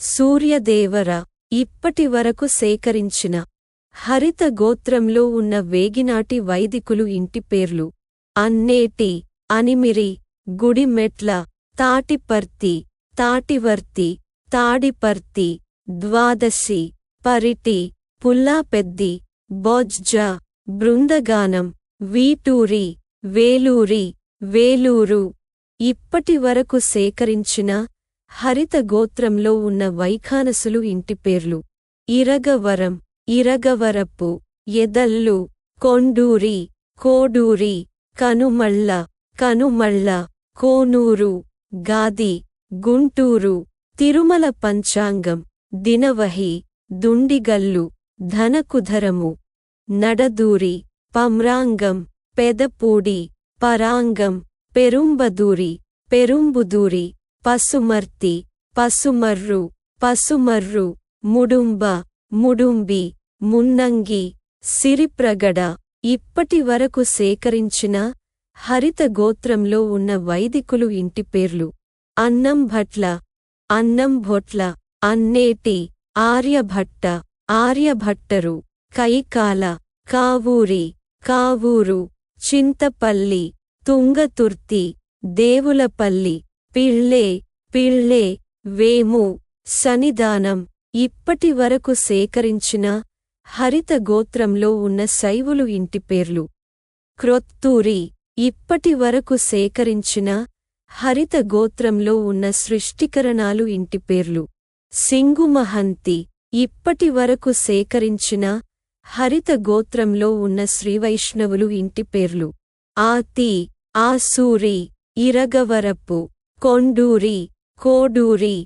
సూర్యదేవర ఇప్పటి వరకు సేకరించిన హరిత గోత్రంలో ఉన్న వేగినాటి వైదికులు ఇంటిపేర్లు అన్నేటి అనిమిరి గుడిమెట్ల తాటిపర్తి తాటివర్తి తాడిపర్తి ద్వాదశి పరిటి పుల్లాపెద్ది బొజ్జ బృందగానం వీటూరి వేలూరి వేలూరు ఇప్పటి వరకు సేకరించిన హరిత గోత్రంలో ఉన్న వైఖానసులు ఇంటిపేర్లు ఇరగవరం ఇరగవరపు ఎదల్లు కొండూరి కోడూరి కనుమళ్ళ కనుమళ్ళ కోనూరు గాది గుంటూరు తిరుమల పంచాంగం దినవహి దుండిగల్లు ధనకుధరము నడదూరి పమ్రాంగం పెదపూడి పరాంగం పెరుంబదూరి పెరుంబుదూరి పసుమర్తి పసుమర్రు పసుమర్రు ముడుంబ ముడుంబి మున్నంగి సిరిప్రగడ ఇప్పటి వరకు సేకరించిన హరిత గోత్రంలో ఉన్న వైదికులు ఇంటిపేర్లు అన్నంభట్ల అన్నంభొట్ల అన్నేటి ఆర్యభట్ట ఆర్యభట్టరు కైకాల కావూరి కావూరు చింతపల్లి తుంగతుర్తి దేవులపల్లి పిళ్ళే పిళ్ళే వేము సన్నిధానం ఇప్పటి వరకు సేకరించిన హరిత గోత్రంలో ఉన్న శైవులు ఇంటిపేర్లు క్రొత్తూరి ఇప్పటి వరకు సేకరించిన హరిత గోత్రంలో ఉన్న సృష్టికరణాలు ఇంటిపేర్లు సింగుమహంతి ఇప్పటి వరకు సేకరించిన హరిత గోత్రంలో ఉన్న శ్రీవైష్ణవులు ఇంటిపేర్లు ఆతి ఆసూరి ఇరగవరపు కొండూరి కోడూరి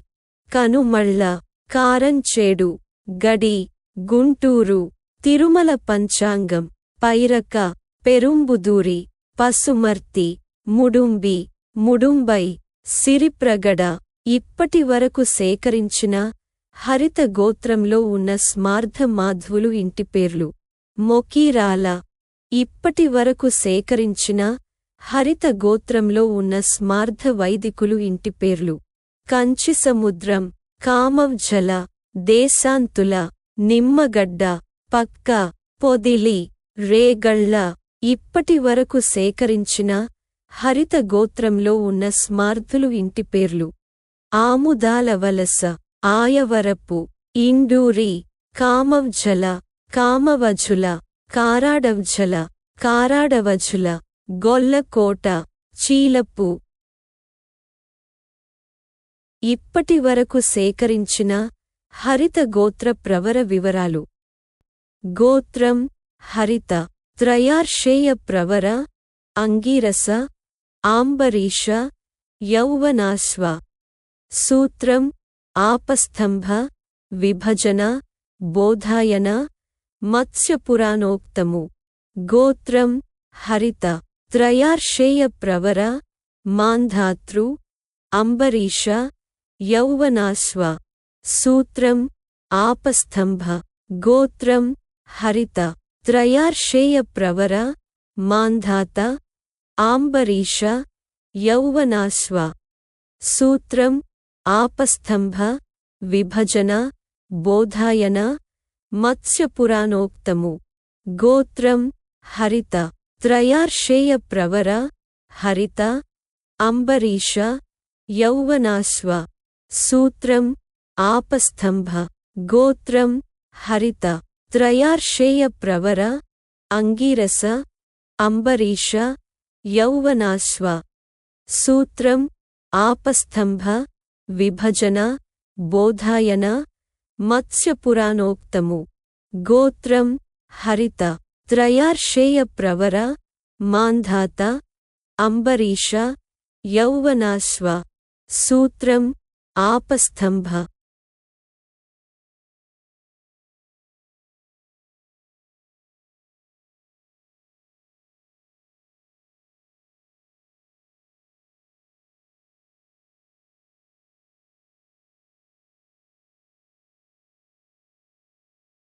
కనుమళ్ళ, కారంచేడు, గడి, గుంటూరు, తిరుమల పంచాంగం, పైరక, పెరుంబుదూరి, పసుమర్తి, ముడుంబి, ముడుంబై, సిరిప్రగడ. ఇప్పటి వరకు సేకరించిన హరిత గోత్రంలో ఉన్న స్మార్థ మాధ్వులు ఇంటిపేర్లు. మొకీరాల. ఇప్పటి వరకు సేకరించిన హరిత గోత్రంలో ఉన్న స్మార్థ వైదికులు ఇంటిపేర్లు. కంచిసముద్రం, కామవ్జల, దేశాంతుల, నిమ్మగడ్డ, పక్క, పొదిలి, రేగళ్ళ. ఇప్పటి వరకు సేకరించిన హరిత గోత్రంలో ఉన్న స్మార్థులు ఇంటిపేర్లు. ఆముదాల వలస, ఆయవరపు, ఇండూరి, కామవ్జల, కామవజుల, కారాడవ్జల, కారాడవజుల, గొల్లకోట, చీలపు. ఇప్పటి వరకు సేకరించిన హరిత గోత్ర ప్రవర వివరాలు. గోత్రం హరిత. త్రయార్షేయ ప్రవర, అంగీరస, ఆంబరీష, యౌవనాశ్వ. సూత్రం ఆపస్తంభ, విభజన, బోధాయన, మత్స్యపురాణోక్తము. గోత్రం హరిత. త్రయార్షేయ ప్రవర, మాంధాతృ, అంబరీష, యౌవనాశ్వ. సూత్రం ఆపస్తంభ. గోత్రం హరిత. త్రయార్షేయ ప్రవర, మాంధాత, ఆంబరీష, యౌవనాశ్వ. సూత్రం ఆపస్తంభ, విభజన, బోధాయన, మత్స్యపురాణోక్తము. గోత్రం హరిత. త్రయార్షేయ ప్రవర, హరిత, అంబరీష, యౌవనాశ్వ. సూత్రం ఆపస్తంభ. గోత్రం హరిత. త్రయార్షేయ ప్రవర, అంగీరస, అంబరీష, యౌవనాశ్వ. సూత్రం ఆపస్తంభ, విభజన, బోధాయన, మత్స్యపురాణోక్తము. గోత్రం హరిత. త్రయార్షేయ ప్రవర, మాంధాత, అంబరీష, యౌవనాశ్వ. సూత్రం ఆపస్తంభ.